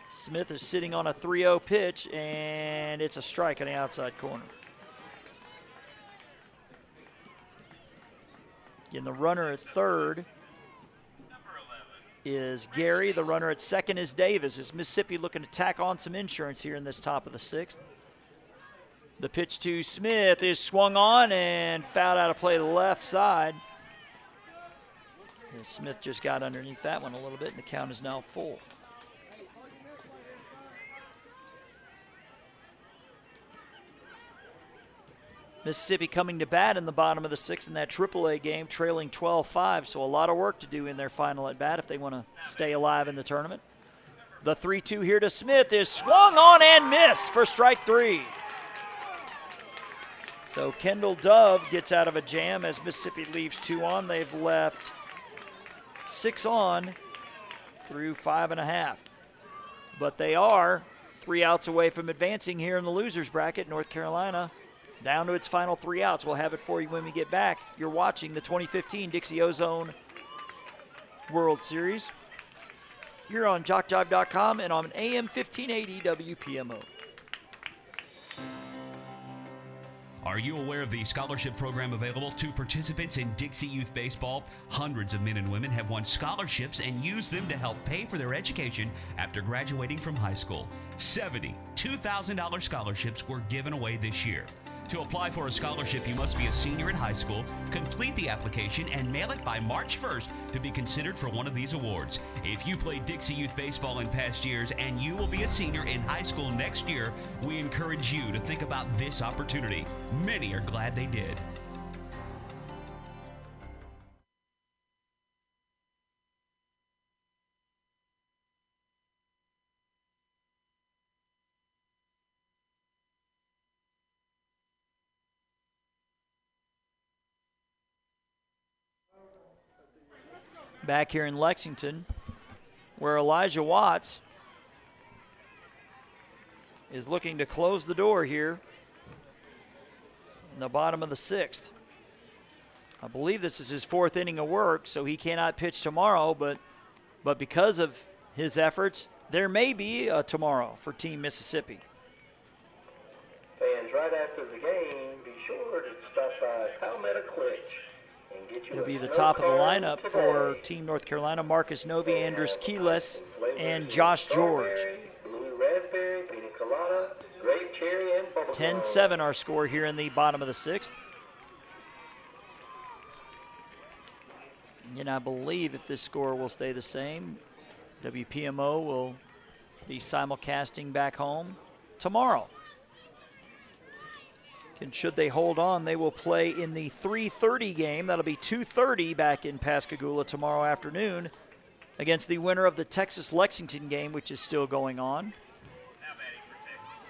Smith is sitting on a 3-0 pitch, and it's a strike on the outside corner. Again, the runner at third is Gary. The runner at second is Davis. Is Mississippi looking to tack on some insurance here in this top of the sixth? The pitch to Smith is swung on and fouled out of play to the left side. And Smith just got underneath that one a little bit, and the count is now full. Mississippi coming to bat in the bottom of the sixth in that AAA game, trailing 12-5, so a lot of work to do in their final at bat if they want to stay alive in the tournament. The 3-2 here to Smith is swung on and missed for strike 3. So Kendall Dove gets out of a jam as Mississippi leaves 2 on. They've left 6 on through 5.5. But they are 3 outs away from advancing here in the losers bracket. North Carolina down to its final 3 outs. We'll have it for you when we get back. You're watching the 2015 Dixie Ozone World Series. You're on JockJive.com and on AM 1580 WPMO. Are you aware of the scholarship program available to participants in Dixie Youth Baseball? Hundreds of men and women have won scholarships and used them to help pay for their education after graduating from high school. 70 $2,000 scholarships were given away this year. To apply for a scholarship, you must be a senior in high school, complete the application, and mail it by March 1st to be considered for one of these awards. If you played Dixie Youth Baseball in past years and you will be a senior in high school next year, we encourage you to think about this opportunity. Many are glad they did. back here in Lexington, where Elijah Watts is looking to close the door here in the bottom of the 6th. I believe this is his 4th inning of work, so he cannot pitch tomorrow, but because of his efforts, there may be a tomorrow for Team Mississippi. Fans, right after the game, be sure to stop by Palmetto Clinch and get you It'll a be the snow top of the cone lineup today. for Team North Carolina: Marcus Novi, They Andres have Keelis, flavors and of Josh George. strawberry, blue raspberry, pina colada, grape cherry, and bubble 10-7 our score here in the bottom of the 6th. And I believe if this score will stay the same, WPMO will be simulcasting back home tomorrow. And should they hold on, they will play in the 3:30 game. That'll be 2:30 back in Pascagoula tomorrow afternoon against the winner of the Texas-Lexington game, which is still going on.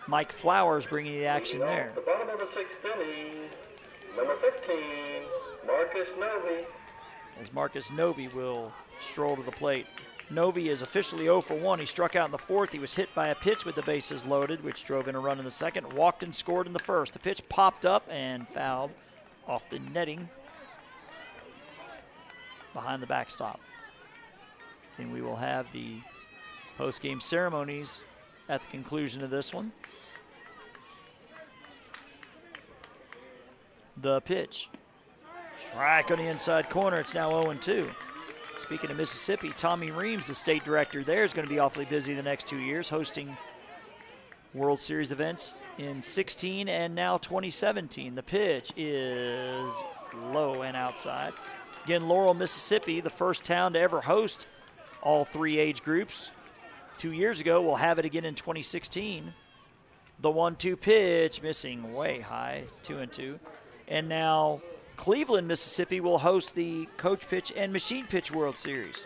Mike Flowers bringing the action there. The bottom of the 6th inning, number 15, Marcus Novi. As Marcus Novi will stroll to the plate. Novi is officially 0 for 1. He struck out in the 4th. He was hit by a pitch with the bases loaded, which drove in a run in the 2nd. Walked and scored in the 1st. The pitch popped up and fouled off the netting behind the backstop. And we will have the post-game ceremonies at the conclusion of this one. The pitch. Strike on the inside corner. It's now 0-2. Speaking of Mississippi, Tommy Reams, the state director there, is going to be awfully busy the next 2 years, hosting World Series events in 16 and now 2017. The pitch is low and outside. Again, Laurel, Mississippi, the first town to ever host all 3 age groups 2 years ago. We'll have it again in 2016. The 1-2 pitch, missing way high, 2-2. And now Cleveland, Mississippi will host the Coach Pitch and Machine Pitch World Series.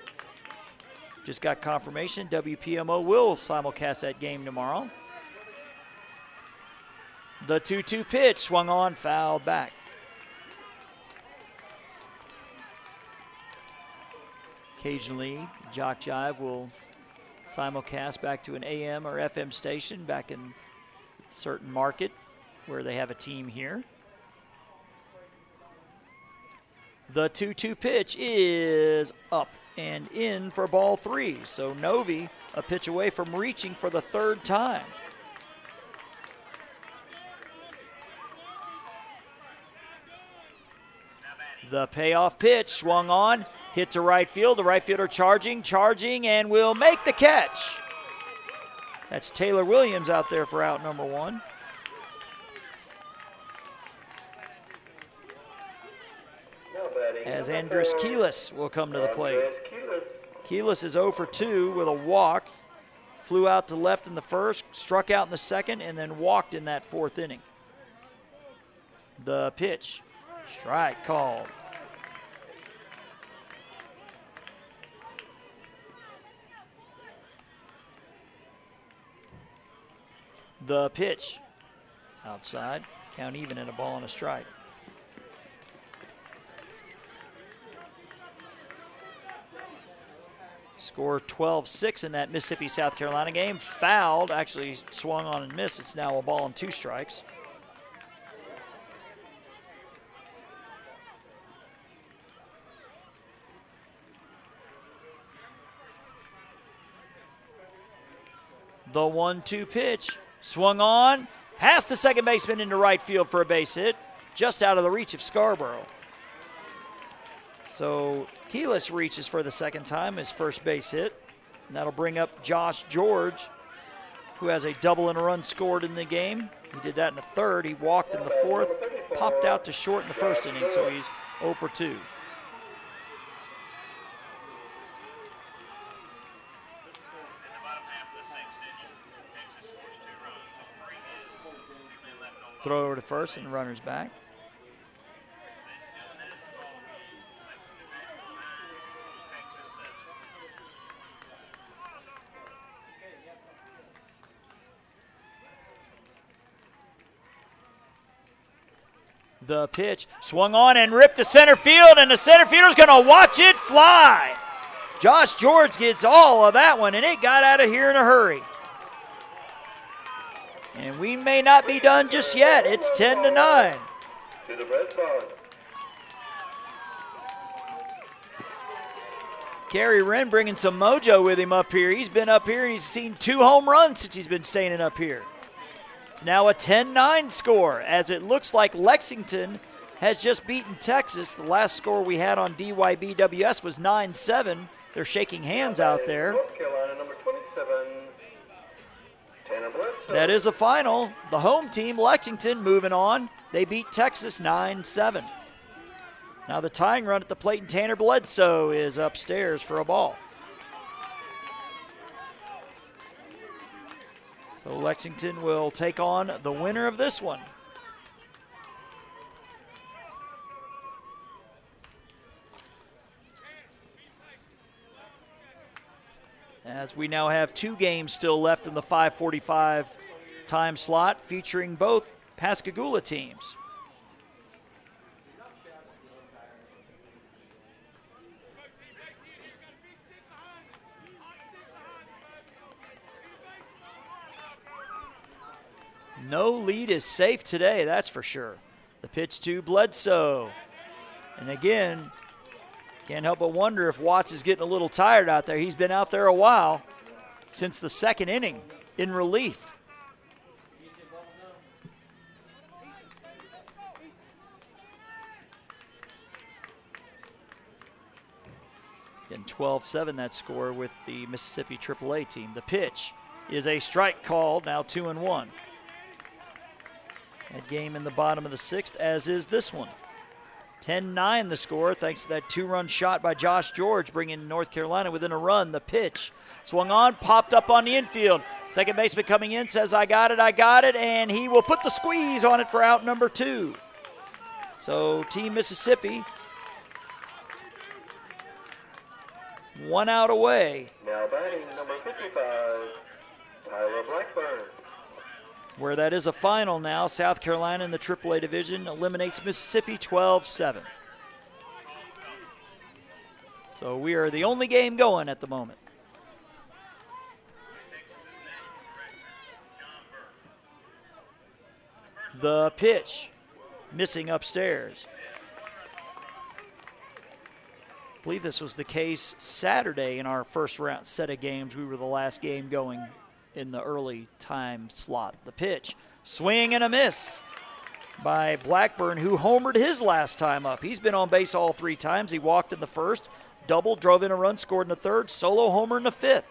Just got confirmation. WPMO will simulcast that game tomorrow. The 2-2 pitch swung on, fouled back. Occasionally, JockJive will simulcast back to an AM or FM station back in a certain market where they have a team here. The 2-2 pitch is up and in for ball 3. So Novi a pitch away from reaching for the 3rd time. The payoff pitch swung on, hit to right field. The right fielder charging, and will make the catch. That's Taylor Williams out there for out number 1. As Andres Keelis will come to the plate. Keelis is 0 for 2 with a walk. Flew out to left in the 1st, struck out in the 2nd, and then walked in that 4th inning. The pitch, strike called. The pitch, outside, count even and a ball and a strike. Score 12-6 in that Mississippi-South Carolina game. Fouled, actually swung on and missed. It's now a ball and 2 strikes. The 1-2 pitch swung on, past the second baseman into right field for a base hit, just out of the reach of Scarborough. So Keelis reaches for the 2nd time, his first base hit. And that'll bring up Josh George, who has a double and a run scored in the game. He did that in the 3rd. He walked in the 4th, popped out to short in the 1st inning, so he's 0 for 2. Throw over to first and the runner's back. The pitch swung on and ripped to center field, and the center fielder's going to watch it fly. Josh George gets all of that one, and it got out of here in a hurry. And we may not be done just yet. It's 10-9. To the red barn. Kerry Wren bringing some mojo with him up here. He's been up here and he's seen 2 home runs since he's been standing up here. It's now a 10-9 score, as it looks like Lexington has just beaten Texas. The last score we had on DYBWS was 9-7. They're shaking hands out there. North Carolina, number 27, Tanner Bledsoe. That is a final. The home team, Lexington, moving on. They beat Texas 9-7. Now the tying run at the plate, and Tanner Bledsoe is upstairs for a ball. So Lexington will take on the winner of this one. As we now have 2 games still left in the 5:45 time slot, featuring both Pascagoula teams. No lead is safe today, that's for sure. The pitch to Bledsoe. And again, can't help but wonder if Watts is getting a little tired out there. He's been out there a while, since the 2nd inning in relief. Again, 12-7 that score with the Mississippi AAA team. The pitch is a strike called, now 2-1. That game in the bottom of the 6th, as is this one. 10-9 the score, thanks to that 2-run shot by Josh George, bringing North Carolina within a run. The pitch swung on, popped up on the infield. Second baseman coming in says, I got it, and he will put the squeeze on it for out number 2. So Team Mississippi, 1 out away. Now batting number 55, Tyler Blackburn. Where that is a final now. South Carolina in the AAA division eliminates Mississippi 12-7. So we are the only game going at the moment. The pitch missing upstairs. I believe this was the case Saturday in our first round set of games. We were the last game going in the early time slot. The pitch, swing and a miss by Blackburn, who homered his last time up. He's been on base all 3 times. He walked in the first, double, drove in a run, scored in the third, solo homer in the 5th.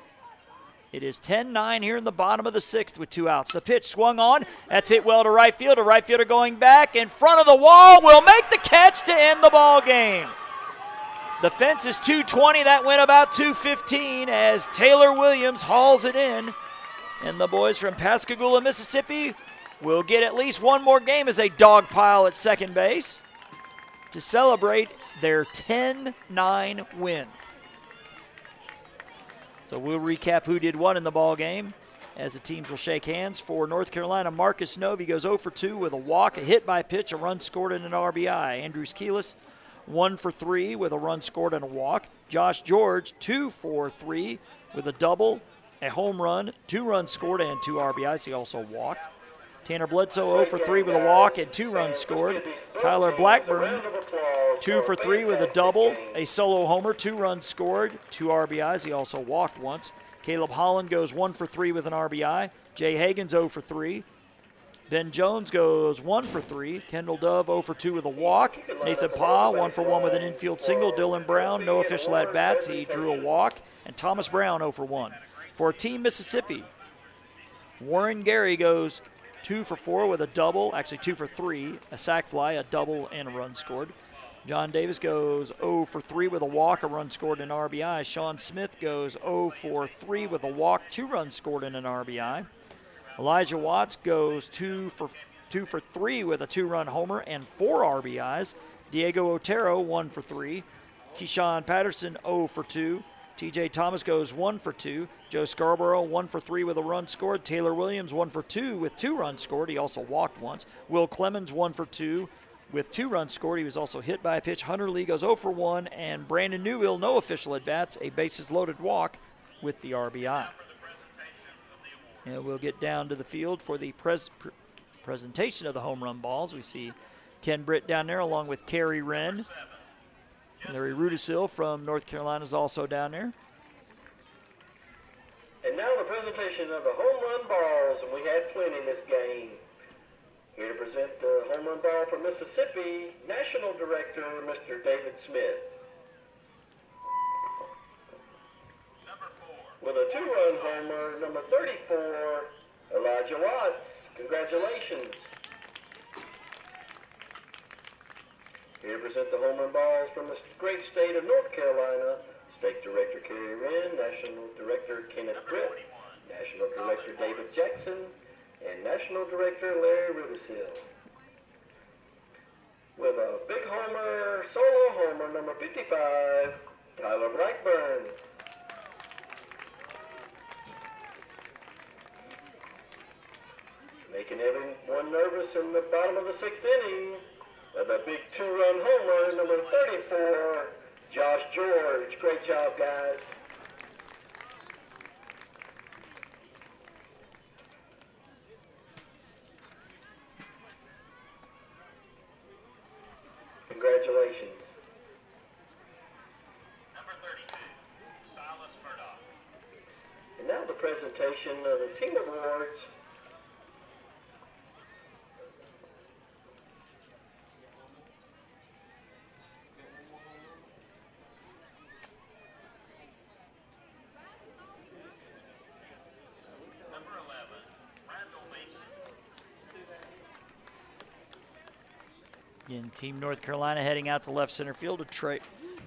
It is 10-9 here in the bottom of the 6th with 2 outs. The pitch swung on. That's hit well to right field. A right fielder going back in front of the wall will make the catch to end the ball game. The fence is 220. That went about 215 as Taylor Williams hauls it in. And the boys from Pascagoula, Mississippi will get at least one more game as they dogpile at second base to celebrate their 10-9 win. So we'll recap who did what in the ball game as the teams will shake hands. For North Carolina, Marcus Novy goes 0 for 2 with a walk, a hit by pitch, a run scored, and an RBI. Andrews Keelis, 1 for 3 with a run scored and a walk. Josh George, 2 for 3 with a double, a home run, 2 runs scored, and 2 RBIs. He also walked. Tanner Bledsoe 0 for 3 with a walk and 2 runs scored. Tyler Blackburn 2 for 3 with a double, a solo homer, 2 runs scored, 2 RBIs. He also walked once. Caleb Holland goes 1 for 3 with an RBI. Jay Hagan's 0 for 3. Ben Jones goes 1 for 3. Kendall Dove 0 for 2 with a walk. Nathan Pa 1 for 1 with an infield single. Dylan Brown, no official at-bats. He drew a walk. And Thomas Brown 0 for 1. For Team Mississippi, Warren Gary goes 2 for 4 with a double, actually 2 for 3, a sac fly, a double, and a run scored. John Davis goes 0 for 3 with a walk, a run scored, and an RBI. Sean Smith goes 0 for 3 with a walk, 2 runs scored, and an RBI. Elijah Watts goes 2 for 3 with a 2-run homer and 4 RBIs. Diego Otero 1 for 3. Keyshawn Patterson 0 for 2. TJ Thomas goes 1 for 2. Joe Scarborough 1 for 3 with a run scored. Taylor Williams 1 for 2 with 2 runs scored. He also walked once. Will Clemens 1 for 2 with 2 runs scored. He was also hit by a pitch. Hunter Lee goes 0 for 1, and Brandon Newell, no official at-bats, a bases-loaded walk with the RBI. And we'll get down to the field for the presentation of the home run balls. We see Ken Britt down there along with Kerry Wren. Larry Rudisil from North Carolina is also down there. And now the presentation of the home run balls, and we had plenty in this game. Here to present the home run ball for Mississippi, National Director, Mr. David Smith. With a 2-run homer, number 34, Elijah Watts. Congratulations. Here to present the home run balls from the great state of North Carolina, State Director Kerry Wren, National Director Kenneth Britt, National Director David Jackson, and National Director Larry Rudisil. With a big homer, solo homer, number 55, Tyler Blackburn. Making everyone nervous in the bottom of the 6th inning, with a big 2-run homer, number 34, Josh George. Great job, guys. Congratulations. Number 32, Silas Murdoch. And now the presentation of the team awards. Number 11, Randall Mason. Again, Team North Carolina heading out to left center field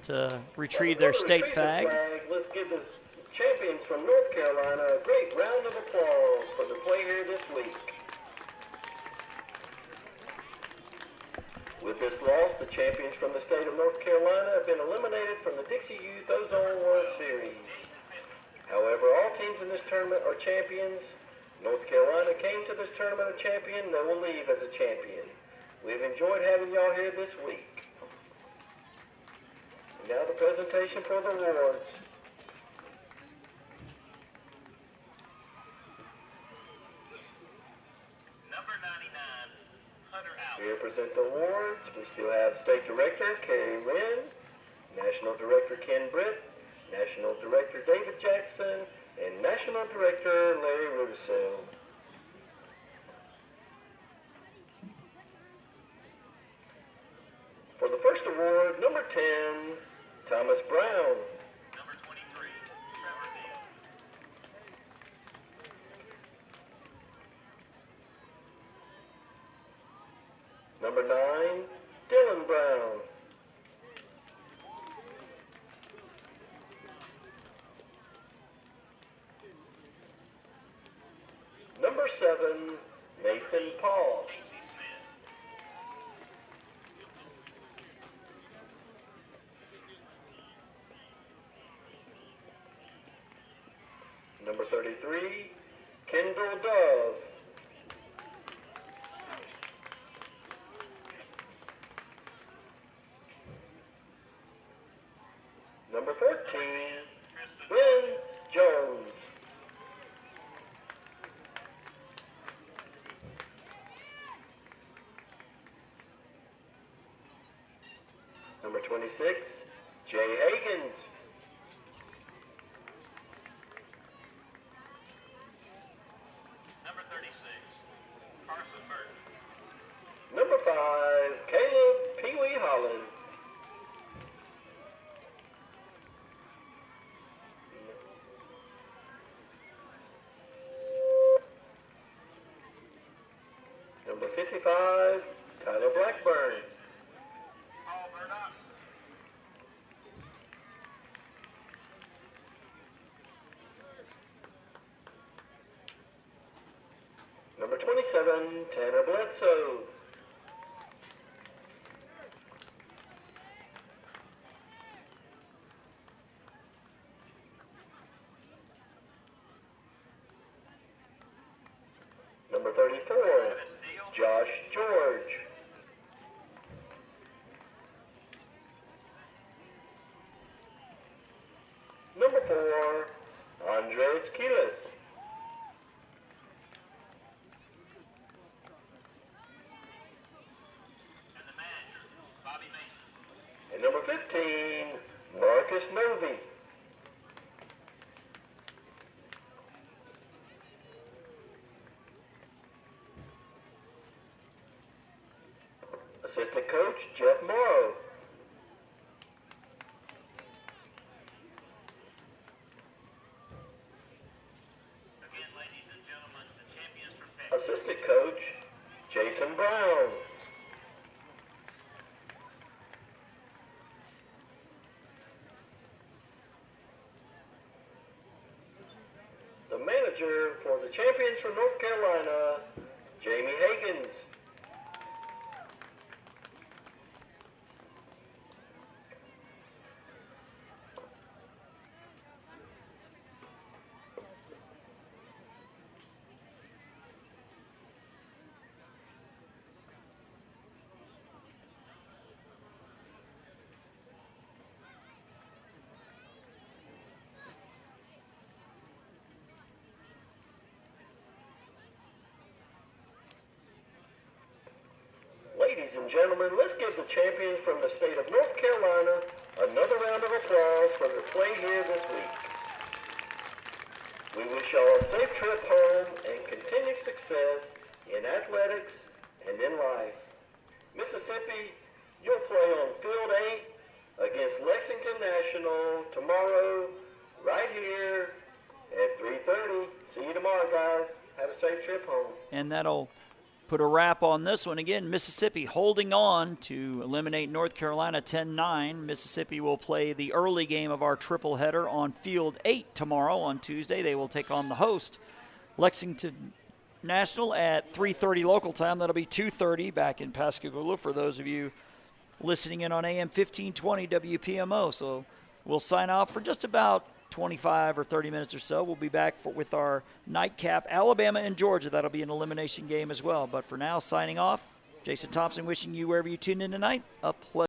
to retrieve their state flag. Let's give the champions from North Carolina a great round of applause for the play here this week. With this loss, the champions from the state of North Carolina have been eliminated from the Dixie Youth Ozone World Series. However, all teams in this tournament are champions. North Carolina came to this tournament a champion. They will leave as a champion. We've enjoyed having y'all here this week. And now the presentation for the awards. Number 99, Hunter Allen. Here to present the awards, we still have State Director Kerry Wren, National Director Ken Britt, National Director David Jackson, and National Director Larry Rudisil. For the first award, number 10, Thomas Brown. Number 23, Trevor Neal. Number 9, Dylan Brown. Number 7, Nathan Paul. Casey Smith. Number 33, Kendall Dove. Number 14, Ben Jones. Number 26, Jay Higgins. Number 36, Carson Burton. Number 5, Caleb Pee Wee Holland. Number 55, Tyler Blackburn. Paul Murdoch. Number 27, Tanner Bledsoe. Number 34, Josh George. Andres Quiles. And the manager, Bobby Mason. And number 15, Marcus Novi. Assistant coach, Jeff Morrow. Again, ladies and gentlemen, the champions from Texas. Assistant coach, Jason Brown. The manager for the champions from North Carolina, Jamie Higgins. Ladies and gentlemen, let's give the champions from the state of North Carolina another round of applause for their play here this week. We wish y'all a safe trip home and continued success in athletics and in life. Mississippi, you'll play on Field 8 against Lexington National tomorrow, right here at 3:30. See you tomorrow, guys. Have a safe trip home. And that'll put a wrap on this one. Again, Mississippi holding on to eliminate North Carolina 10-9. Mississippi will play the early game of our triple header on Field 8 tomorrow on Tuesday. They will take on the host, Lexington National, at 3:30 local time. That'll be 2:30 back in Pascagoula for those of you listening in on AM 1520 WPMO. So we'll sign off for just about 25 or 30 minutes or so. We'll be back with our nightcap, Alabama and Georgia. That'll be an elimination game as well. But for now, signing off, Jason Thompson wishing you, wherever you tune in tonight, a pleasure.